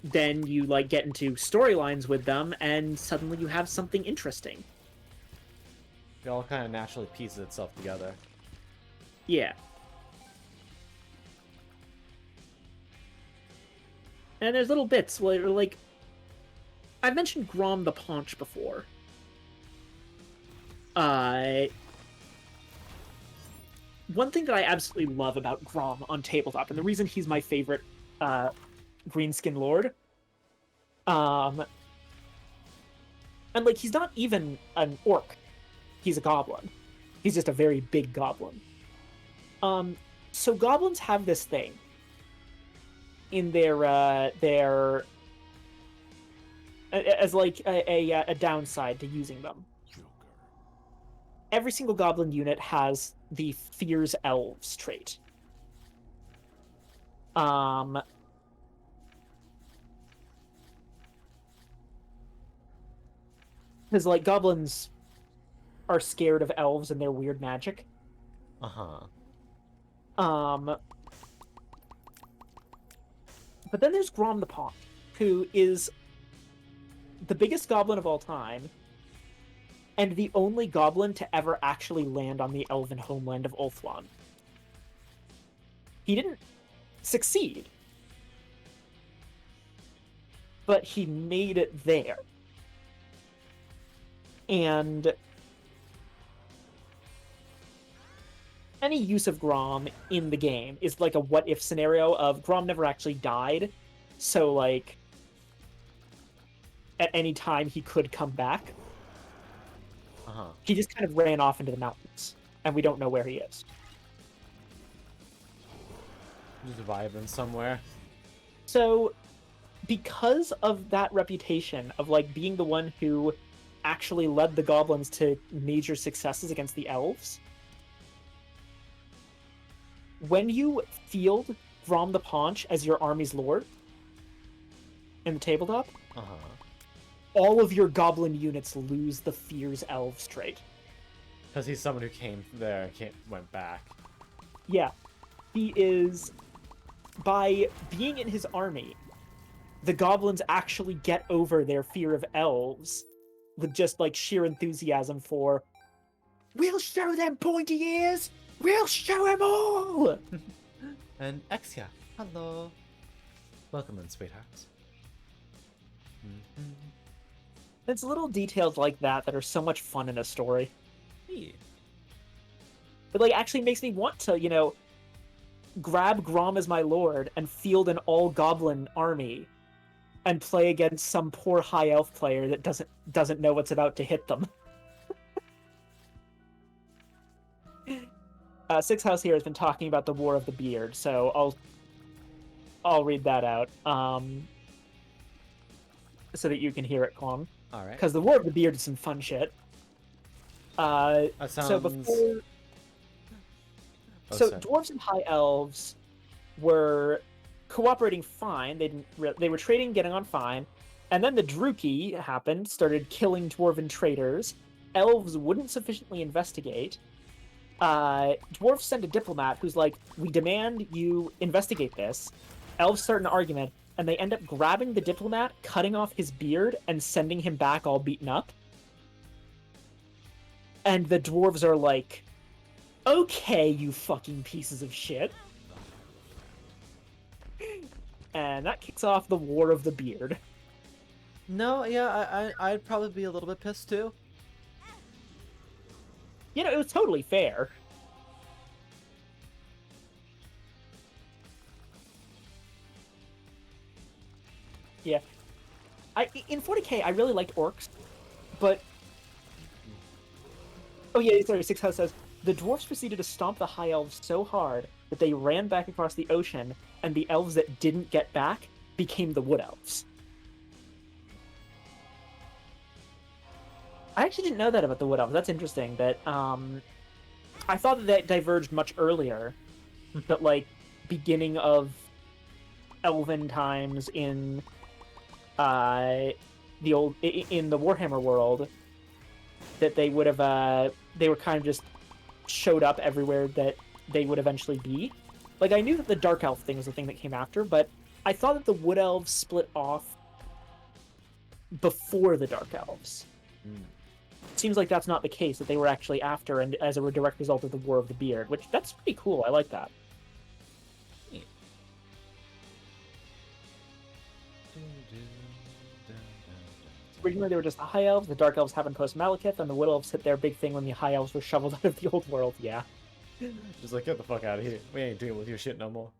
then you, like, get into storylines with them, and suddenly you have something interesting. It all kind of naturally pieces itself together. Yeah. And there's little bits where, like, I've mentioned Grom the Paunch before. One thing that I absolutely love about Grom on tabletop, and the reason he's my favorite Greenskin Lord, and, like, he's not even an orc. He's a goblin. He's just a very big goblin. So goblins have this thing in their as, like, a downside to using them. Every single goblin unit has the Fears Elves trait. Because, like, goblins are scared of elves and their weird magic. Uh-huh. But then there's Grom the Paunch, who is the biggest goblin of all time, and the only goblin to ever actually land on the elven homeland of Ulthuan. He didn't succeed, but he made it there. And any use of Grom in the game is like a what-if scenario of Grom never actually died, so, like, at any time he could come back. Uh-huh. He just kind of ran off into the mountains, and we don't know where he is. Just vibing somewhere. So, because of that reputation of, like, being the one who actually led the goblins to major successes against the elves, when you field Grom the Paunch as your army's lord in the tabletop, Uh-huh. all of your goblin units lose the Fears Elves trait. Because he's someone who came there, went back. Yeah, he is. By being in his army, the goblins actually get over their fear of elves with just like sheer enthusiasm for. We'll show them pointy ears. We'll show them all. And Exia, hello. Welcome in, sweethearts. It's little details like that that are so much fun in a story. Hey. It like actually makes me want to, grab Grom as my lord and field an all-goblin army and play against some poor high elf player that doesn't know what's about to hit them. Six House here has been talking about the War of the Beard, so I'll read that out, so that you can hear it, Kwong. All right. Because the War of the Beard is some fun shit. That sounds... So before, sorry. dwarves and high elves were cooperating fine. They were trading, getting on fine, and then the Druki happened, started killing dwarven traders. Elves wouldn't sufficiently investigate. Dwarves send a diplomat who's like, "We demand you investigate this." Elves start an argument, and they end up grabbing the diplomat, cutting off his beard, and sending him back all beaten up. And the dwarves are like, "Okay, you fucking pieces of shit." And that kicks off the War of the Beard. No, yeah, I'd probably be a little bit pissed too. It was totally fair. Yeah. In 40k, I really liked orcs, but... Oh yeah, sorry, Six House says, the dwarves proceeded to stomp the high elves so hard that they ran back across the ocean, and the elves that didn't get back became the wood elves. I actually didn't know that about the wood elves. That's interesting. That I thought that diverged much earlier. That like beginning of elven times in the Warhammer world, that they would have they were kind of just showed up everywhere that they would eventually be. Like I knew that the dark elf thing was the thing that came after, but I thought that the wood elves split off before the dark elves. It seems like that's not the case, that they were actually after and as a direct result of the War of the Beard, which that's pretty cool. I like that. Originally, they were just the High Elves. The Dark Elves happened post-Malekith, and the Wood Elves hit their big thing when the High Elves were shoveled out of the Old World. Yeah. Just like, get the fuck out of here. We ain't dealing with your shit no more.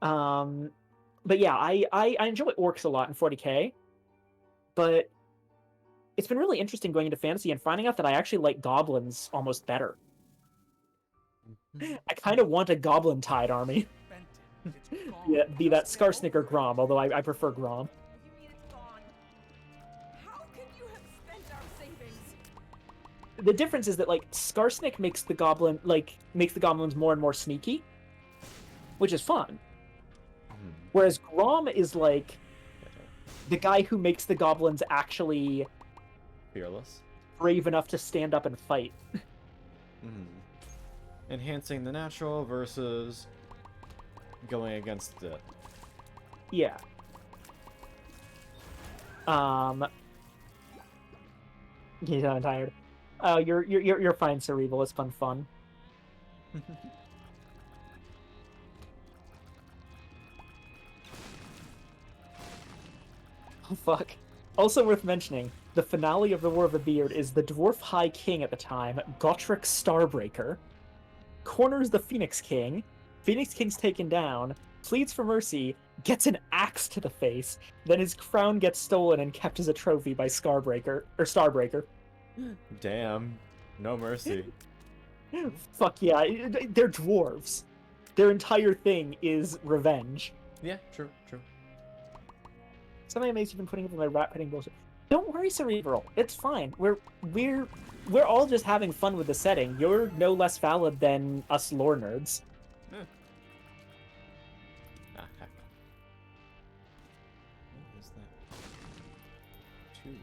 But yeah, I enjoy orcs a lot in 40k, but it's been really interesting going into fantasy and finding out that I actually like goblins almost better. I kind of want a goblin-tied army. Yeah, be that Skarsnik or Grom, although I prefer Grom. The difference is that like Skarsnik makes the goblins more and more sneaky, which is fun. Whereas Grom is like the guy who makes the goblins actually fearless, brave enough to stand up and fight. Enhancing the natural versus going against it. Yeah. He's not tired. Oh, you're fine, Cerebral. It's been fun. Oh fuck. Also worth mentioning, the finale of the War of the Beard is the Dwarf High King at the time, Gotrek Starbreaker, corners the Phoenix King. Phoenix King's taken down, pleads for mercy, gets an axe to the face, then his crown gets stolen and kept as a trophy by Starbreaker. Damn. No mercy. Fuck yeah, they're dwarves. Their entire thing is revenge. Yeah, true. Something amazing you've been putting up with my rat petting bullshit. Don't worry, Cerebral. It's fine. We're all just having fun with the setting. You're no less valid than us lore nerds. Heck. What is that? 2 of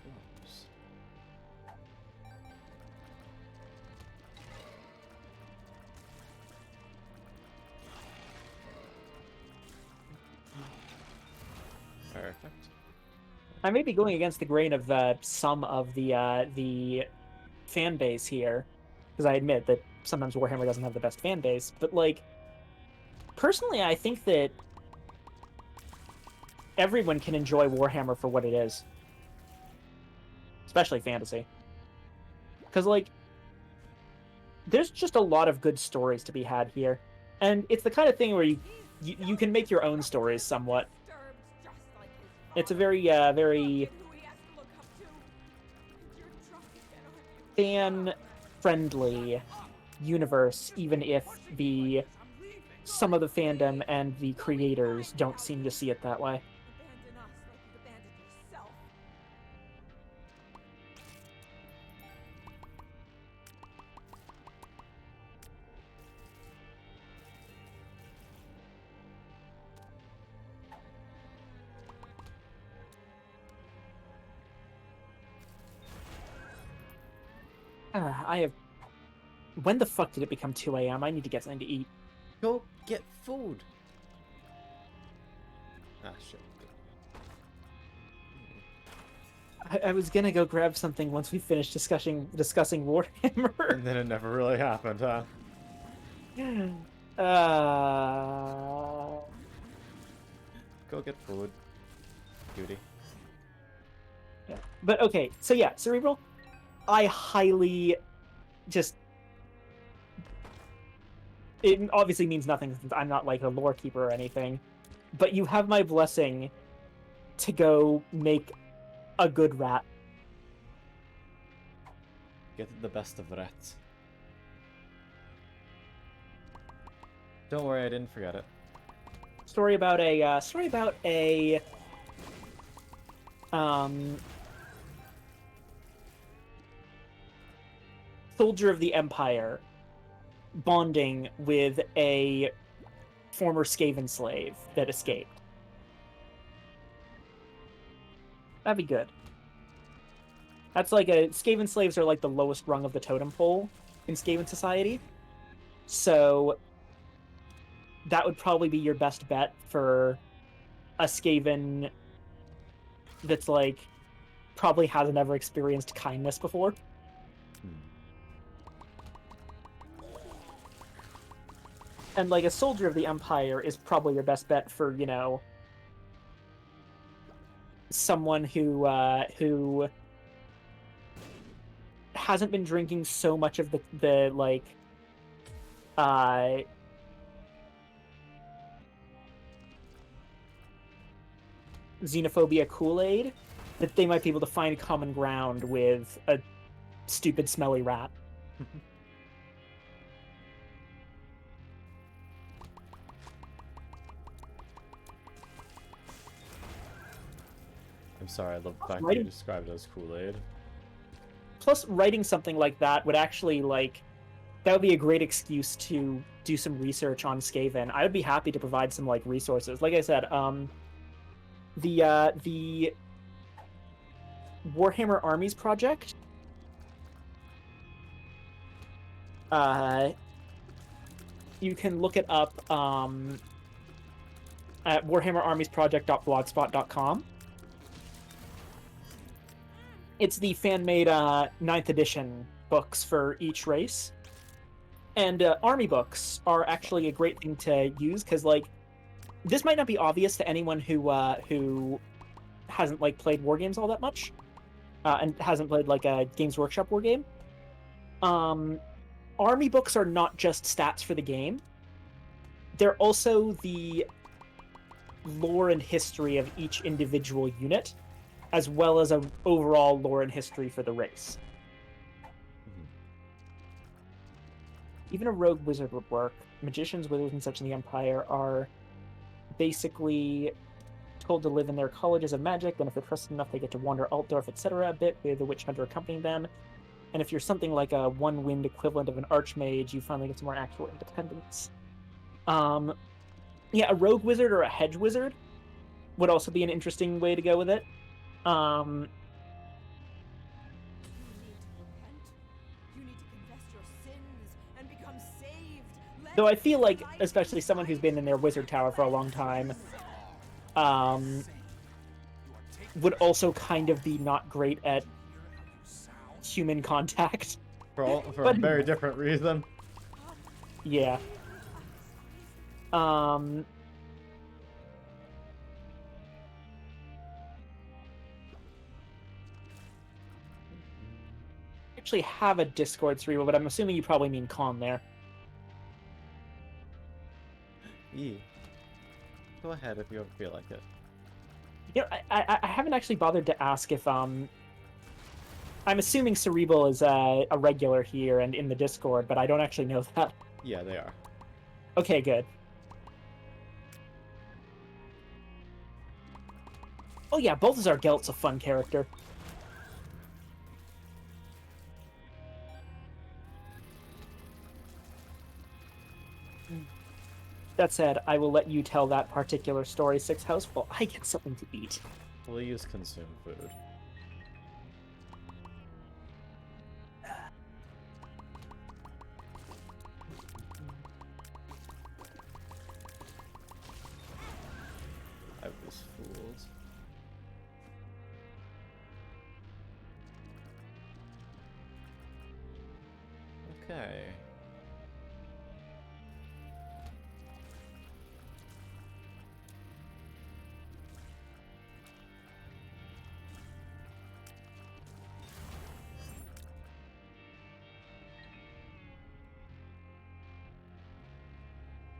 clubs. I may be going against the grain of some of the fan base here, because I admit that sometimes Warhammer doesn't have the best fan base. But like, personally, I think that everyone can enjoy Warhammer for what it is, especially fantasy. Because like, there's just a lot of good stories to be had here, and it's the kind of thing where you can make your own stories somewhat. It's a very very fan-friendly universe, even if some of the fandom and the creators don't seem to see it that way. I have... When the fuck did it become 2 a.m.? I need to get something to eat. Go get food. Ah, shit. I was gonna go grab something once we finished discussing Warhammer. And then it never really happened, huh? Go get food, cutie. Yeah. But okay, so yeah, Cerebral, I highly just... It obviously means nothing since I'm not like a lore keeper or anything, but you have my blessing to go make a good rat. Get the best of rats. Don't worry, I didn't forget it. Story about a soldier of the Empire bonding with a former Skaven slave that escaped. That'd be good. That's like Skaven slaves are like the lowest rung of the totem pole in Skaven society. So that would probably be your best bet for a Skaven that's like probably hasn't ever experienced kindness before. And like a soldier of the Empire is probably your best bet for, you know, someone who hasn't been drinking so much of the like xenophobia Kool-Aid, that they might be able to find common ground with a stupid smelly rat. I'm sorry, I love the fact that you described it as Kool-Aid. Plus, writing something like that would actually, like, that would be a great excuse to do some research on Skaven. I would be happy to provide some, like, resources. Like I said, the Warhammer Armies project, you can look it up at warhammerarmiesproject.blogspot.com. It's the fan-made 9th edition books for each race. And army books are actually a great thing to use, because, like, this might not be obvious to anyone who hasn't, like, played war games all that much, and hasn't played, like, a Games Workshop war game. Army books are not just stats for the game. They're also the lore and history of each individual unit, as well as an overall lore and history for the race. Even a rogue wizard would work. Magicians, wizards, and such in the Empire are basically told to live in their colleges of magic, then if they're trusted enough, they get to wander Altdorf, etc. a bit, with a witch hunter accompanying them. And if you're something like a one-wind equivalent of an archmage, you finally get some more actual independence. Yeah, a rogue wizard or a hedge wizard would also be an interesting way to go with it. Though I feel like, especially someone who's been in their wizard tower for a long time, would also kind of be not great at human contact. For a But- very different reason. Yeah. Actually have a Discord cerebral, but I'm assuming you probably mean Con there. Go ahead if you ever feel like it. You know, I haven't actually bothered to ask if I'm assuming Cerebral is a regular here and in the Discord, but I don't actually know that. Yeah, they are. Okay, good. Oh yeah, Balthazar Gelt's a fun character. That said, I will let you tell that particular story, Six House, while I get something to eat. Please consume food. I was fooled. Okay.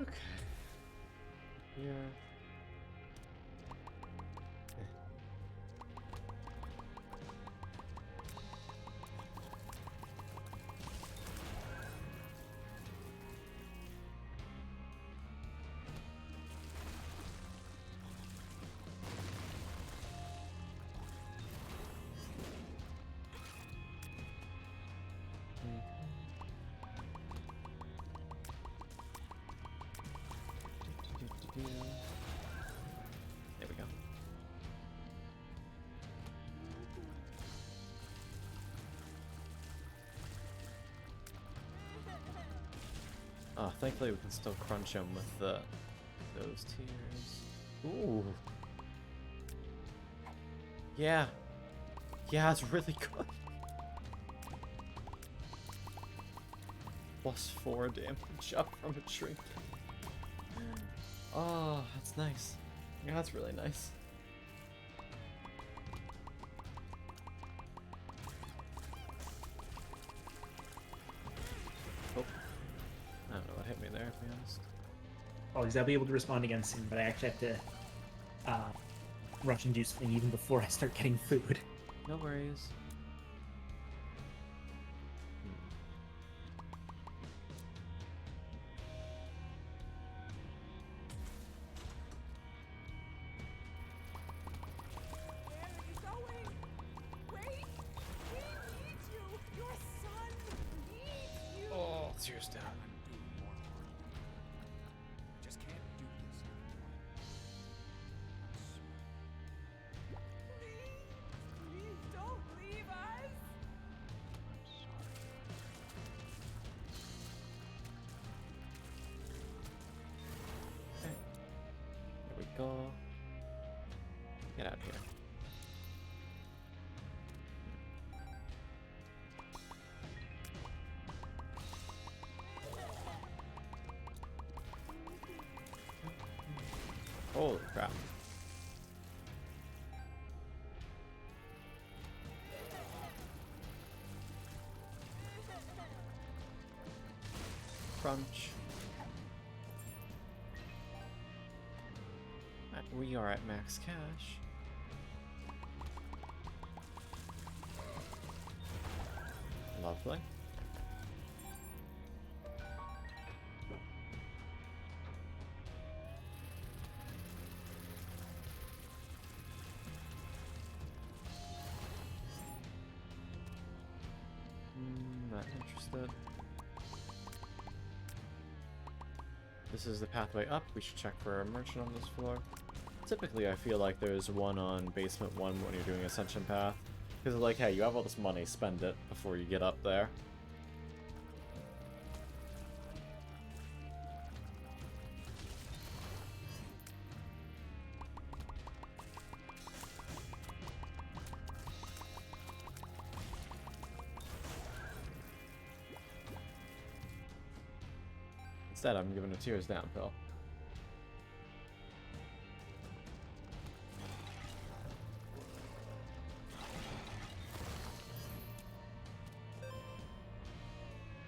Okay. Here. There we go. Oh, thankfully we can still crunch him with those tears. Ooh. Yeah. Yeah, it's really good. +4 damage up from a trinket. Oh, that's nice. Yeah, that's really nice. Oh. I don't know what hit me there, to be honest. Apologies, I'll be able to respond again soon, but I actually have to rush and do something even before I start getting food. No worries. Oh, tears down. Okay. Here we go. Get out of here. Holy crap. Crunch. We are at max cash. Lovely. Not interested. This is the pathway up. We should check for a merchant on this floor. Typically, I feel like there's one on basement 1 when you're doing Ascension Path. Because like, hey, you have all this money, spend it before you get up there. Instead, I'm giving a tears down pill.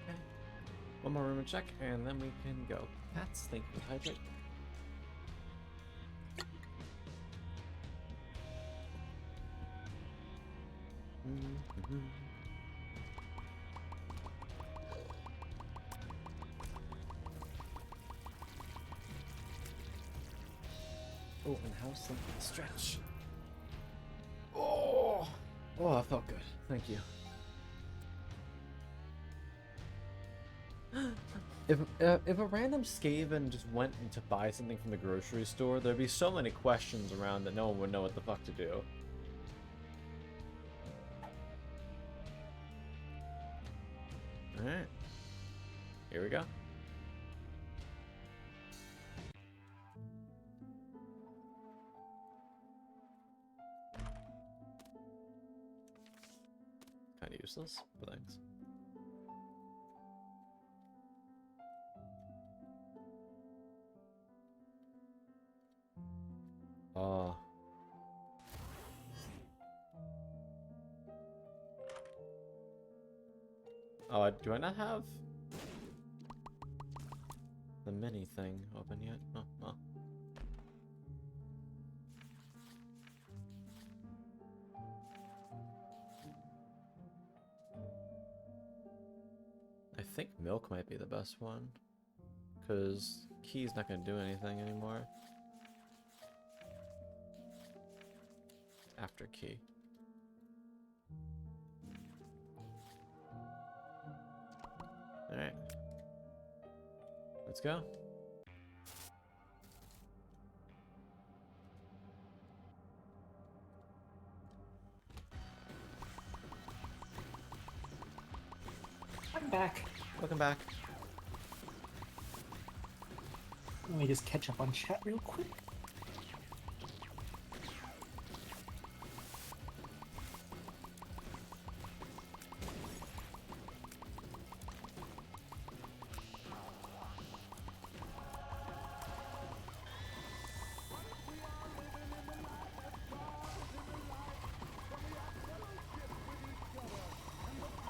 Okay. One more room and check, and then we can go. Pats, thank you. Hydrate. Oh, and house and stretch. Oh, that felt good. Thank you. If a random Skaven just went in to buy something from the grocery store, there'd be so many questions around that no one would know what the fuck to do. Alright. Here we go. Kinda useless, but thanks. Oh. Oh, do I not have the mini thing open yet? Oh, well. I think milk might be the best one, because key's not going to do anything anymore. After key. Alright. Let's go. I'm back. Welcome back. Let me just catch up on chat real quick.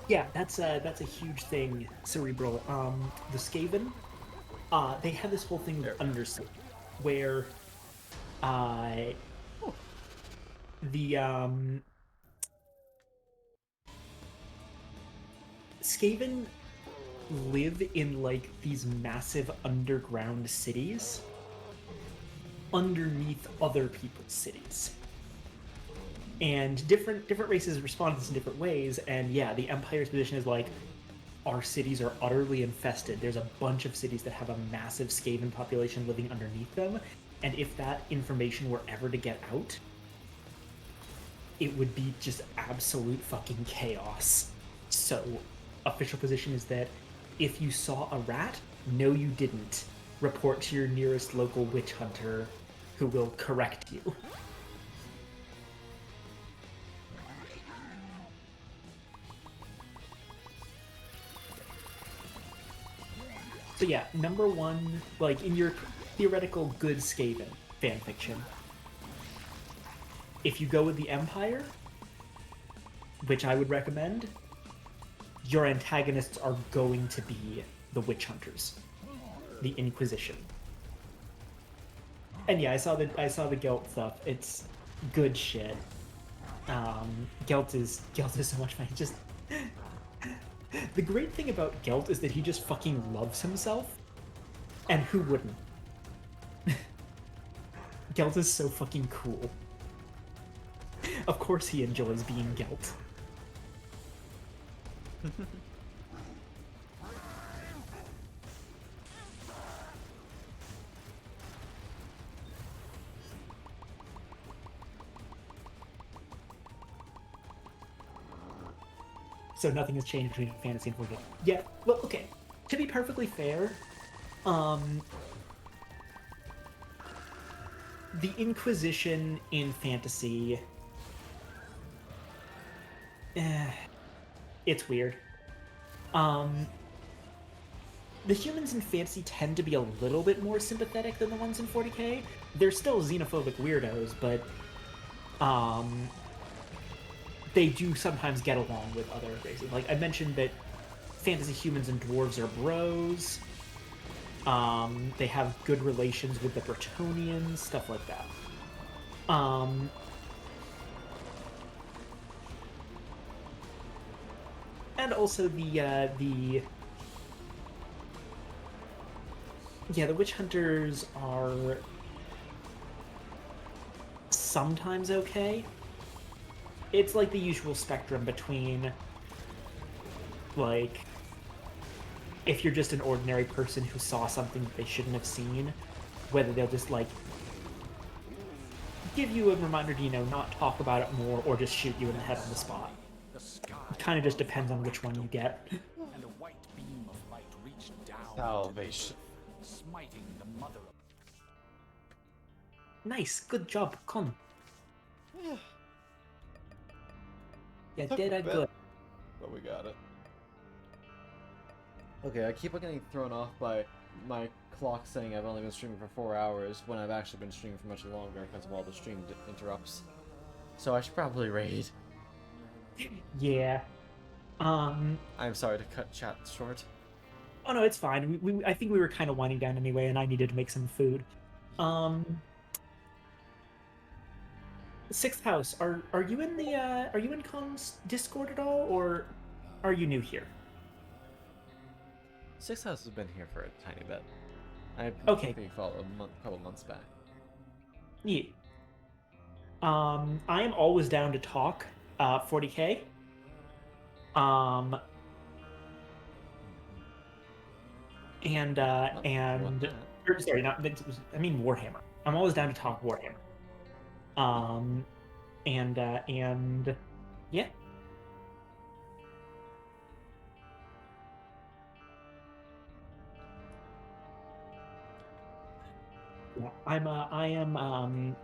Yeah, that's a huge thing, Cerebral. The Skaven, they have this whole thing with Undercity, where, the, Skaven live in, like, these massive underground cities underneath other people's cities. And different races respond to this in different ways, and yeah, the Empire's position is like, our cities are utterly infested. There's a bunch of cities that have a massive Skaven population living underneath them, and if that information were ever to get out, it would be just absolute fucking chaos. So, official position is that if you saw a rat, no you didn't. Report to your nearest local witch hunter, who will correct you. So yeah, number one, like in your theoretical good Skaven fanfiction, if you go with the Empire, which I would recommend, your antagonists are going to be the Witch Hunters, the Inquisition. And yeah, I saw the Gelt stuff. It's good shit. Gelt is so much fun. Just the great thing about Gelt is that he just fucking loves himself, and who wouldn't? Gelt is so fucking cool. Of course he enjoys being Gelt. So nothing has changed between fantasy and 4K. Yeah, well, okay. To be perfectly fair, the Inquisition in fantasy, it's weird. the humans in fantasy tend to be a little bit more sympathetic than the ones in 40k. They're still xenophobic weirdos, but they do sometimes get along with other races. Like I mentioned that fantasy humans and dwarves are bros. They have good relations with the Bretonians, stuff like that. And also the witch hunters are sometimes okay. It's like the usual spectrum between, like, if you're just an ordinary person who saw something that they shouldn't have seen, whether they'll just, like, give you a reminder to, you know, not talk about it more, or just shoot you in the head on the spot. It kind of just depends on which one you get. And a white beam of light reached down Salvation. smiting the mother of Nice, good job, Con. Yeah. Yeah, Took did a I bit, good. but we got it. Okay, I keep on getting thrown off by my clock saying I've only been streaming for 4 hours when I've actually been streaming for much longer because of all the stream interrupts. So I should probably raid. Yeah. I'm sorry to cut chat short. Oh no, it's fine. I think we were kind of winding down anyway, and I needed to make some food. Sixth House, are you in the are you in Con's Discord at all, or are you new here? Six House has been here for a tiny bit. I Okay. followed a couple months back. Yeah. I am always down to talk. 40k. And or, sorry, not I mean Warhammer. I'm always down to talk Warhammer. And yeah. Yeah, I am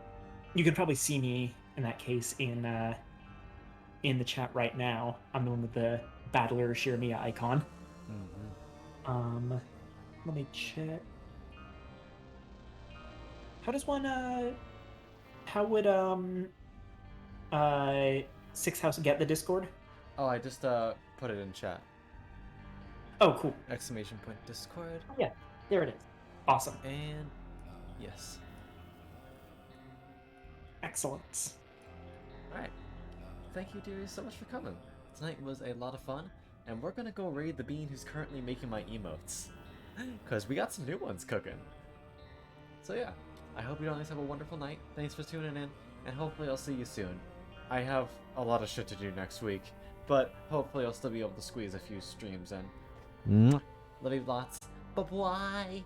you can probably see me in that case in the chat right now. I'm the one with the Battler Shirmia icon. Let me check. How does one how would Six House get the Discord? Oh, I just put it in chat. Oh, cool. Exclamation point Discord. Yeah, there it is. Awesome. And yes. Excellent. Alright. Thank you, dearie, so much for coming. Tonight was a lot of fun, and we're gonna go raid the bean who's currently making my emotes. Because we got some new ones cooking. So yeah, I hope you guys have a wonderful night. Thanks for tuning in, and hopefully I'll see you soon. I have a lot of shit to do next week, but hopefully I'll still be able to squeeze a few streams in. Love you lots. Bye-bye!